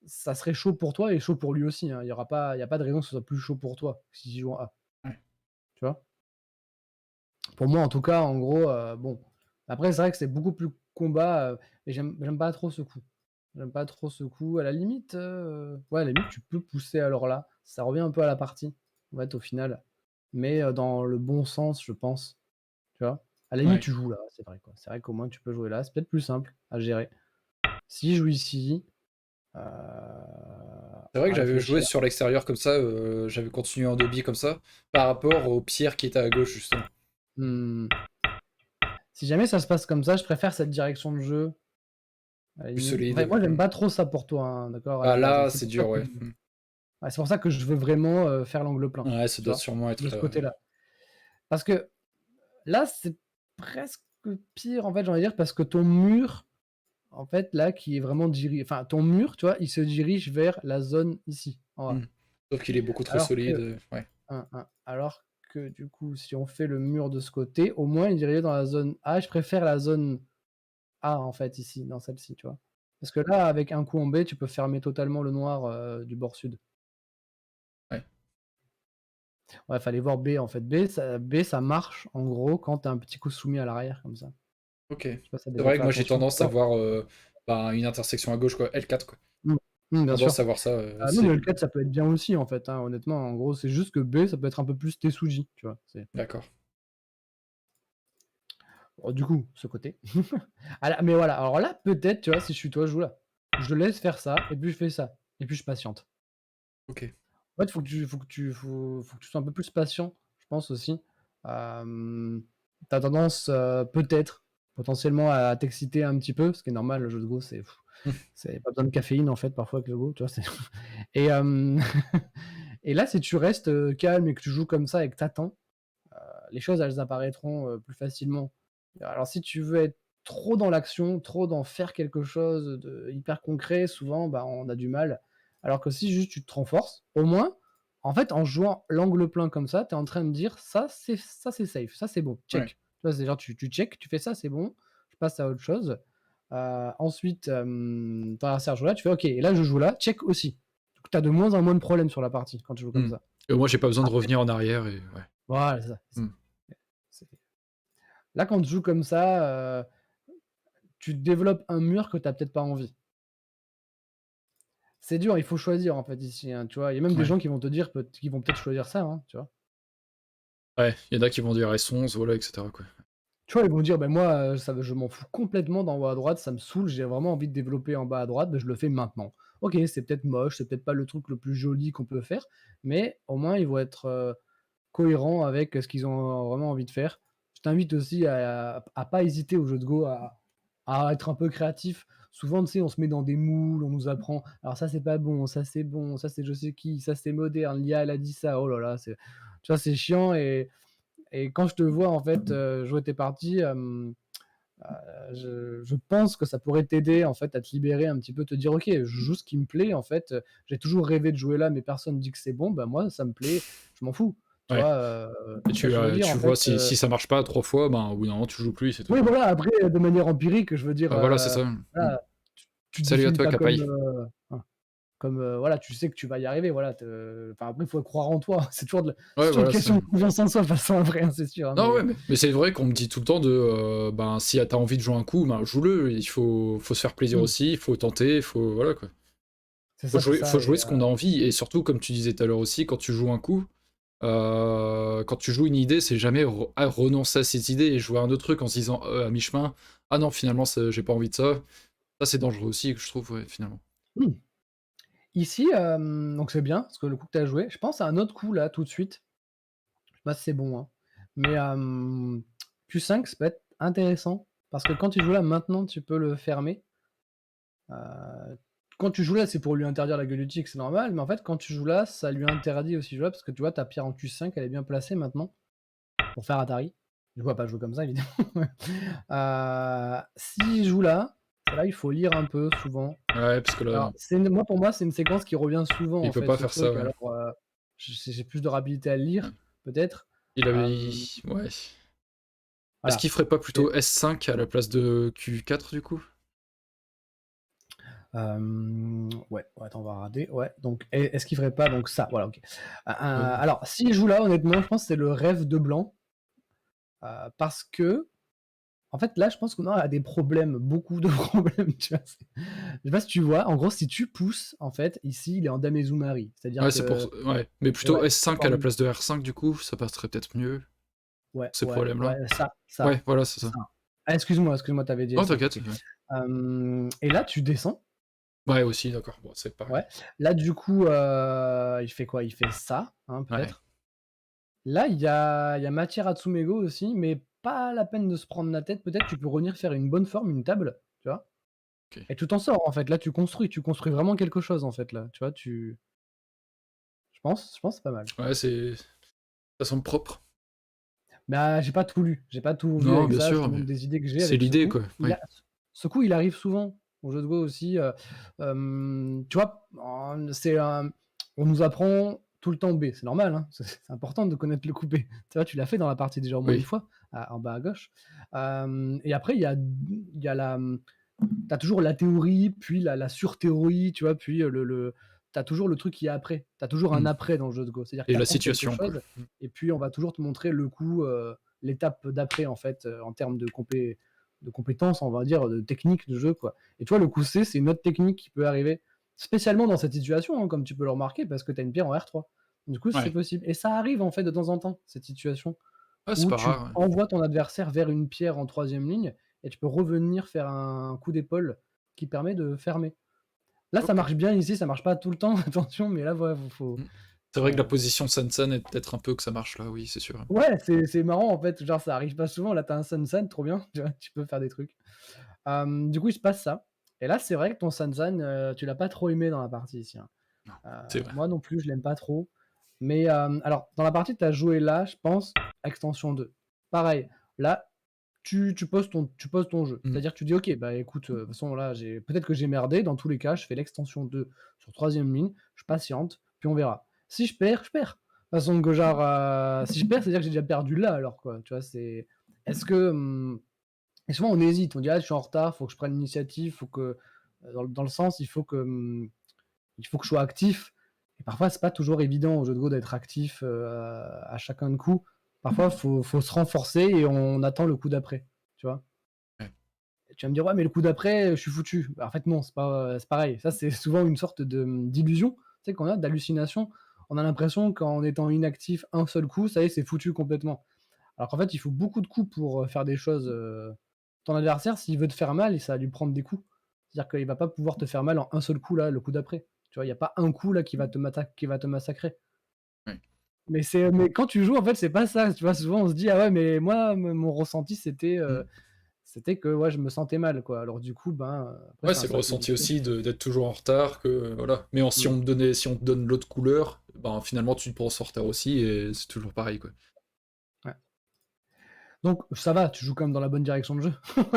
ça serait chaud pour toi et chaud pour lui aussi, hein. Il y a pas de raison que ce soit plus chaud pour toi s'il joue en A,
Ouais.
tu vois? Pour moi, en tout cas, en gros, bon. Après, c'est vrai que c'est beaucoup plus combat, et j'aime pas trop ce coup. J'aime pas trop ce coup. À la limite, ouais, à la limite, tu peux pousser alors là. Ça revient un peu à la partie, en fait, au final. Mais, dans le bon sens, je pense, tu vois? À la limite,
Ouais.
tu joues là, c'est vrai, quoi. C'est vrai qu'au moins tu peux jouer là, c'est peut-être plus simple à gérer. S'il joue ici,
C'est vrai que
à
j'avais joué
réfléchir.
sur l'extérieur comme ça, j'avais continué en Dobby comme ça, par rapport aux pierres qui étaient à gauche justement.
Mmh, si jamais ça se passe comme ça, je préfère cette direction de jeu, à la
Plus
limite. Enfin,
solide.
moi, j'aime pas trop ça pour toi, hein, d'accord, à
Ah
la base, hein.
là,
C'est
c'est
pour ça
dur,
que
ouais.
ouais, c'est pour ça que je veux vraiment, faire l'angle plein,
Ouais, ça
tu
doit
vois?
sûrement
De
être,
ce côté-là. Parce que là, c'est presque pire, en fait, j'ai envie de dire, parce que ton mur, en fait, là, qui est vraiment diri enfin, ton mur, tu vois, il se dirige vers la zone ici, en A.
mmh. Sauf qu'il est beaucoup trop
Alors que
solide, ouais.
alors que du coup, si on fait le mur de ce côté, au moins il irait dans la zone A. Je préfère la zone A en fait ici, dans celle-ci, tu vois? Parce que là, avec un coup en B, tu peux fermer totalement le noir, du bord sud.
Ouais.
Ouais, fallait voir B en fait. B ça marche en gros quand tu as un petit coup soumis à l'arrière comme ça.
OK.
Je sais pas si tu
C'est
déjà
vrai
fait
que moi j'ai
attention.
tendance à
Non.
voir, bah, une intersection à gauche quoi, L4 quoi.
Mmh. Bien
Tendance
sûr.
à voir ça,
Ah non, mais
c'est
le 4 ça peut être bien aussi en fait, hein, honnêtement. En gros, c'est juste que B, ça peut être un peu plus Tesuji, tu vois? C'est
d'accord.
bon, du coup, ce côté. Ah là mais voilà, alors là, peut-être, tu vois, si je suis toi, je joue là. Je le laisse faire ça et puis je fais ça et puis je patiente.
OK.
En fait, faut que tu sois un peu plus patient, je pense aussi. Hem, tu tendance, peut-être, potentiellement à t'exciter un petit peu, ce qui est normal, le jeu de Go, c'est pas besoin de caféine, en fait, parfois avec le Go, tu vois? C'est et et là, si tu restes, calme et que tu joues comme ça et que tu attends, les choses, elles apparaîtront, plus facilement. Alors si tu veux être trop dans l'action, trop dans faire quelque chose de hyper concret, souvent, bah, on a du mal. Alors que si juste tu te renforces, au moins, en fait, en jouant l'angle plein comme ça, tu es en train de dire: «Ça c'est safe, ça c'est bon,
Ouais.
check». Tu vois? C'est genre tu check, tu fais: «Ça c'est bon, je passe à autre chose». Ensuite, ton adversaire joue là, tu fais: «OK, et là je joue là, check aussi». Donc tu as de moins en moins de problèmes sur la partie quand tu joues comme
Mmh.
ça.
Et moi j'ai pas besoin de
Après
revenir en arrière et ouais.
voilà, c'est ça, c'est ça.
Mmh.
C'est là, quand tu joues comme ça, tu développes un mur que tu as peut-être pas envie. C'est dur, il faut choisir en fait ici, hein, tu vois? Il y a même des
Ouais.
gens qui vont te dire qui vont peut-être choisir ça, hein, tu vois?
Ouais, il y en a qui vont dire S11, voilà et cetera quoi.
Tu vois, ils vont dire: «Ben moi, ça je m'en fous complètement d'en haut à droite, ça me saoule, j'ai vraiment envie de développer en bas à droite, ben je le fais maintenant». OK, c'est peut-être moche, c'est peut-être pas le truc le plus joli qu'on peut faire, mais au moins ils vont être, cohérents avec, ce qu'ils ont vraiment envie de faire. Je t'invite aussi à pas hésiter au jeu de Go, à être un peu créatif. Souvent, tu sais, on se met dans des moules, on nous apprend: «Alors ça, c'est pas bon, ça, c'est je sais qui, ça, c'est moderne, l'IA, elle a dit ça». Oh là là, c'est tu vois, c'est chiant et quand je te vois, en fait, jouer tes parties, je pense que ça pourrait t'aider, en fait, à te libérer un petit peu, te dire: «OK, je joue ce qui me plaît, en fait, j'ai toujours rêvé de jouer là, mais personne dit que c'est bon, bah, moi, ça me plaît, je m'en fous». Tu
Ouais.
vois,
Et
tu vois ce que je veux dire,
tu
en fait,
vois si ça marche pas 3 fois, ben, au bout d'un moment tu joues plus et c'est tout
oui,
quoi.
voilà, après, de manière empirique, je veux dire,
Bah, voilà, c'est ça. Mmh.
voilà, tu te
Salut à
défiles
toi
pas comme,
Capaï.
hein, comme, voilà, tu sais que tu vas y arriver, voilà, enfin, après, il faut croire en toi. C'est
Ouais,
toujours une
voilà, c'est ça.
question de confiance en soi, de toute façon, après, hein, c'est sûr, hein,
Non,
mais
ouais, mais c'est vrai qu'on me dit tout le temps de, ben, si tu envie de jouer un coup, ben, joue-le. Il faut se faire plaisir
mmh,
aussi, il faut tenter, il faut voilà, quoi.
c'est
Faut
ça
jouer
et
ce qu'on a envie et surtout, comme tu disais tout à l'heure aussi, quand tu joues un coup, quand tu joues une idée, c'est jamais renoncer à cette idée et jouer à un autre truc en se disant, à mi-chemin: «Ah non, finalement, j'ai pas envie de ça». Ça, c'est dangereux aussi, je trouve, ouais, finalement.
mmh. Ici, donc c'est bien, parce que le coup que tu as joué, je pense à un autre coup, là, tout de suite. Je sais pas si c'est bon, hein, mais Q5, ça peut être intéressant parce que quand tu joues là, maintenant, tu peux le fermer. Heu, Quand tu joues là, c'est pour lui interdire la gueuletique, c'est normal, mais en fait, quand tu joues là, ça lui interdit aussi de jouer là parce que tu vois, ta pierre en Q5, elle est bien placée maintenant pour faire Atari. Je vois pas jouer comme ça, évidemment. S'il joue là, c'est là, il faut lire un peu souvent.
Ouais, parce que là,
Alors, pour moi, c'est une séquence qui revient souvent,
il
en
peut
fait,
pas
ce
faire ça,
truc.
ouais.
Alors, j'ai plus de rapidité à le
Ouais.
lire, peut-être.
Il avait
Hem,
ouais. Est-ce
voilà.
qu'il ferait pas
Et
plutôt S5 à la place de Q4 du coup?
ouais, ouais, attends, on va regarder. Ouais, donc est-ce qu'il ferait pas donc ça? Voilà, OK.
Heu,
Alors s'il joue là, honnêtement, je pense que c'est le rêve de blanc, parce que en fait, là, je pense qu'on a des problèmes, beaucoup de problèmes, tu vois? Je sais pas si tu vois? En gros, si tu pousses, en fait, ici, il est en Dame-et-Zumari. C'est-à-dire
ouais, c'est pour
que
ç ouais, mais plutôt
ouais, c'est
S5 à la
comme
place de R5 du coup, ça passerait peut-être mieux,
ouais,
ces
ouais,
problèmes-là?
ouais, ça,
Ouais, voilà, c'est ça.
ça. Ah, excuse-moi, tu avais dit
Non,
S5,
t'inquiète,
OK.
ouais.
Et là, tu descends,
Ouais, aussi, d'accord, bon, c'est
ouais.
pareil.
Là, du coup, il fait quoi? Il fait ça, hein,
Ouais.
peut-être. Là, il y a matière à Tsumego aussi, mais pas la peine de se prendre la tête. Peut-être tu peux revenir faire une bonne forme, une table, tu vois?
OK.
Et tu t'en sors, en fait. Là, tu construis vraiment quelque chose, en fait, là, tu vois? Je pense que c'est pas mal.
Ouais, ça semble propre.
Bah, j'ai pas tout lu, j'ai pas tout vu
Non,
avec
bien
ça, je te
sûr, mais
montre des idées que j'ai
c'est
avec ce
l'idée,
coup.
quoi, oui.
Ce coup, il arrive souvent aux jeux de Go aussi, tu vois? On nous apprend tout le temps B, c'est normal, hein, c'est important de connaître le coup B. Tu vois? Tu l'as fait dans la partie déjà au moins une
Oui.
fois, en bas à gauche. Et après il y a tu toujours la théorie, puis la sur-théorie, tu vois? Puis, tu toujours le truc qui est après. Tu as toujours un
Mmh,
après dans le jeu de Go. C'est-à-dire que
et
tu
la
apprends quelque
situation, quoi.
chose
Mmh.
et puis on va toujours te montrer le coup, l'étape d'après en fait, en termes de compétences, on va dire, de technique de jeu, quoi. Et tu vois, le coup C, c'est une autre technique qui peut arriver spécialement dans cette situation, hein, comme tu peux le remarquer, parce que tu as une pierre en R3. Du coup, c'est
Ouais.
possible et ça arrive en fait de temps en temps, cette situation
Ah, c'est
où
pas
tu
rare, ouais.
envoies ton adversaire vers une pierre en troisième ligne et tu peux revenir faire un coup d'épaule qui permet de fermer. Là, ça
OK.
marche bien ici, ça marche pas tout le temps, attention, mais là, ouais,
Mmh.
faut
C'est vrai que la
on
position Sansan aide peut-être un peu que ça marche là, oui, c'est sûr.
ouais, c'est marrant en fait, genre ça arrive pas souvent, là, tu as un Sansan, trop bien, tu vois? Tu peux faire des trucs. Du coup, il se passe ça et là, c'est vrai que ton Sansan, tu l'as pas trop aimé dans la partie ici, hein.
Non, c'est vrai.
Moi non plus, je l'aime pas trop, mais alors dans la partie que tu as joué là, je pense, extension 2. Pareil, là, tu poses ton jeu.
Mmh.
C'est-à-dire que tu dis: «OK, bah, écoute, de toute façon là, peut-être que j'ai merdé, dans tous les cas, je fais l'extension 2 sur troisième ligne, je patiente, puis on verra. Si je perds, je perds». De toute façon que genre, si je perds, c'est-à-dire que j'ai déjà perdu là alors quoi, tu vois? Est-ce que, et souvent on hésite, on dit: «Ah, je suis en retard, faut que je prenne l'initiative, faut que», dans le sens, il faut que je sois actif et parfois c'est pas toujours évident au jeu de Go d'être actif, à chacun de coups. Parfois faut se renforcer et on attend le coup d'après, tu vois?
Ouais.
Et tu vas me dire: «Ouais, mais le coup d'après, je suis foutu». Bah, en fait non, c'est pareil. Ça, c'est souvent une sorte d'illusion, tu sais, qu'on a, d'hallucination. On a l'impression qu'en étant inactif un seul coup, ça y est, c'est foutu complètement. Alors qu'en fait, il faut beaucoup de coups pour, faire des choses, ton adversaire, s'il veut te faire mal, ça va lui prendre des coups. C'est-à-dire qu'il va pas pouvoir te faire mal en un seul coup là, le coup d'après. Tu vois? Il y a pas un coup là qui va te massacrer.
Ouais.
Mais quand tu joues, en fait, c'est pas ça, tu vois? Souvent, on se dit: «Ah ouais, mais moi, mon ressenti,
Mmh.
c'était que, ouais, je me sentais mal, quoi». Alors du coup, ben, après
Ouais,
c'est un
c'est le
cercle
ressenti
vicieux.
aussi de d'être toujours en retard, que voilà. Mais
Mmh.
si on te donne l'autre couleur, ben, finalement tu te penses en retard aussi et c'est toujours pareil, quoi.
Ouais. Donc ça va, tu joues quand même dans la bonne direction de jeu.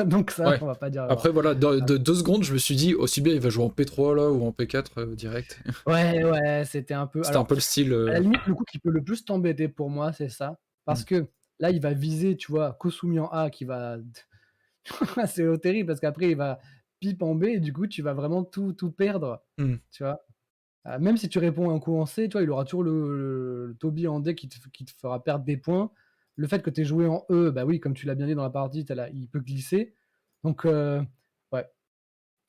Donc ça,
Ouais.
on va pas dire,
Après voilà,
ah
de 2 secondes, je me suis dit: «Aussi bien il va jouer en P3 là ou en P4, direct».
ouais, ouais, c'était un peu
C'était un
alors
peu le style,
à la limite, le coup qui peut le plus t'embêter pour moi, c'est ça.
mmh,
Parce que là, il va viser, tu vois, Kosumi en A qui va c'est terrible parce qu'après il va pipe en B et du coup, tu vas vraiment tout perdre,
mmh.
tu vois? Même si tu réponds à un coup en C, tu vois, il aura toujours le Toby en D qui te fera perdre des points. Le fait que tu aies joué en E, bah oui, comme tu l'as bien dit dans la partie, il peut glisser. Donc, ouais. Je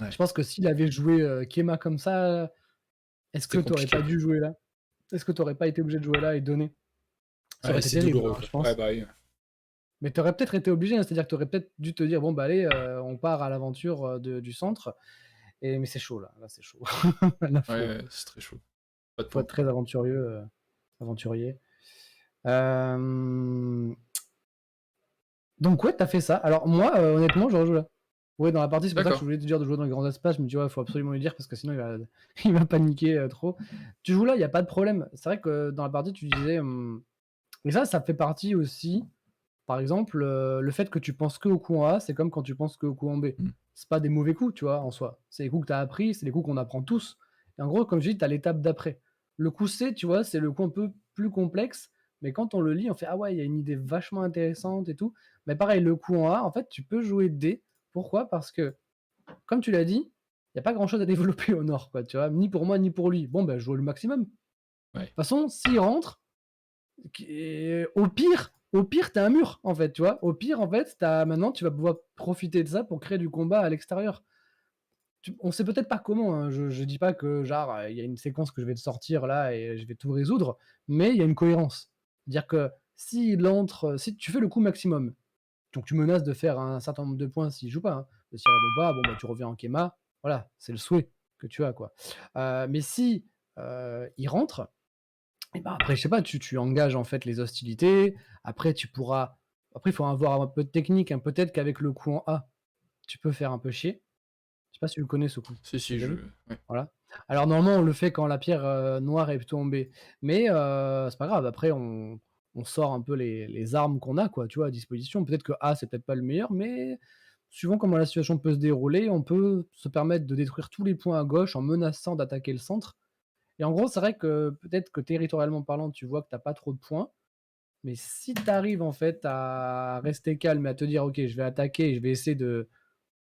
Ouais,
pense que s'il avait joué Kema comme ça, est-ce que
c'est
tu aurais pas
compliqué.
dû jouer là? Est-ce que tu aurais pas été obligé de jouer là et donner? Ça aurait
Ouais,
été
c'est
terrible,
douloureux,
hein,
quoi.
je
Ouais,
pense.
bah oui.
Mais tu aurais peut-être été obligé, hein, c'est-à-dire que tu aurais peut-être dû te dire: «Bon, bah, allez, on part à l'aventure, du centre» mais c'est chaud là, c'est chaud. Là,
Ouais, ouais, c'est très chaud. Pas de
faut
points.
être très aventurier. Hem, donc ouais, tu as fait ça. Alors moi, honnêtement, j'aurais joué là. Ouais, dans la partie, c'est pour ça que je
D'accord.
voulais te dire de jouer dans les grands espaces. Je me dis: «Ouais, faut absolument lui dire parce que sinon il va il va paniquer, trop». Tu joues là, il y a pas de problème. C'est vrai que dans la partie, tu disais, et ça fait partie aussi. Par exemple, le fait que tu penses qu'au coup en A, c'est comme quand tu penses qu'au coup en B.
Mmh.
C'est pas des mauvais coups, tu vois, en soi. C'est les coups que tu as appris, c'est les coups qu'on apprend tous. Et en gros, comme je dis, tu as l'étape d'après. Le coup C, tu vois, c'est le coup un peu plus complexe, mais quand on le lit, on fait: «Ah ouais, il y a une idée vachement intéressante et tout». Mais pareil, le coup en A, en fait, tu peux jouer D. Pourquoi? Parce que, comme tu l'as dit, il y a pas grand-chose à développer au nord, quoi, tu vois? Ni pour moi, ni pour lui. Bon, ben, je joue le maximum. De toute
Ouais.
façon, s'il rentre, au pire, t'as un mur, en fait, tu vois. Au pire, en fait, maintenant, tu vas pouvoir profiter de ça pour créer du combat à l'extérieur. On sait peut-être pas comment, hein. Je dis pas que, genre, il y a une séquence que je vais te sortir là et je vais tout résoudre, mais il y a une cohérence. C'est-à-dire que si tu fais le coup maximum, donc tu menaces de faire un certain nombre de points s'il joue pas, hein. S'il répond pas, bon, bah, tu reviens en Kema. Voilà, c'est le souhait que tu as, quoi. Mais si, il rentre, et ben après, je sais pas, tu engages en fait les hostilités. Après, il faut avoir un peu de technique, hein. Peut-être qu'avec le coup en A, tu peux faire un peu chier. Je sais pas si tu le connais ce coup?
Si,
Tu l'as
si,
déjà
je
vu?
ouais.
Voilà. Alors normalement, on le fait quand la pierre, noire est tombée. Mais c'est pas grave, après on sort un peu les armes qu'on a quoi, tu vois, à disposition. Peut-être que A, c'est peut-être pas le meilleur, mais suivant comment la situation peut se dérouler, on peut se permettre de détruire tous les points à gauche en menaçant d'attaquer le centre. Et en gros, c'est vrai que peut-être que territorialement parlant, tu vois que tu as pas trop de points, mais si tu arrives en fait à rester calme et à te dire: «OK, je vais attaquer et je vais essayer de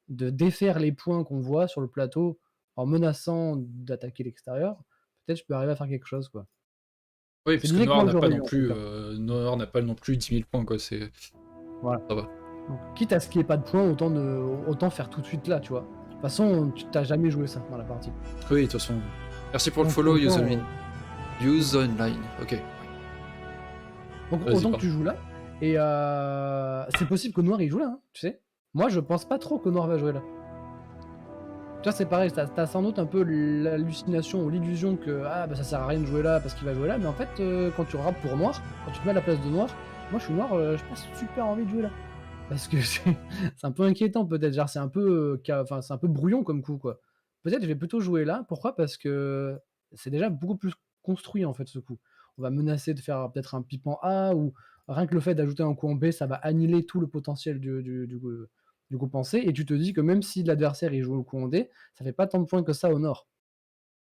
défaire les points qu'on voit sur le plateau en menaçant d'attaquer l'extérieur», peut-être je peux arriver à faire quelque chose, quoi.
Oui,
C'est
parce que
l'idée que
Noir
moi
n'a pas
j'aurais
non
eue en tout
plus,
cas.
Noir n'a pas non plus 10 000 points, quoi,
Voilà.
ça va.
Donc quitte à ce qu'il y ait pas de points, autant faire tout de suite là, tu vois? De toute façon, tu tu jamais joué ça dans la partie.
Oui, de toute façon. Merci pour le
Donc
follow,
autant,
Useline. Use online. OK. Ouais.
donc
Vas-y,
autant que
pardon.
tu joues là et c'est possible que Noir il joue là, hein, tu sais? Moi je pense pas trop que Noir va jouer là. Tu vois, c'est pareil, tu as sans doute un peu l'hallucination ou l'illusion que ah bah ça sert à rien de jouer là parce qu'il va jouer là, mais en fait quand tu rappes pour Noir, quand tu te mets à la place de Noir, moi je suis Noir, j'ai pas super envie de jouer là. Parce que c'est un peu inquiétant peut-être, genre c'est un peu enfin c'est un peu brouillon comme coup quoi. Peut-être je vais plutôt jouer là, pourquoi? Parce que c'est déjà beaucoup plus construit en fait ce coup. On va menacer de faire peut-être un pipe en A ou rien que le fait d'ajouter un coup en B, ça va annihiler tout le potentiel du coup pensé et tu te dis que même si l'adversaire il joue le coup en D, ça fait pas tant de points que ça au nord.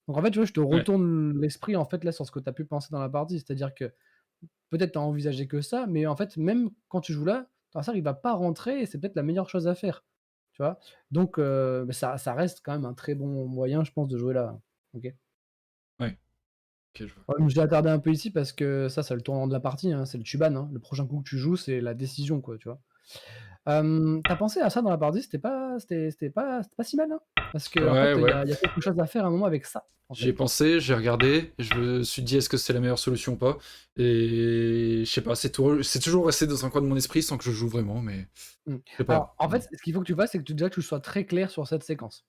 Donc en fait, tu vois, je te
Ouais.
retourne l'esprit en fait là sur ce que tu as pu penser dans la partie. C'est-à-dire que peut-être tu as envisagé que ça, mais en fait, même quand tu joues là, ton adversaire il va pas rentrer et c'est peut-être la meilleure chose à faire. Tu vois? Donc bah, ça reste quand même un très bon moyen, je pense, de jouer là. OK?
Ouais. OK, je vois.
Ouais, je l'ai attardé un peu ici parce que ça, c'est le tournant de la partie, hein, c'est le Chuban, hein. Le prochain coup que tu joues, c'est la décision, quoi, tu vois? Tu pensé à ça dans la partie? C'était pas si mal, hein? Parce qu'en
Ouais,
fait, il y
ouais.
a il y a quelque chose à faire à un moment avec ça, en
J'y ai
fait.
pensé, j'ai regardé, et je me suis dit: «Est-ce que c'est la meilleure solution ou pas?» Et je sais pas, c'est toujours resté dans un coin de mon esprit sans que je joue vraiment, mais
Mmh.
je sais pas.
Alors, en fait, ce qu'il faut que tu fasses, c'est que déjà que tu sois très clair sur cette séquence.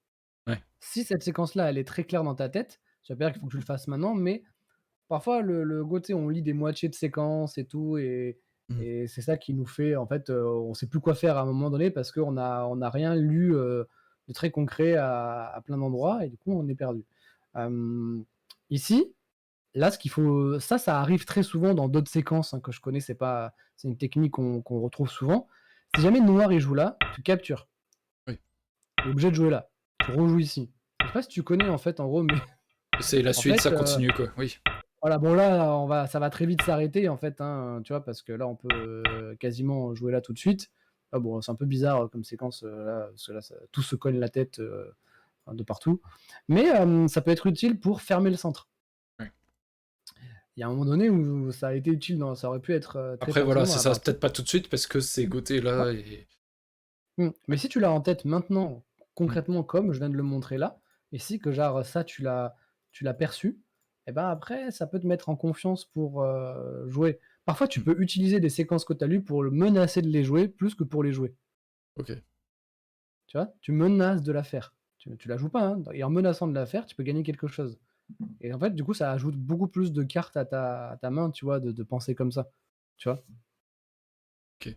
Ouais.
Si cette séquence-là, elle est très claire dans ta tête, ça veut pas dire qu'il faut que tu le fasses maintenant, mais parfois le côté on lit des moitiés de séquences et tout
Mmh.
et c'est ça qui nous fait en fait, on sait plus quoi faire à un moment donné parce qu'on a rien lu, de très concret à plein d'endroits et du coup on est perdu. Hem, Ici, là ce qu'il faut ça arrive très souvent dans d'autres séquences, hein, que je connais, c'est une technique qu'on retrouve souvent. Si jamais Noir il joue là, tu captures.
Oui.
Tu es obligé de jouer là. Tu rejoues ici. Je sais pas si tu connais en fait en gros, mais
C'est la
en
suite,
fait,
ça continue, quoi. Oui.
voilà, bon là, ça va très vite s'arrêter en fait, hein, tu vois? Parce que là, on peut, quasiment jouer là tout de suite. Ah bon, c'est un peu bizarre, comme séquence, là, parce que là, tout se cogne la tête, de partout. Mais ça peut être utile pour fermer le centre.
Ouais.
Il y a un moment donné où ça a été utile, ça aurait pu être très
Après, voilà,
pertinent dans
c'est
la
ça,
partie.
peut-être pas tout de suite parce que c'est
Ouais.
goûté-là et.
Mais si tu l'as en tête maintenant,
Mm.
concrètement, comme je viens de le montrer là, et si que genre ça tu l'as perçu, et ben après ça peut te mettre en confiance pour jouer. Parfois tu
Mm.
peux utiliser des séquences que tu as lues pour le menacer de les jouer plus que pour les jouer.
Ok.
Tu vois? Tu menaces de la faire. Tu la joues pas, hein, et en menaçant de la faire, tu peux gagner quelque chose. Et en fait, du coup, ça ajoute beaucoup plus de cartes à ta main, tu vois, de penser comme ça, tu vois?
Ok.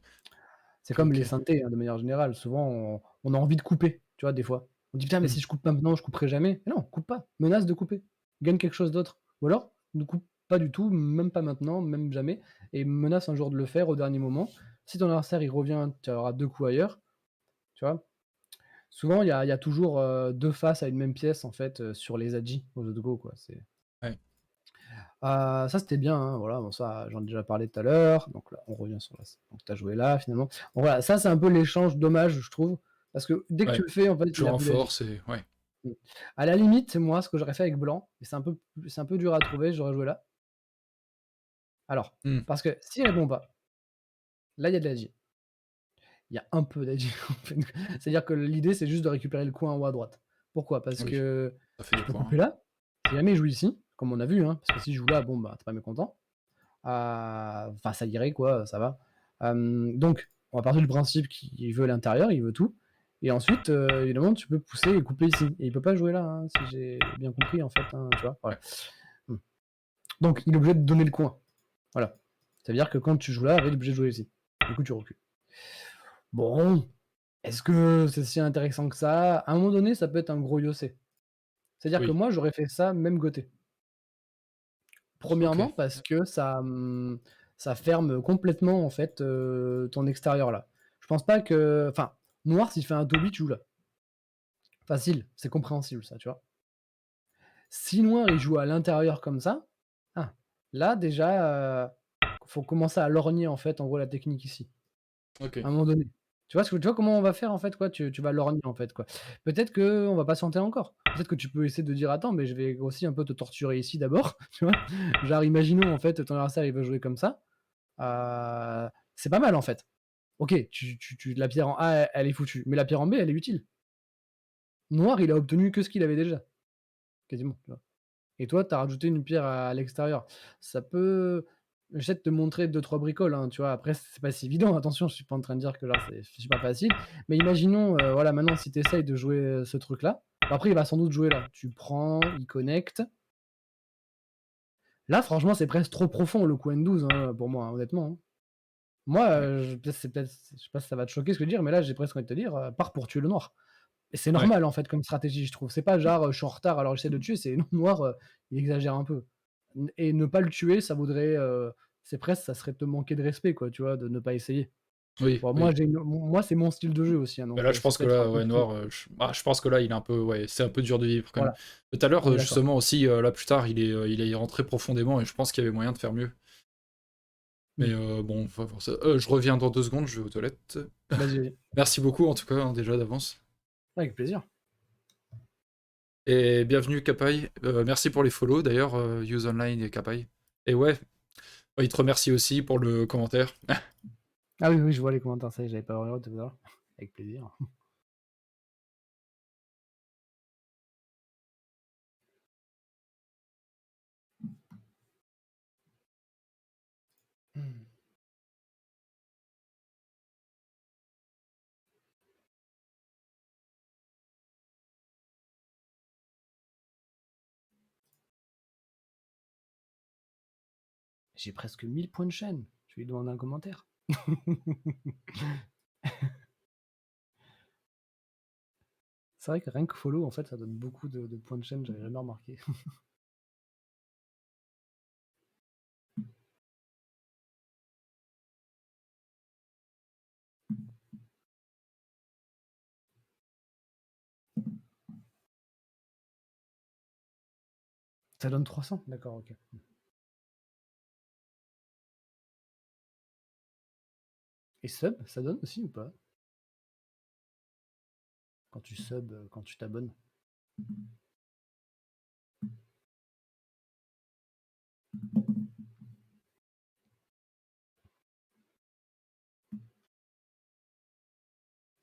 C'est
Ok.
comme les
Ok.
synthés, hein, de manière générale. Souvent, on a envie de couper, tu vois, des fois. On dit: «Putain, mais
Mm.
si je coupe pas maintenant, je couperai jamais». Mais non, coupe pas, menace de couper. Gagne quelque chose d'autre. Ou alors, ne coupe pas du tout, même pas maintenant, même jamais, et menace un jour de le faire au dernier moment. Si ton adversaire, il revient, tu auras 2 coups ailleurs, tu vois? Souvent, il y a toujours, 2 faces à une même pièce, en fait, sur les agi au jeu de Go, quoi.
Ouais.
Ça, c'était bien, hein, voilà, bon ça, j'en ai déjà parlé tout à l'heure, donc là, on revient sur la donc tu as joué là, finalement. Bon voilà, ça, c'est un peu l'échange dommage, je trouve, parce que dès que tu
Ouais.
le fais, en fait,
Tu
il
joues
a
en
plus d'agi.
force et. Ouais.
Mmh. À la limite, moi, ce que j'aurais fait avec blanc, mais c'est un peu dur à trouver, j'aurais joué là. Alors,
Mm.
parce que s'il répond pas, là, il y a de l'agi. Il y a un peu d'agi, en fait. C'est-à-dire que l'idée, c'est juste de récupérer le coin en haut à droite. Pourquoi? Parce
Oui.
que
Ça fait
tu
des
peux
points,
couper
hein.
là, si jamais il joue ici, comme on a vu, hein, parce que si je joue là, bon, bah, tu pas mécontent. Enfin, ça irait, quoi, ça va. Donc, on va partir du principe qu'il veut l'intérieur, il veut tout. Et ensuite, évidemment, tu peux pousser et couper ici. Et il peut pas jouer là, hein, si j'ai bien compris, en fait, hein, tu vois.
Ouais.
Voilà. Hmm. Donc, il est obligé de donner le coin. Voilà. Ça veut dire que quand tu joues là, il est obligé de jouer ici. Du coup, tu recules. Bon, est-ce que c'est si intéressant que ça? À un moment donné, ça peut être un gros yossé. C'est-à-dire que
Oui.
moi, j'aurais fait ça même Gothé.
Ok.
Premièrement, parce que ça ferme complètement, en fait, ton extérieur là. Je pense pas que. Enfin, noir, s'il fait un Toby, tu joues là. Facile, c'est compréhensible ça, tu vois. Si noir, il joue à l'intérieur comme ça, ah, là déjà, faut commencer à lorgner, en fait, en gros, la technique ici,
Ok.
à un moment donné. Tu vois comment on va faire, en fait, quoi? Tu vas lorgner, en fait, quoi. Peut-être qu'on va patienter encore. Peut-être que tu peux essayer de dire: «Attends, mais je vais aussi un peu te torturer ici d'abord», tu vois? Genre, imaginons, en fait, ton adversaire, il veut jouer comme ça. C'est pas mal en fait. OK, la pierre en A, elle est foutue, mais la pierre en B, elle est utile. Noir, il a obtenu que ce qu'il avait déjà, quasiment, tu vois? Et toi, tu as rajouté une pierre à l'extérieur. Ça peut J'essaie de te montrer deux trois bricoles, hein, tu vois? Après, c'est pas si évident, attention, je suis pas en train de dire que genre c'est super facile, mais imaginons, voilà, maintenant si tu essayes de jouer, ce truc-là, bon après il va sans doute jouer là. Tu prends, il connecte. Là, franchement, c'est presque trop profond le coup N12, hein, pour moi, hein, honnêtement, hein. Moi,
Ouais.
je sais pas si ça va te choquer ce que je veux dire, mais là, j'ai presque envie de te dire, pars pour tuer le noir. Et c'est
Ouais.
normal, en fait, comme stratégie, je trouve. C'est pas genre, je suis en retard, alors j'essaie de le tuer, c'est non, noir, il exagère un peu. Et ne pas le tuer, ça voudrait, c'est presque ça serait te manquer de respect, quoi, tu vois, de ne pas essayer.
Oui.
Bon,
Oui.
moi, c'est mon style de jeu aussi, hein,
Mais
donc
là, je
c'est
pense que
peut-être un
là,
peu
ouais,
trop.
Noir, je pense que là, il est un peu, ouais, c'est un peu dur de vivre quand même.
Voilà,
Tout à l'heure,
on est d'accord.
justement aussi, là plus tard, il est rentré profondément et je pense qu'il y avait moyen de faire mieux. Mais
Mmh.
bon, on va voir ça. Je reviens dans 2 secondes, je vais aux toilettes.
Vas-y, vas-y.
Merci beaucoup en tout cas, hein, déjà d'avance.
Avec plaisir.
Et bienvenue Kapai. Merci pour les follows d'ailleurs, Use Online et Kapai. Et ouais, il te remercie aussi pour le commentaire.
Ah oui, oui, je vois les commentaires, ça y est, j'avais pas regardé tout à l'heure. Avec plaisir. Mmh. J'ai presque 1000 points de chaîne. Je vais lui demander un commentaire. C'est vrai que rien que follow, en fait, ça donne beaucoup de points de chaîne, j'avais jamais remarqué. Ça donne 300? D'accord, ok. Et sub, ça donne aussi ou pas? Quand tu sub, quand tu t'abonnes?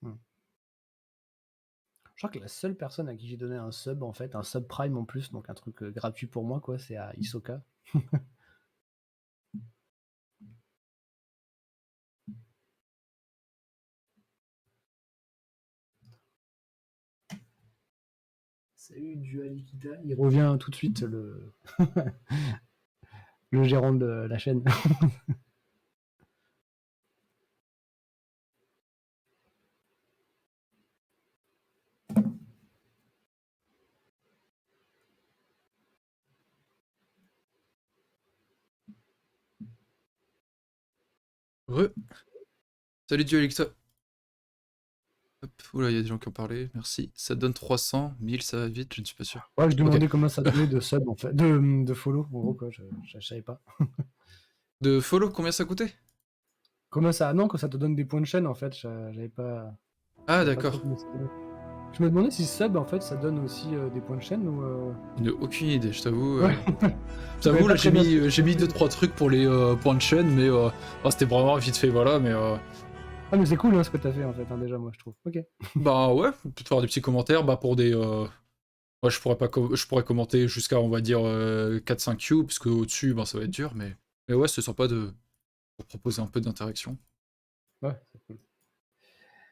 Hmm. Je crois que la seule personne à qui j'ai donné un sub, en fait, un sub prime en plus, donc un truc gratuit pour moi, quoi, c'est à Hisoka. Salut Dualikita, il revient tout de suite, le gérant de la chaîne.
Re. Salut Dualixa. Hop. Oula, il y a des gens qui ont parlé. Merci. Ça donne 300. 1000, ça va vite, je ne suis pas sûr.
Ouais, je
Ok.
demandais comment ça donnait de sub, en fait, de follow, en gros, quoi, je savais pas.
De follow, combien ça coûtait?
Comment ça? Non, que ça te donne des points de chaîne, en fait, j'avais pas,
Ah,
je savais pas trop
d'accord.
comment ça donnait. Je me demandais si sub, en fait, ça donne aussi des points de chaîne ou...
Je n'ai aucune idée, je t'avoue.
Ouais.
Je t'avoue,
pas
là, j'ai
très bien
mis 2-3 trucs pour les points de chaîne, mais c'était vraiment vite fait, voilà. Mais
Ah, mais c'est cool, hein, ce que t'as fait, en fait, hein, déjà, moi, je trouve. Ok.
bah ouais, on peut te faire des petits commentaires. Bah pour des. Ouais, je pourrais commenter jusqu'à, on va dire, 4-5 Q, parce que au-dessus, bah, ça va être dur, mais ouais, c'est sympa pour proposer un peu d'interaction.
Ouais, c'est cool.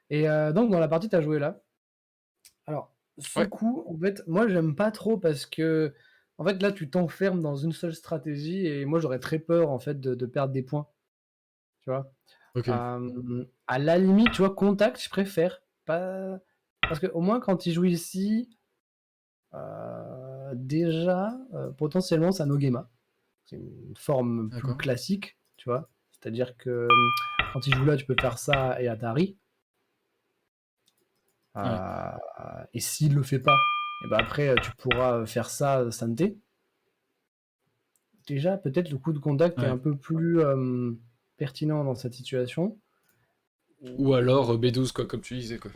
Et donc, dans la partie, t'as joué là. Alors, ce
Ouais,
coup, en fait, moi, j'aime pas trop parce que, en fait, là, tu t'enfermes dans une seule stratégie et moi, j'aurais très peur, en fait, de perdre des points, tu vois.
ok.
À la limite, tu vois, contact, je préfère. Pas... Parce qu'au moins, quand il joue ici, déjà, potentiellement, c'est un Ogema. C'est une forme plus
D'accord.
classique, tu vois. C'est-à-dire que quand il joue là, tu peux faire ça et Atari.
Ouais.
Et s'il le fait pas, et ben après, tu pourras faire ça Santé. Déjà, peut-être le coup de contact est
Ouais.
un peu plus pertinent dans cette situation.
Ou alors B12, quoi, comme tu disais, quoi.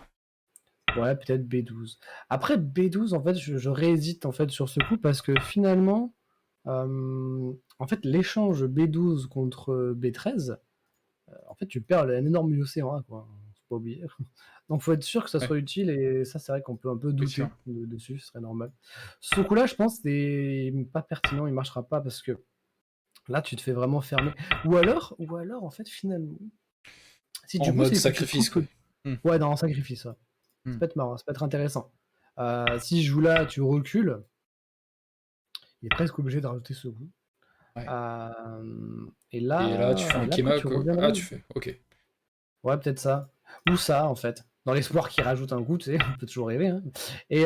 Ouais, peut-être B12. Après, B12, en fait, je réhésite en fait, sur ce coup parce que finalement, en fait, l'échange B12 contre B13, en fait, tu perds un énorme océan, hein, quoi. Faut pas oublier. Donc, faut être sûr que ça
Ouais,
soit utile et ça, c'est vrai qu'on peut un peu
effectivement.
douter dessus, ce serait normal. Ce coup-là, je pense, c'est pas pertinent, il marchera pas parce que là, tu te fais vraiment fermer. Ou alors, en fait, finalement, si tu
En
pousses
mode
et que tu
sacrifice,
trouves que.
quoi. Hmm.
Ouais, dans un sacrifice, ouais. Ça
Hmm.
peut être marrant, ça peut être intéressant. Si je joue là, tu recules, il est presque obligé de rajouter ce coup.
Ouais.
Et
Et là, tu fais un
là, après,
Kema,
tu
quoi.
reviendrais.
Ah, tu fais. Ok.
Ouais, peut-être ça. Ou ça, en fait. Dans l'espoir qu'il rajoute un coup, tu sais, on peut toujours rêver. Hein. Et,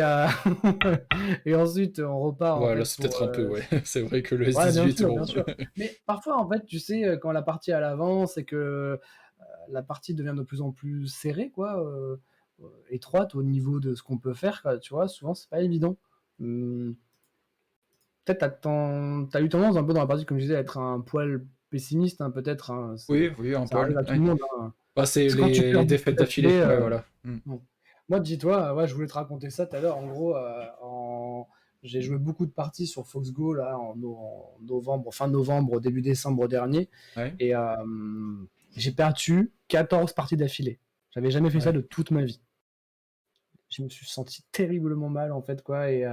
et ensuite, on repart, en
Ouais, là,
fait,
c'est
pour.
peut-être un peu, ouais. C'est vrai que le
Ouais, bien
S18,
sûr,
bon.
bien sûr. Mais parfois, en fait, tu sais, quand la partie est à l'avance et que la partie devient de plus en plus serrée, quoi, étroite au niveau de ce qu'on peut faire, quoi, tu vois, souvent, c'est pas évident. Hum, Peut-être t'as eu tendance un peu dans la partie, comme je disais, à être un poil pessimiste, hein, peut-être. Hein,
Oui, oui, un
ça arrive
poil.
à tout le
Ouais.
monde. Hein.
Bah, c'est
Parce que quand tu
les
perds beaucoup
défaites d'affilée.
d'affilée,
Ouais, voilà. Hmm.
bon. Moi, dis-toi, ouais, je voulais te raconter ça tout à l'heure. En gros, j'ai joué beaucoup de parties sur Fox Go là, en novembre, fin novembre, début décembre dernier.
Ouais.
Et j'ai perdu 14 parties d'affilée. J'avais jamais fait ça
Ouais.
de toute ma vie. Je me suis senti terriblement mal, en fait, quoi. Et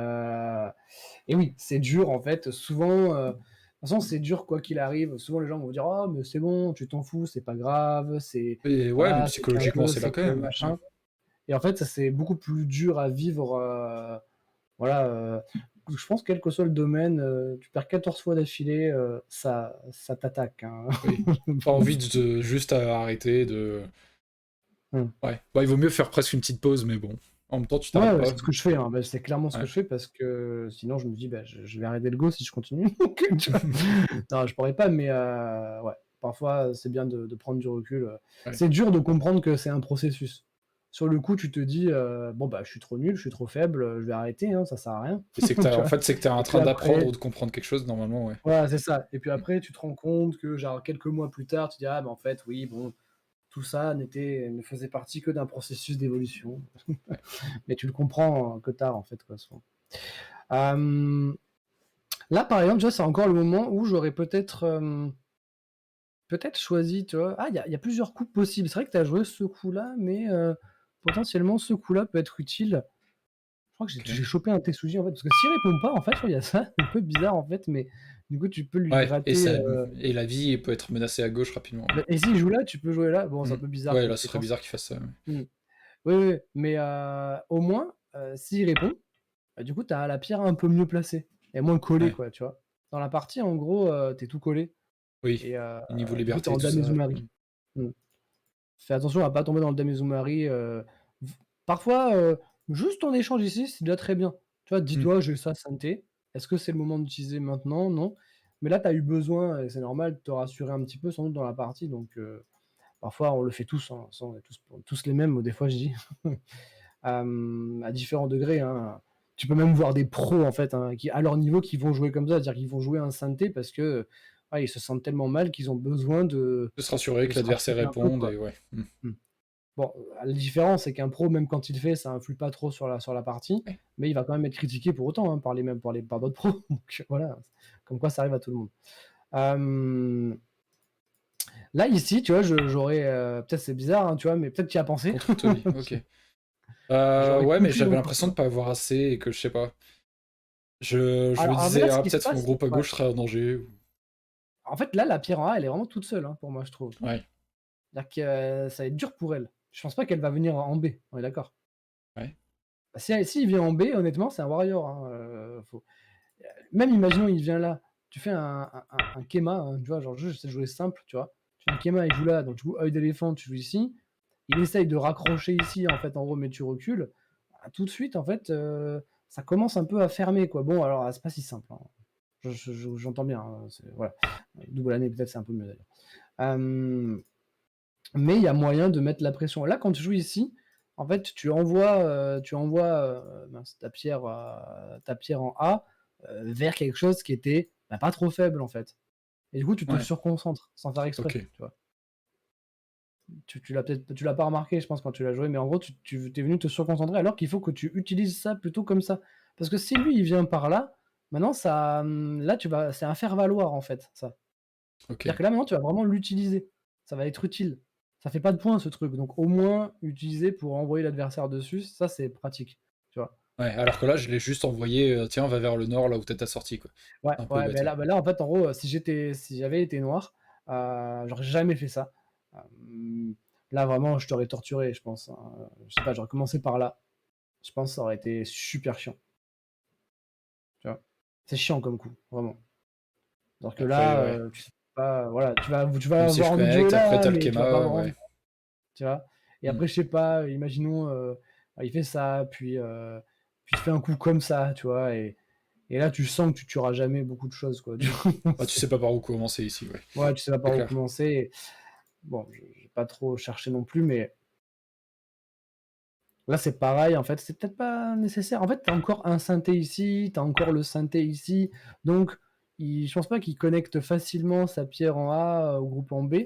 oui, c'est dur, en fait. Souvent, de toute façon, c'est dur, quoi qu'il arrive. Souvent, les gens vont dire: oh, mais c'est bon, tu t'en fous, c'est pas grave, c'est.
Et ouais, mais
Voilà, c'est qu'un
psychologiquement,
jeu,
c'est là
c'est
quand
que
même. Ouais.
machin. Et en fait, ça, c'est beaucoup plus dur à vivre. Voilà. Je pense, quel que soit le domaine, tu perds 14 fois d'affilée, ça t'attaque. Hein.
Oui. Pas envie de juste arrêter, de.
Hmm.
Ouais. Bah, il vaut mieux faire presque une petite pause, mais bon. En même temps, tu
Ouais,
t'arrêtes
ouais,
pas.
c'est ce que je fais. Hein. Bah, c'est clairement ce que
Ouais.
je fais parce que sinon, je me dis, bah, je vais arrêter le go si je continue. Non, je pourrais pas, mais ouais. Parfois, c'est bien de prendre du recul.
Ouais.
C'est dur de comprendre que c'est un processus. Sur le coup, tu te dis, bon, bah, je suis trop nul, je suis trop faible, je vais arrêter, hein, ça sert à rien.
Et c'est que
Tu
en
vois.
fait, c'est que t'es en
Et puis
train d'apprendre
après,
ou de comprendre quelque chose, normalement, ouais.
voilà, c'est ça. Et puis après, tu te rends compte que, genre, quelques mois plus tard, tu dis, ah, bah, en fait, oui, bon, tout ça ne faisait partie que d'un processus d'évolution.
Ouais.
Mais tu le comprends que tard, en fait, quoi, souvent. Euh, Là, par exemple, tu vois, c'est encore le moment où j'aurais peut-être choisi, tu vois. Ah, il y a plusieurs coups possibles. C'est vrai que tu as joué ce coup-là, mais potentiellement, ce coup-là peut être utile. Je crois que j'ai
Ok.
j'ai chopé un Tetsuji, en fait, parce que s'il répond pas, en fait, je crois qu'il y a ça, un peu bizarre, en fait, mais du coup, tu peux lui
Ouais, et,
gratter.
ça, et la vie peut être menacée à gauche rapidement.
Et s'il joue là, tu peux jouer là. Bon, c'est un peu bizarre
Ouais,
comme
là, ce serait
séquence.
bizarre qu'il fasse ça.
Hmm. Oui, oui, oui, mais au moins, s'il répond, bah, du coup, tu as la pierre un peu mieux placée et moins collée,
Ouais.
quoi, tu vois. Dans la partie, en gros, t'es tout collé.
Oui.
Et
Et niveau
du coup, t'es
liberté,
en
tout ça.
Damezumari. Mm. Fais attention à pas tomber dans le Damezumari. Parfois, juste ton échange ici, c'est déjà très bien. Tu vois,
Hmm.
dis-toi, j'ai ça, santé. Est-ce que c'est le moment d'utiliser maintenant? Non. Mais là, tu as eu besoin, et c'est normal, de te rassurer un petit peu sans doute dans la partie. Donc, parfois, on le fait tous. Hein. On est tous les mêmes, des fois, je dis. À différents degrés. Hein. Tu peux même voir des pros, en fait, hein, qui, à leur niveau, qui vont jouer comme ça. C'est-à-dire qu'ils vont jouer un synthé parce que ouais, ils se sentent tellement mal qu'ils ont besoin
De se rassurer
de
que
se
l'adversaire
rassurer un peu,
réponde,
quoi.
et ouais.
Mm. Bon, la différence, c'est qu'un pro, même quand il fait, ça influe pas trop sur la partie,
Ouais.
mais il va quand même être critiqué pour autant, hein, par d'autres pros. Donc voilà, comme quoi ça arrive à tout le monde. Euh, Là, ici, tu vois, j'aurais. Peut-être c'est bizarre, hein, tu vois, mais peut-être tu y as pensé.
Contre Toby, ok.
J'aurais
Ouais, mais
conclu
j'avais
donc pour
l'impression de
ça.
pas avoir assez et que je sais pas. Je me
Alors là,
disais,
ce
ah,
qui se
peut-être mon
passe,
groupe à
ouais.
gauche serait en danger.
En fait, là, la pierre en A, elle est vraiment toute seule, hein, pour moi, je trouve.
Ouais,
C'est-à-dire que ça va être dur pour elle. Je pense pas qu'elle va venir en B, on est d'accord.
ouais,
Si il vient en B, honnêtement, c'est un warrior. Hein, même imaginons, il vient là, tu fais un Kema, hein, tu vois, genre juste jouer simple, tu vois. Tu fais un Kema, il joue là, donc tu joues œil d'éléphant, tu joues ici. Il essaye de raccrocher ici, en fait, en gros, mais tu recules. Bah, tout de suite, en fait, ça commence un peu à fermer, quoi. Bon, alors, c'est pas si simple. Hein. J'entends bien. Hein, voilà. Double année, peut-être, c'est un peu mieux d'ailleurs. Mais il y a moyen de mettre la pression. Là, quand tu joues ici, en fait, tu envoies mince, ta pierre en A vers quelque chose qui était bah, pas trop faible, en fait. Et du coup, tu te
ouais,
surconcentres sans faire exprès,
ok.
tu vois. Tu l'as pas remarqué, je pense, quand tu l'as joué, mais en gros, tu es venu te surconcentrer alors qu'il faut que tu utilises ça plutôt comme ça. Parce que si lui, il vient par là, maintenant, là, c'est un faire-valoir, en fait, ça. C'est-à-dire
Ok.
que là, maintenant, tu vas vraiment l'utiliser. Ça va être utile. Ça fait pas de points, ce truc. Donc, au moins, utiliser pour envoyer l'adversaire dessus, ça, c'est pratique. Tu vois.
Ouais, alors que là, je l'ai juste envoyé, tiens, va vers le nord, là où t'as ta sortie, quoi.
Ouais,
C'est un peu
ouais,
bête, ouais.
là, en fait, en gros, si j'avais été noir, j'aurais jamais fait ça. Là, vraiment, je t'aurais torturé, je pense. Hein. Je sais pas, j'aurais commencé par là. Je pense que ça aurait été super chiant. Tu vois. C'est chiant comme coup, vraiment. Alors que
Après,
là,
ouais.
tu sais pas, voilà, tu vas
Même si
avoir
je
envie de jouer
connecte, après
là,
t'as le
mais tu vas pas
Kema,
avoir
ouais.
envie. Tu vois. Et
Hmm.
après, je sais pas, imaginons, il fait ça, puis il fait un coup comme ça, tu vois, et là, tu sens que tu tueras jamais beaucoup de choses, quoi.
Ah, tu sais pas par où commencer ici, ouais.
Ouais, tu sais pas
C'est
par où
clair.
commencer. Bon, j'ai pas trop cherché non plus, mais là, c'est pareil, en fait, c'est peut-être pas nécessaire. En fait, t'as encore un synthé ici, t'as encore le synthé ici, donc je pense pas qu'il connecte facilement sa pierre en A au groupe en B,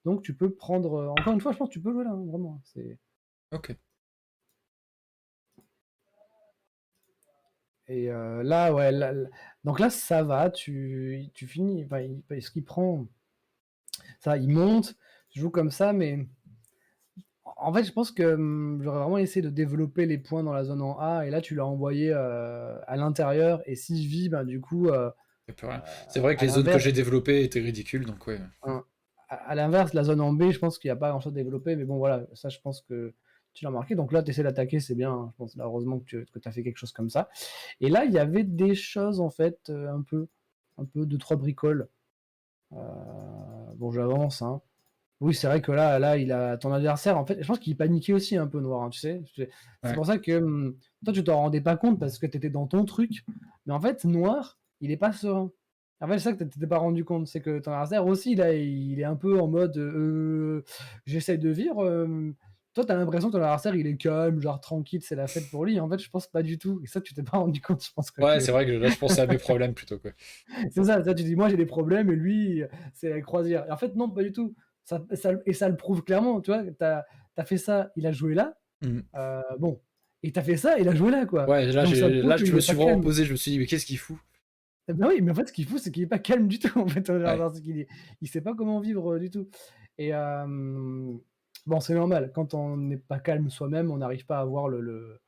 donc tu peux prendre... encore une fois, je pense que tu peux jouer là, hein, vraiment.
Ok.
Et là, ouais, donc là, ça va, tu finis, enfin, parce qu'il prend, ça, il monte, je joue comme ça, mais en fait, je pense que j'aurais vraiment essayé de développer les points dans la zone en A, et là, tu l'as envoyé à l'intérieur, et s'il vit, ben, du coup,
Y a plus rien. C'est vrai que
à
les zones que
l'inverse,
j'ai développées étaient ridicules, donc ouais.
hein, à l'inverse, la zone en B, je pense qu'il n'y a pas grand-chose à développer, mais bon, voilà, ça, je pense que tu l'as marqué. Donc là, tu essaies d'attaquer, c'est bien, hein, je pense, là, heureusement que tu as fait quelque chose comme ça. Et là, il y avait des choses, en fait, un peu deux, trois bricoles. Euh, bon, j'avance, hein. Oui, c'est vrai que là, il a ton adversaire. En fait, je pense qu'il paniquait aussi un peu Noir, hein, tu sais. C'est
Ouais.
pour ça que toi, tu t'en rendais pas compte parce que tu étais dans ton truc. Mais en fait, Noir, il est pas serein. En fait, c'est ça que tu t'étais pas rendu compte, c'est que ton adversaire aussi, là, il est un peu en mode j'essaye de vivre. Toi, t'as l'impression que ton adversaire, il est calme, genre tranquille, c'est la fête pour lui. En fait, je pense pas du tout. Et ça, tu t'es pas rendu compte, je pense que
Ouais, c'est vrai que là, je pensais à mes problèmes plutôt, quoi.
c'est ça, tu dis, moi j'ai des problèmes et lui, c'est la croisière. Et en fait, non, pas du tout. Et ça le prouve clairement, tu vois, t'as fait ça, il a joué là.
Hmm.
Bon. Et t'as fait ça, il a joué là, quoi.
Ouais, là,
Donc ça prouve
là, je
qu'il
me
est
suis
pas
vraiment
calme.
posé, je me suis dit, mais qu'est-ce qu'il fout?
Eh ben oui, mais en fait, ce qu'il fout, c'est qu'il est pas calme du tout, en fait,
Ouais.
parce qu'il il sait pas comment vivre, du tout. Et bon, c'est normal, quand on n'est pas calme soi-même, on n'arrive pas à avoir le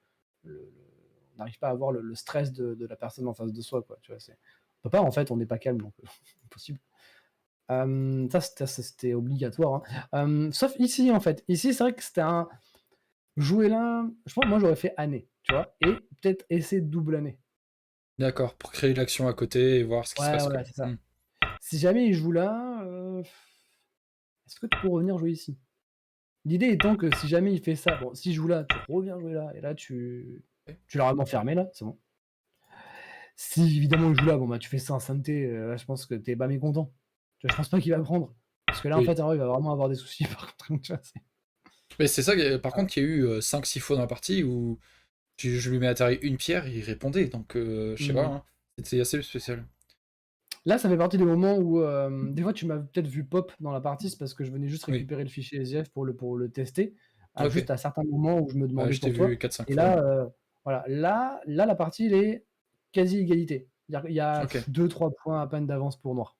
on n'arrive pas à avoir le stress de la personne en face de soi, quoi, tu vois? On peut pas, en fait, on n'est pas calme, donc impossible. C'était obligatoire, hein. Sauf ici, en fait. Ici, c'est vrai que c'était un jouer là, je pense, moi, j'aurais fait année, tu vois? Et peut-être essayer de double année.
D'accord, pour créer l'action à côté et voir ce qui se
Ouais,
passe, quoi.
voilà, c'est ça. Si jamais il joue là, est-ce que tu peux revenir jouer ici? L'idée étant que si jamais il fait ça, bon, s'il joue là, tu reviens jouer là, et là,
OK.
tu l'as vraiment fermé, là, c'est bon. Si évidemment il joue là, bon, bah, tu fais ça en sainteté, là, je pense que tu es pas mécontent. Tu vois, je pense pas qu'il va prendre. Parce que là, en
Oui.
fait, en vrai, il va vraiment avoir des soucis, par contre, tu vois,
Mais c'est ça, par contre, qu'il y a eu 5-6 fois dans la partie où je lui mets à terre une pierre, il répondait. Donc, je sais pas,
Mmh.
hein. C'était assez spécial.
Là, ça fait partie des moments où, des fois, tu m'as peut-être vu pop dans la partie, c'est parce que je venais juste
Oui.
récupérer le fichier SDF pour le tester,
Ok.
juste à certains moments où je me
Ouais,
demandais
je t'ai
pour toi.
vu 4-5
Et
fois.
là, voilà, là, la partie, elle est quasi égalité. C'est-à-dire qu'il y a
Ok.
2-3 points à peine d'avance pour Noir.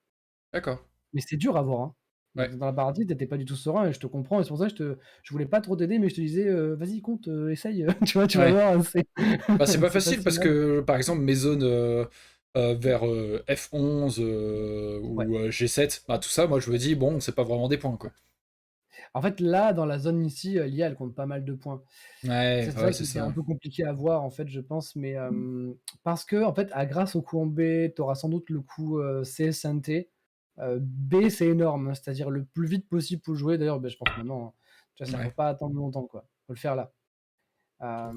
D'accord.
Mais c'est dur à voir, hein.
Ouais.
Dans la partie, tu étais pas du tout serein et je te comprends et c'est pour ça que je voulais pas trop t'aider, mais je te disais, «Vas-y compte, essaye, tu vois? Tu vas
Ouais.
voir, c'est
Bah, c'est pas
c'est pas
facile
si
parce
mal».
que, par exemple, mes zones vers F11
Ouais.
ou G7, bah, tout ça, moi, je me dis, bon, c'est pas vraiment des points, quoi.
En fait, là, dans la zone ici, l'IA, elle compte pas mal de points.
Ouais,
C'est
ouais,
ça
c'est
qui est un
ça.
peu compliqué à voir, en fait, je pense, mais parce que en fait, grâce au coup en B, tu auras sans doute le coup, C, Santé. B, c'est énorme, hein, c'est-à-dire le plus vite possible pour le jouer. D'ailleurs, beh, je pense maintenant, hein. Tu vois, ça faut
Ouais.
pas attendre longtemps, quoi. Faut le faire là.
Ok.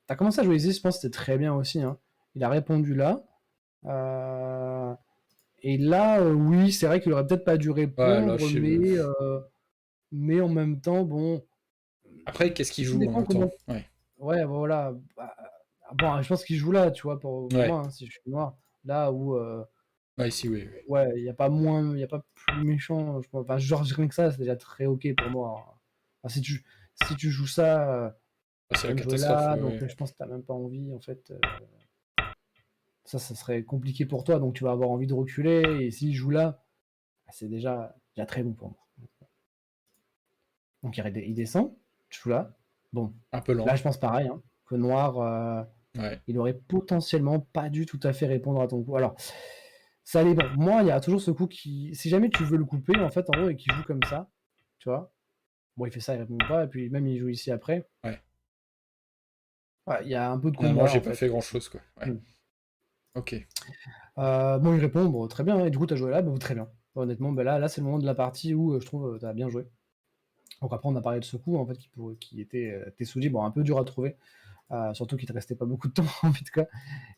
Tu commencé à jouer Isis, je pense que c'était très bien aussi, hein. Il a répondu là. Heu et là, oui, c'est vrai qu'il aurait peut-être pas dû
Ouais, là,
répondre,
je sais.
mais en même temps, bon,
Après, qu'est-ce qu'il
tout
joue en
dépend
même temps?
comment.
Ouais.
Ouais, voilà, bah, bon, je pense qu'il joue là, tu vois, pour
Ouais.
moi, hein, si je suis noir. Là où,
Ouais, ici, oui, oui.
ouais, il y a pas plus méchant, je pense. Enfin, genre, rien que ça, c'est déjà très OK pour moi, hein. Enfin, si tu joues ça,
Bah,
tu
c'est la
viens de jouer
catastrophe,
là,
ouais,
donc
ouais.
je pense que tu même pas envie, en fait, ça serait compliqué pour toi, donc tu vas avoir envie de reculer et s'il joue là, bah, c'est déjà très bon pour moi. Donc il descend, tu joues là. Bon,
Un peu
là,
lent.
je pense pareil, hein, que noir,
Ouais.
il aurait potentiellement pas dû tout à fait répondre à ton coup. Alors, ça dépend. Moi, il y a toujours ce coup qui si jamais tu veux le couper, en fait, en gros, et qu'il joue comme ça, tu vois? Bon, il fait ça, il répond pas et puis même il joue ici après.
Ouais.
Ouais, il y a un peu de
Finalement,
combat,
j'ai
en
pas
fait.
fait grand-chose, quoi. Ouais.
Mmh.
Ok.
Bon, il répond, bon, très bien, et du coup, tu as joué là, bah, très bien. Honnêtement, bah, là, c'est le moment de la partie où, je trouve, tu as bien joué. Donc après, on a parlé de ce coup, en fait, qui était, Tessoudi, bon, un peu dur à trouver, surtout qu'il te restait pas beaucoup de temps, en tout cas.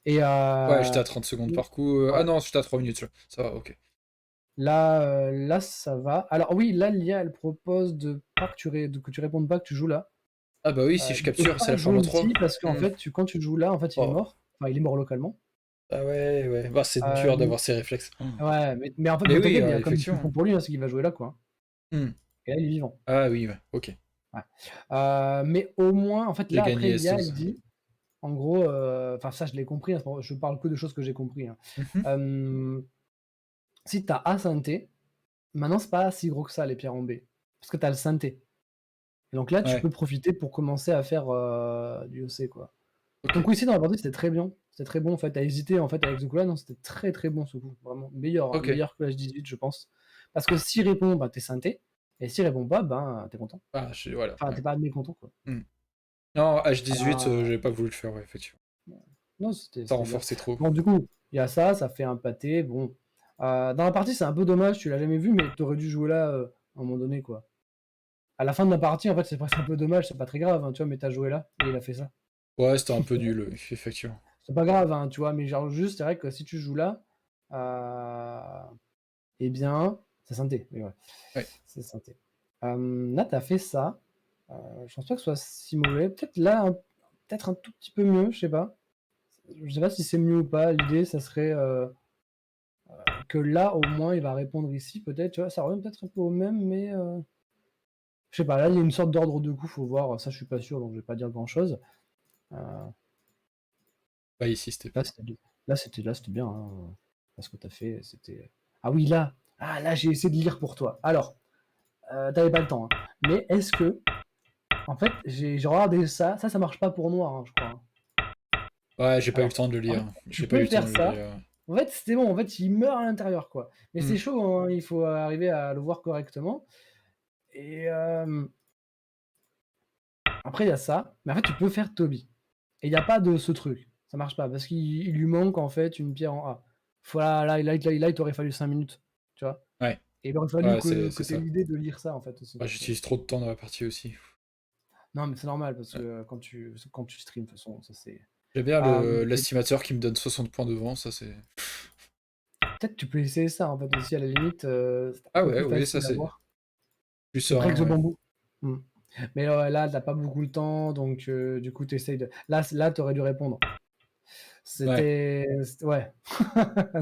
Et
Ouais, j'étais à 30 secondes par coup.
ouais,
Ah non, j'étais à 3 minutes, ça va, ok.
là, ça va. Alors oui, là, l'IA, elle propose que tu répondes pas, que tu joues là.
Ah bah oui, si je
Il peut
capture, c'est
pas
la
jouer
forme 3.
ici parce qu'en
Hmm.
fait, quand tu joues là, en fait, il est
Oh.
mort. Enfin, il est mort localement.
Ah ouais, ouais. Bah, c'est dur
Euh,
d'avoir ces réflexes.
ouais, mais en fait,
Mais
bon,
oui,
t'inquiète, il y a comme une
effectivement.
solution pour lui, hein, c'est qu'il va jouer là, quoi.
Hmm.
Et là, il est vivant.
Ah oui, ouais, ok.
Ouais. Mais au moins, en fait,
J'ai
là, après,
gagné
l'IA,
S12.
elle dit, en gros, enfin, ça, je l'ai compris, hein, je parle que de choses que j'ai compris, hein.
Mhm.
Euh, Si t'as A synthé, maintenant, c'est pas si gros que ça, les pierres en B. Parce que t'as le synthé. Et donc là, tu
Ouais,
peux profiter pour commencer à faire du OC, quoi.
ok.
Ton coup ici dans la partie, c'était très bien. C'était très bon, en fait. T'as hésité, en fait, avec ce coup-là. Non, c'était très, très bon, ce coup. Vraiment. Meilleur, hein,
Ok.
meilleur que l'H18, je pense. Parce que s'il répond, bah, t'es synthé. Et s'il répond pas, ben, t'es content.
Ah, voilà.
Enfin,
Ouais.
t'es pas mécontent, quoi.
Hmm. Non, H18,
Ah,
j'avais pas voulu le faire, ouais, effectivement.
non,
Ça
c'était bien.
renforçait trop.
Bon, du coup, il y a ça, ça fait un pâté. Bon. Dans la partie, c'est un peu dommage, tu l'as jamais vu, mais t'aurais dû jouer là à un moment donné, quoi. À la fin de la partie, en fait, c'est presque un peu dommage, c'est pas très grave, hein, tu vois, mais t'as joué là, et il a fait ça.
Ouais, c'était un peu nul, effectivement.
C'est pas grave, hein, tu vois, mais genre juste, c'est vrai que si tu joues là, euh, eh bien, c'est synthé, mais ouais,
Ouais.
c'est synthé. Là, t'as fait ça. Je pense pas que ce soit si mauvais. Peut-être là, peut-être un tout petit peu mieux, je sais pas. Je sais pas si c'est mieux ou pas. L'idée, ça serait que là, au moins, il va répondre ici, peut-être. Tu vois, ça revient peut-être un peu au même, mais je sais pas. Là, il y a une sorte d'ordre de coup, faut voir. Ça, je suis pas sûr, donc je vais pas dire grand-chose. Euh,
Bah, ici, c'était
là,
bien.
c'était bien. Hein. Ce que tu as fait, c'était. Ah oui, là. Ah, là, j'ai essayé de lire pour toi. Alors, t'avais pas le temps. Hein. Mais est-ce que. En fait, j'ai regardé ça. Ça marche pas pour noir, hein, je crois. Hein.
Ouais, j'ai pas eu le
Alors,
temps de le
en
lire.
fait, tu
J'ai pas eu
peux
le temps
faire
de le
ça.
lire.
En fait, c'était bon. En fait, il meurt à l'intérieur, quoi. Mais
Hmm.
c'est chaud. Hein. Il faut arriver à le voir correctement. Et après, il y a ça. Mais en fait, tu peux faire Toby. Et il n'y a pas de ce truc. Ça marche pas. Parce qu'il lui manque, en fait, une pierre en A. Là, il t'aurait fallu 5 minutes. Tu vois.
Ouais,
Et il aurait fallu
ouais,
que
c'est
tu aies
ça.
l'idée de lire ça, en fait, aussi.
Ouais, j'utilise trop de temps dans la partie aussi.
Non, mais c'est normal. Parce
Ouais.
que quand tu streams, de toute façon, ça c'est.
J'aime bien
Et
l'estimateur qui me donne 60 points devant, ça c'est.
peut-être tu peux essayer ça, en fait, aussi, à la limite. C'est un
Ah
peu
ouais,
plus
oui, ça
facile à
c'est
voir.
plus
Que Break
serein,
the
ouais.
Bamboo. Hmm. Mais là, t'as pas beaucoup le temps, donc du coup, tu essayes de. Là, t'aurais dû répondre.
Ouais.
Ouais.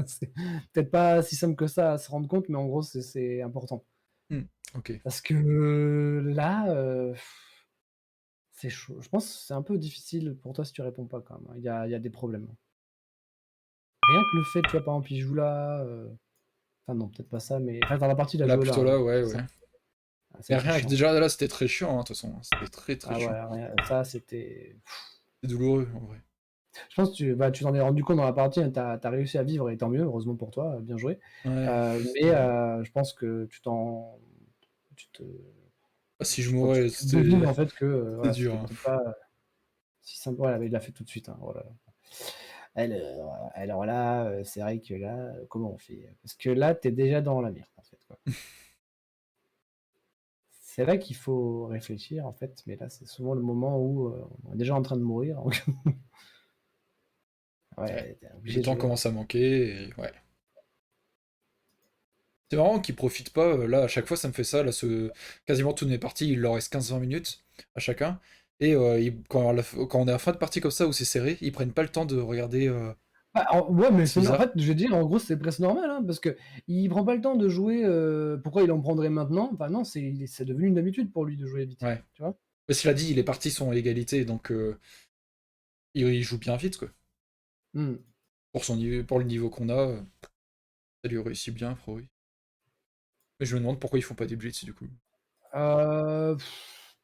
C'est peut-être pas si simple que ça à se rendre compte, mais en gros, c'est important.
Hmm. Ok.
Parce que là, c'est chaud. Je pense que c'est un peu difficile pour toi si tu réponds pas quand même. Hein. Il y a des problèmes. Rien que le fait, tu vois, par exemple, il joue là. Enfin, non, peut-être pas ça, mais. Enfin, dans la partie, il a
Là,
joué là.
plutôt
Hein.
là, ouais,
Ça,
ouais.
c'est
Mais
très
rien que
chiant.
déjà là, c'était très chiant, hein, de toute façon. C'était très très
Ah
chiant.
ouais, ça, c'était.
C'est douloureux, en vrai.
Je pense que tu t'en es rendu compte dans la partie, hein, t'as réussi à vivre et tant mieux, heureusement pour toi, bien joué.
Ouais.
Mais je pense que tu te,
Ah, si je
je crois que
mourais,
tu devines
c'était
en fait que
c'était
voilà,
dur,
c'était
hein.
peut-être pas si simple. Voilà, mais il l'a fait tout de suite. Hein, voilà. Elle, alors là, c'est vrai que là, comment on fait? Parce que là, t'es déjà dans la merde, en fait. Quoi. C'est vrai qu'il faut réfléchir, en fait, mais là, c'est souvent le moment où on est déjà en train de mourir. Donc,
Ouais.
ouais, t'es
Le
obligé de
temps
jouer. Hein.
commence à manquer, et ouais. C'est marrant qu'ils profitent pas. Là, à chaque fois, ça me fait ça. Là, quasiment toutes mes parties, il leur reste 15-20 minutes à chacun. Et quand on est à la fin de partie comme ça où c'est serré, ils prennent pas le temps de regarder.
Bah, ouais, mais
C'est
en
bizarre.
fait, je veux dire, en gros, c'est presque normal, hein, parce que il prend pas le temps de jouer. Pourquoi il en prendrait maintenant? Enfin, non, c'est devenu une habitude pour lui de jouer vite.
Ouais.
Tu vois?
Mais cela dit, les parties sont à égalité, donc il joue bien vite, quoi.
Hmm.
Pour le niveau qu'on a, ça lui réussit bien, Frori. Mais je me demande pourquoi ils font pas des blitz, du coup.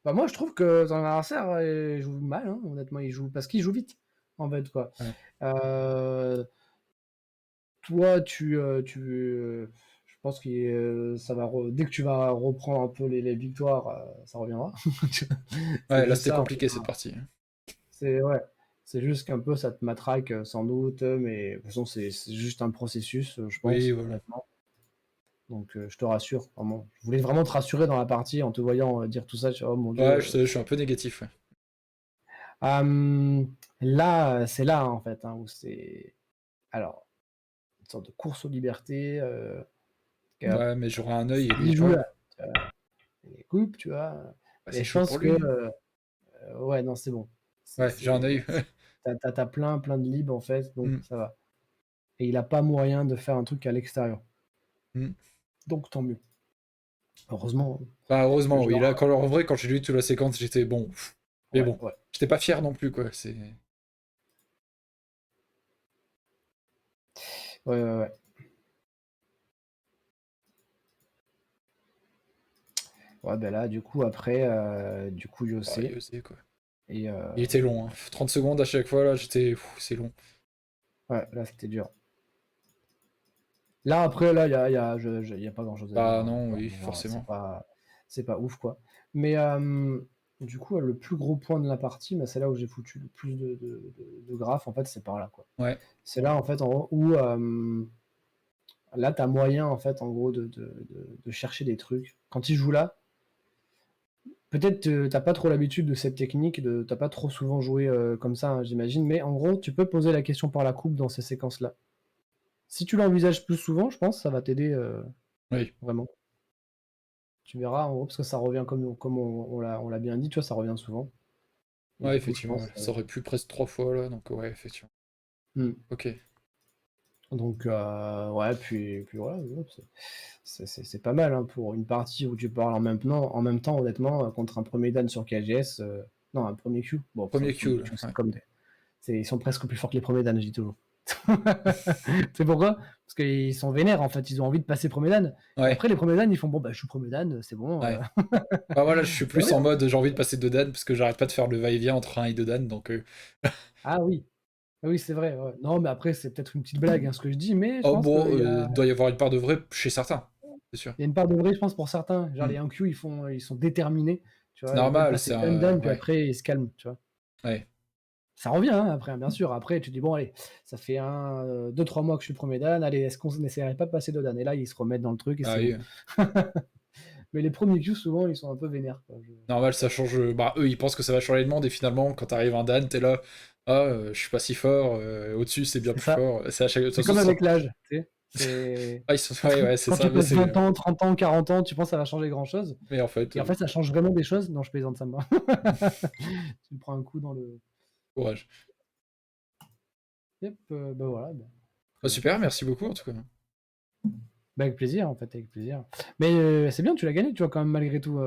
Bah, moi, je trouve que ton adversaire il joue mal, hein, honnêtement, il joue parce qu'il joue vite, en fait, quoi.
Ouais.
Euh, Toi, je pense que ça va dès que tu vas reprendre un peu les victoires, ça reviendra. C'est
Ouais, là,
juste
c'était
ça, en fait.
compliqué, cette partie.
C'est ouais, c'est juste qu'un peu ça te matraque sans doute, mais de toute façon c'est juste un processus, je
Oui,
pense,
voilà.
honnêtement. Donc je te rassure, vraiment. Je voulais vraiment te rassurer dans la partie en te voyant dire tout ça, oh mon
Ouais,
Dieu.
je suis un peu négatif, ouais.
Là, c'est là en fait hein, où c'est alors une sorte de course aux libertés.
Ouais, mais j'aurai un œil et lui
Il joue
pas.
là, les coupes, tu vois.
Bah,
Mais
c'est
je
chaud
pense
pour
que
lui, hein.
ouais non c'est bon.
Ouais, j'ai un œil.
T'as plein de libres en fait, donc
Hmm,
ça va. Et il a pas moyen de faire un truc à l'extérieur.
hmm.
Donc tant mieux. Heureusement
Bah,
que
heureusement,
je
oui.
leur.
Là, en vrai, quand j'ai lu toute la séquence, j'étais bon. Mais
Ouais,
bon,
ouais.
j'étais pas fier non plus, quoi. C'est.
Ouais, ouais, ouais. Ouais, ben là, du coup, après, du coup, je
Ah,
sais.
osé, quoi.
Et
Il était long, hein. 30 secondes à chaque fois, là, j'étais. C'est long.
ouais, là, c'était dur. Là, après, là, y a pas grand-chose à dire.
Bah,
Hein.
non, oui,
Vraiment,
forcément.
c'est pas ouf, quoi. Mais du coup, le plus gros point de la partie, bah, c'est là où j'ai foutu le plus de graphes, en fait, c'est par là, quoi.
Ouais.
C'est là, en fait, en gros, où là, tu as moyen, en fait, en gros, de chercher des trucs. Quand il joue là, peut-être t'as pas trop l'habitude de cette technique, t'as pas trop souvent joué comme ça, hein, j'imagine, mais en gros, tu peux poser la question par la coupe dans ces séquences-là. Si tu l'envisages plus souvent, je pense que ça va t'aider
Oui.
vraiment. Tu verras, en gros, parce que ça revient comme on l'a bien dit, tu vois, ça revient souvent. Et
Ouais,
du coup, je
effectivement, ouais.
pense.
Ça aurait pu presque 3 fois, là, donc ouais, effectivement.
Hmm.
Ok.
Donc, ouais, puis voilà, ouais, c'est pas mal hein, pour une partie où tu parles en même temps, honnêtement, contre un premier dan sur KGS. Non, un premier Q. Bon,
Premier
premier
Q,
Q, c'est
ouais.
comme des... ils sont presque plus forts que les premiers Dan, je dis toujours. C'est pourquoi? Parce qu'ils sont vénères, en fait. Ils ont envie de passer premier Dan. Et
Ouais,
après, les premiers Dan, ils font bon, bah, je suis premier Dan, c'est bon.
ouais. Bah voilà, je suis
C'est
plus
vrai,
en
hein.
mode j'ai envie de passer 2 Dan parce que j'arrête pas de faire le va-et-vient entre un et 2 Dan, donc
Ah oui. Ah oui, c'est vrai. Ouais. Non, mais après, c'est peut-être une petite blague, hein, ce que je dis, mais je
oh
pense
bon,
qu'il y a...
doit y avoir une part de vrai chez certains, c'est sûr.
il y a une part de vrai, je pense, pour certains. Genre, les
Mmh.
1Q, ils sont déterminés. Tu
C'est
vois, ils veulent
normal,
passer
c'est
un
un
Dan, puis
ouais,
après, ils se calment. Tu vois.
ouais.
Ça revient, hein, après, hein, bien sûr. Après, tu dis, bon, allez, ça fait 2-3 mois que je suis le premier Dan. Allez, est-ce qu'on n'essaierait pas de passer 2 Dan? Et là, ils se remettent dans le truc et
Ah
c'est bon.
oui,
Mais les premiers Q, souvent, ils sont un peu vénères, quoi.
normal, ça change, bah, eux, ils pensent que ça va changer le monde et finalement, quand t'arrives un Dan, tu là: «Ah, je suis pas si fort, au-dessus, c'est bien
C'est
plus
ça.
fort». C'est à chaque de toute
C'est
façon,
comme
ça
avec l'âge, tu sais. C'est
ah, ils sont ouais, ouais, c'est
quand
ça,
tu
mais
passes
c'est
20 ans, 30 ans, 40 ans, tu penses que ça va changer grand-chose.
mais en fait,
Et en fait, ça change vraiment des choses. Non, je plaisante, ça me va. Tu me prends un coup dans le...
courage.
Yep, bah voilà, bah, très
Bah,
bien.
super, merci beaucoup, en tout cas.
Bah, avec plaisir, en fait, avec plaisir. Mais c'est bien, tu l'as gagné, tu vois, quand même, malgré tout.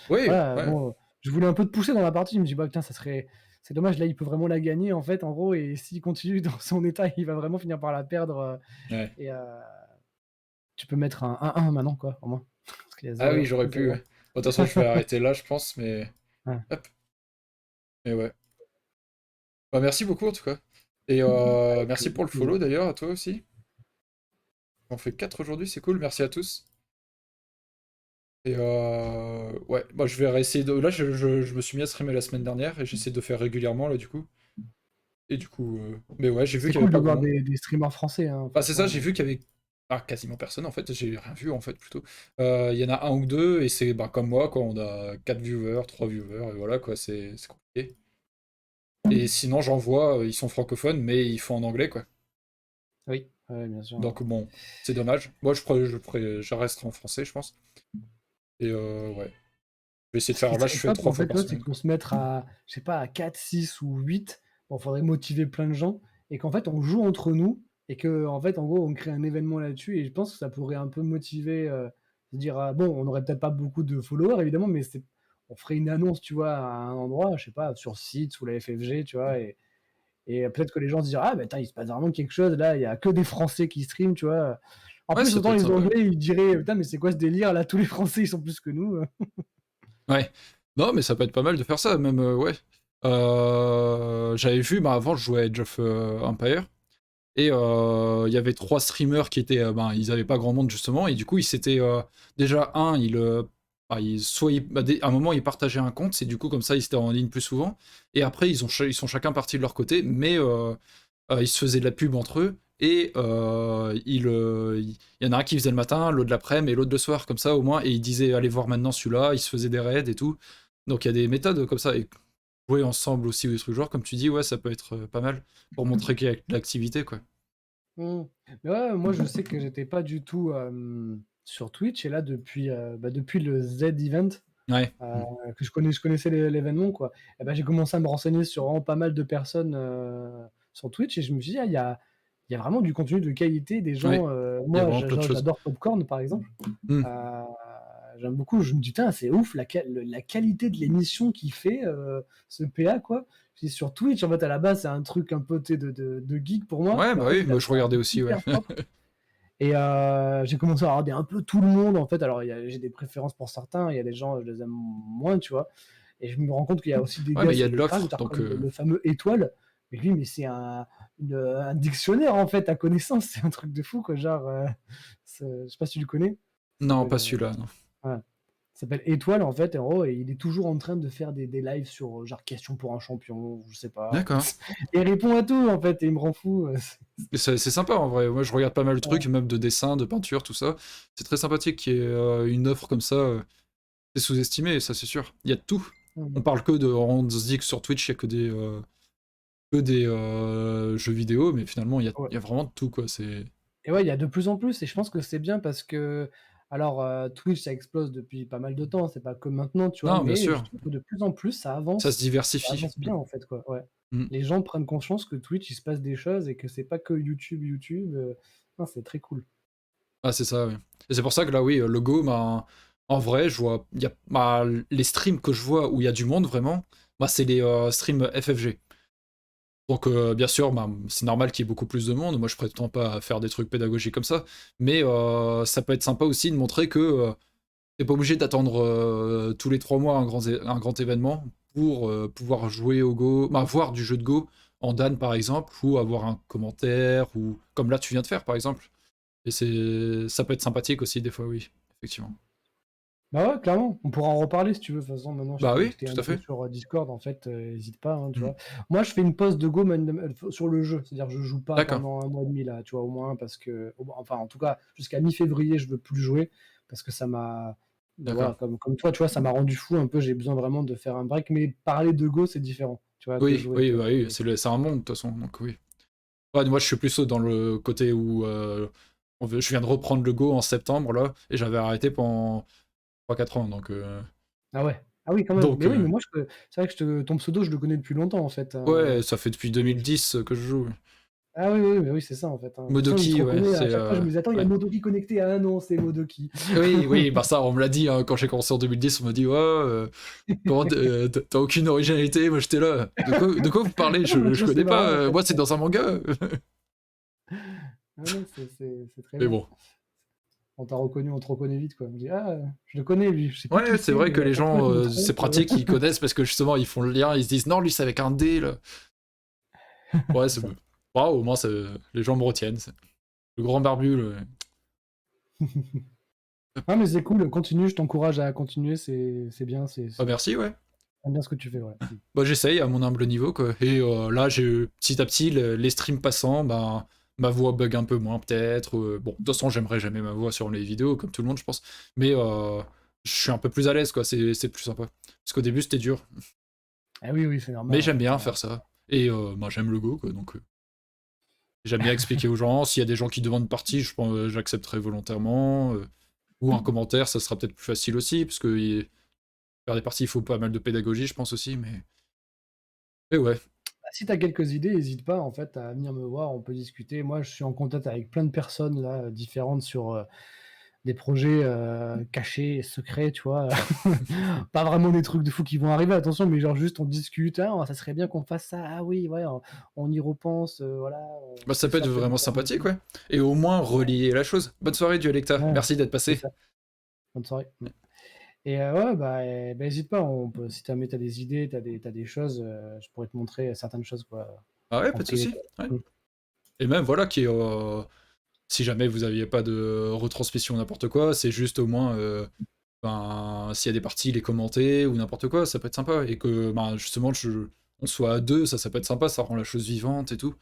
Oui,
Voilà,
ouais,
bon, je voulais un peu te pousser dans la partie. Je me dis, bah, putain, ça serait... C'est dommage, là, il peut vraiment la gagner, en fait, en gros. Et s'il continue dans son état, il va vraiment finir par la perdre.
ouais.
Et tu peux mettre un 1-1 maintenant, quoi, au moins. Parce qu'il y a
Ah oui,
0.
j'aurais pu, ouais.
0.
Bon, de toute façon, je vais arrêter là, je pense, mais
Ouais.
hop, mais ouais. Bah, merci beaucoup, en tout cas et merci pour le follow, d'ailleurs, à toi aussi. On fait 4 aujourd'hui, c'est cool, merci à tous et ouais, bah, je vais réessayer de là, je me suis mis à streamer la semaine dernière et j'essaie de faire régulièrement, là, du coup et du coup, mais ouais, j'ai vu
C'est
qu'il y avait
cool de
pas grand
voir
monde.
des streamers français, hein,
Bah, c'est ça,
franchement.
j'ai vu qu'il y avait quasiment personne, en fait, j'ai rien vu, en fait, plutôt. Il y en a un ou deux et c'est, bah, comme moi, quoi, on a 4 viewers, 3 viewers et voilà, quoi, c'est compliqué et sinon, j'en vois, ils sont francophones, mais ils font en anglais, quoi.
Oui, ouais, bien sûr.
Donc bon, c'est dommage. Moi, je resterai en français, je pense. Et ouais. Je vais essayer de
Ce qui
faire. Là,
serait
je fais
top,
3
en
fois
fait, tu
par
vois, c'est
semaine,
qu'on
quoi.
se mette à, je sais pas, à 4, 6 ou 8. Bon, faudrait motiver plein de gens. Et qu'en fait, on joue entre nous. Et que, en fait, en gros, on crée un événement là-dessus. Et je pense que ça pourrait un peu motiver. Se dire, bon, on n'aurait peut-être pas beaucoup de followers, évidemment, mais on ferait une annonce, tu vois, à un endroit, je sais pas, sur site ou la FFG, tu vois. Et peut-être que les gens se diront, ah, bah, attends, il se passe vraiment quelque chose. Là, il y a que des Français qui streament, tu vois. En
Ouais,
plus,
ça peut
autant
être
les
sympa.
Anglais, ils diraient, putain, mais c'est quoi ce délire? Là, tous les Français, ils sont plus que nous.
Ouais. Non, mais ça peut être pas mal de faire ça, même, ouais. J'avais vu, bah, avant, je jouais à Age of Empire. Et il y avait 3 streamers qui étaient, ben, ils avaient pas grand monde justement et du coup ils s'étaient, déjà soit à un moment ils partageaient un compte et du coup comme ça ils étaient en ligne plus souvent et après ils sont chacun partis de leur côté mais ils se faisaient de la pub entre eux et il y en a un qui faisait le matin, l'autre l'après-midi et l'autre le soir comme ça au moins et ils disaient: «Allez voir maintenant celui-là», ils se faisaient des raids et tout. Donc il y a des méthodes comme ça et jouer ensemble aussi ou des trucs genre comme tu dis, ouais, ça peut être, pas mal pour montrer qu'il y a de l'activité, quoi.
Mmh. Mais ouais, moi je sais que j'étais pas du tout sur Twitch et là depuis le Z Event
Ouais. Mmh.
que je connaissais l'événement quoi. Et ben j'ai commencé à me renseigner sur vraiment pas mal de personnes sur Twitch et je me suis dit ah, il y a vraiment du contenu de qualité, des
Ouais,
gens.
il y a
Moi
vraiment plein de choses.
j'adore Popcorn par exemple.
Mmh.
Euh, J'aime beaucoup. Je me dis putain c'est ouf la qualité de l'émission qu'il fait ce PA quoi. Puis sur Twitch, en fait, à la base, c'est un truc un peu tu sais, de geek pour moi,
Ouais,
mais
bah
en fait,
oui,
il a
bah, je regardais
c'est
aussi, ouais.
hyper propre. Et j'ai commencé à regarder un peu tout le monde, en fait. Alors, j'ai des préférences pour certains, il y a des gens, je les aime moins, tu vois. Et je me rends compte qu'il y a aussi des
Ouais,
gars
mais il y a
sur
de
le
l'offre,
Twitter
donc
comme le fameux Étoile. Mais lui, mais c'est un dictionnaire, en fait, à connaissance. C'est un truc de fou, quoi. Genre, je sais pas si tu le connais. Ça
non,
s'appelle
pas celui-là, non.
ouais. Ça s'appelle Étoile, en fait, en gros, et il est toujours en train de faire des lives sur, genre, questions pour un champion, je sais pas.
D'accord.
Et il répond à tout, en fait, et il me rend fou.
Mais c'est sympa en vrai. Moi, je regarde pas mal de
Ouais.
trucs, même de dessin, de peinture, tout ça. C'est très sympathique qu'il y ait une offre comme ça. C'est sous-estimé, ça c'est sûr. Il y a de tout. On
Mhm.
parle que de. On se dit que sur Twitch, il y a que des jeux vidéo, mais finalement,
Ouais.
il y a vraiment de tout, quoi. C'est.
Et ouais, il y a de plus en plus, et je pense que c'est bien parce que, alors, Twitch, ça explose depuis pas mal de temps, c'est pas que maintenant, tu vois,
Non, bien
mais je
sûr.
trouve que de plus en plus,
Ça se
ça
diversifie.
avance bien, en fait, quoi, ouais.
Mm.
Les gens prennent conscience que Twitch, il se passe des choses et que c'est pas que YouTube. Non, c'est très cool.
Ah, c'est ça, oui. Et c'est pour ça que là, oui, le Go, bah, en vrai, je vois, il y a, bah, les streams que je vois où il y a du monde vraiment, Bah, c'est les streams FFG. Donc bien sûr, bah, c'est normal qu'il y ait beaucoup plus de monde. Moi, je prétends pas à faire des trucs pédagogiques comme ça, mais ça peut être sympa aussi de montrer que t'es pas obligé d'attendre tous les 3 mois un grand événement pour pouvoir jouer au Go, bah, voir du jeu de Go en Dan par exemple, ou avoir un commentaire, ou comme là tu viens de faire par exemple. Et ça peut être sympathique aussi des fois, oui, effectivement.
Bah ouais, clairement, on pourra en reparler si tu veux. De toute façon, maintenant, je
Bah
t'ai
oui,
je t'ai
tout à
invité
fait.
sur Discord, en fait, hésite pas, hein, tu
Mm.
vois. Moi, je fais une pause de Go sur le jeu, c'est-à-dire que je joue pas
D'accord,
pendant 1 mois et demi, là, tu vois, au moins, parce que, enfin, en tout cas, jusqu'à mi-février, je veux plus jouer, parce que ça m'a, bah
d'accord.
voilà, comme toi, tu vois, ça m'a rendu fou un peu, j'ai besoin vraiment de faire un break, mais parler de Go, c'est différent, tu vois, que
Oui,
jouer,
oui,
tu vois.
bah oui, c'est un monde de toute façon, donc oui. Ouais, moi je suis plus dans le côté où je viens de reprendre le Go en septembre là, et j'avais arrêté pendant 3 4 ans, donc
Ah ouais. Ah oui, quand même.
donc
Mais oui, mais moi, c'est vrai que ton pseudo, je le connais depuis longtemps, en fait,
ouais,
hein.
ça fait depuis 2010 que je joue.
Ah oui, oui, mais oui, c'est ça en fait, hein. De toute façon, il te
Modoki, ouais,
reconnaît, à
c'est
chaque fois je me disais: «Attends, il y a
ouais.
Modoki connecté». «Ah non, c'est Modoki».
Oui, oui, bah ça on me l'a dit hein, quand j'ai commencé en 2010, on m'a dit ouais, comment t'as aucune originalité, moi j'étais là. De quoi vous parlez?
Ah
Je
maintenant c'est
connais pas,
marrant en fait.
moi c'est dans un manga.
Ah non, c'est très
Mais
bien.
bon.
On te reconnaît vite quoi. On dit: «Ah, je le connais lui, je sais plus qui
Ouais, c'est
c'est,
vrai que
mais à
les
chaque fois
gens,
je me
c'est
trompe».
pratique, ils connaissent parce que justement ils font le lien, ils se disent non, lui c'est avec un D là. Ouais,
C'est ça.
waouh, au moins les gens me retiennent. Le grand barbu,
Ah mais c'est cool, continue, je t'encourage à continuer, c'est bien,
Ah merci, ouais.
j'aime bien ce que tu fais, ouais.
Bah j'essaye à mon humble niveau, quoi. Et là, petit à petit, les streams passant, bah, ma voix bug un peu moins peut-être. Bon, de toute façon, j'aimerais jamais ma voix sur les vidéos, comme tout le monde, je pense. Mais je suis un peu plus à l'aise, quoi. C'est plus sympa. Parce qu'au début, c'était dur.
Ah oui, oui, c'est
Mais
normal en
j'aime
fait,
bien
hein.
faire ça. Et bah, j'aime le Go, quoi. Donc j'aime bien expliquer aux gens. S'il y a des gens qui demandent partie, je pense j'accepterai volontairement. Ou un commentaire, ça sera peut-être plus facile aussi, parce que faire des parties, il faut pas mal de pédagogie, je pense aussi. Mais ouais.
Bah, si tu as quelques idées, hésite pas en fait à venir me voir, on peut discuter. Moi, je suis en contact avec plein de personnes là, différentes sur, des projets, cachés et secrets, tu vois? Pas vraiment des trucs de fou qui vont arriver, attention, mais genre juste on discute: «Ah, ça serait bien qu'on fasse ça. Ah oui, ouais, on y repense, voilà,
Bah,
on
ça
fait
peut être
ça peut-être
vraiment
différemment et
sympathique,
tout».
ouais. Et au moins relier la chose. Bonne soirée, Dualecta.
Ouais,
Merci d'être
c'est
passé.
ça. Bonne soirée. Et ouais, bah, hésite pas, on peut si jamais tu as des idées, tu as des choses, je pourrais te montrer certaines choses, quoi,
Ah ouais,
en
pas de
privé,
souci.
quoi.
Ouais. Et même, voilà, si jamais vous aviez pas de retransmission ou n'importe quoi, c'est juste au moins, ben, s'il y a des parties, les commenter ou n'importe quoi, ça peut être sympa. Et que, ben, justement, on soit à deux, ça peut être sympa, ça rend la chose vivante et tout.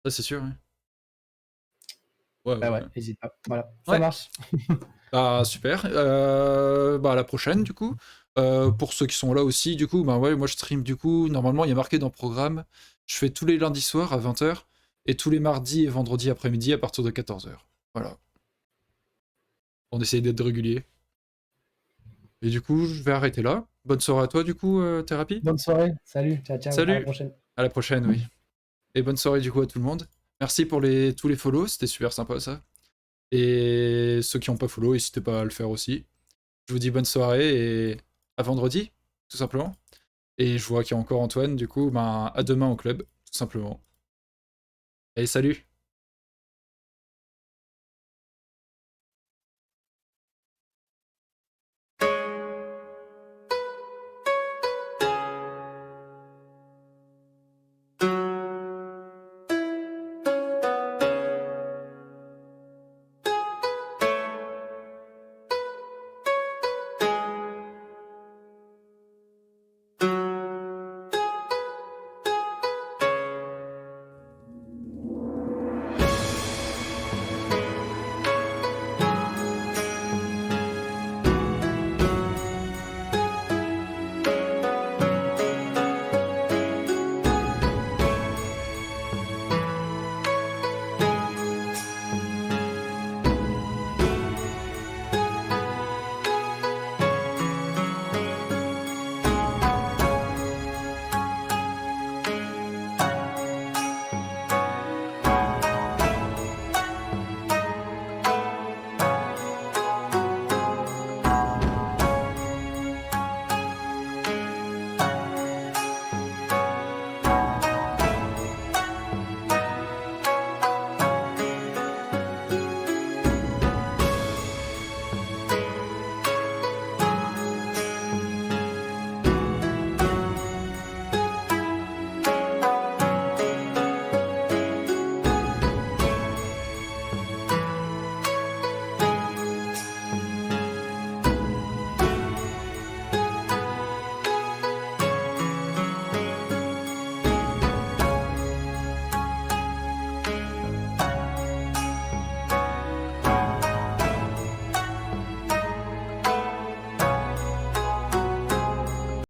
Ça, c'est sûr, ouais. Ouais,
Bah,
ouais.
ouais, hésite pas. Voilà, ça
Ouais.
marche.
Bah super. Bah à la prochaine du coup. Pour ceux qui sont là aussi, du coup, bah ouais, moi je stream du coup. Normalement, il y a marqué dans le programme. Je fais tous les lundis soirs à 20 h et tous les mardis et vendredis après-midi à partir de 14 h. Voilà. On essaye d'être régulier. Et du coup, je vais arrêter là. Bonne soirée à toi du coup, thérapie.
Bonne soirée, salut, ciao, ciao, à la
Salut.
prochaine.
À la prochaine, oui. Et bonne soirée du coup à tout le monde. Merci pour tous les follow, c'était super sympa ça. Et ceux qui n'ont pas follow, n'hésitez pas à le faire aussi. Je vous dis bonne soirée et à vendredi, tout simplement. Et je vois qu'il y a encore Antoine, du coup, ben, à demain au club, tout simplement. Allez, salut!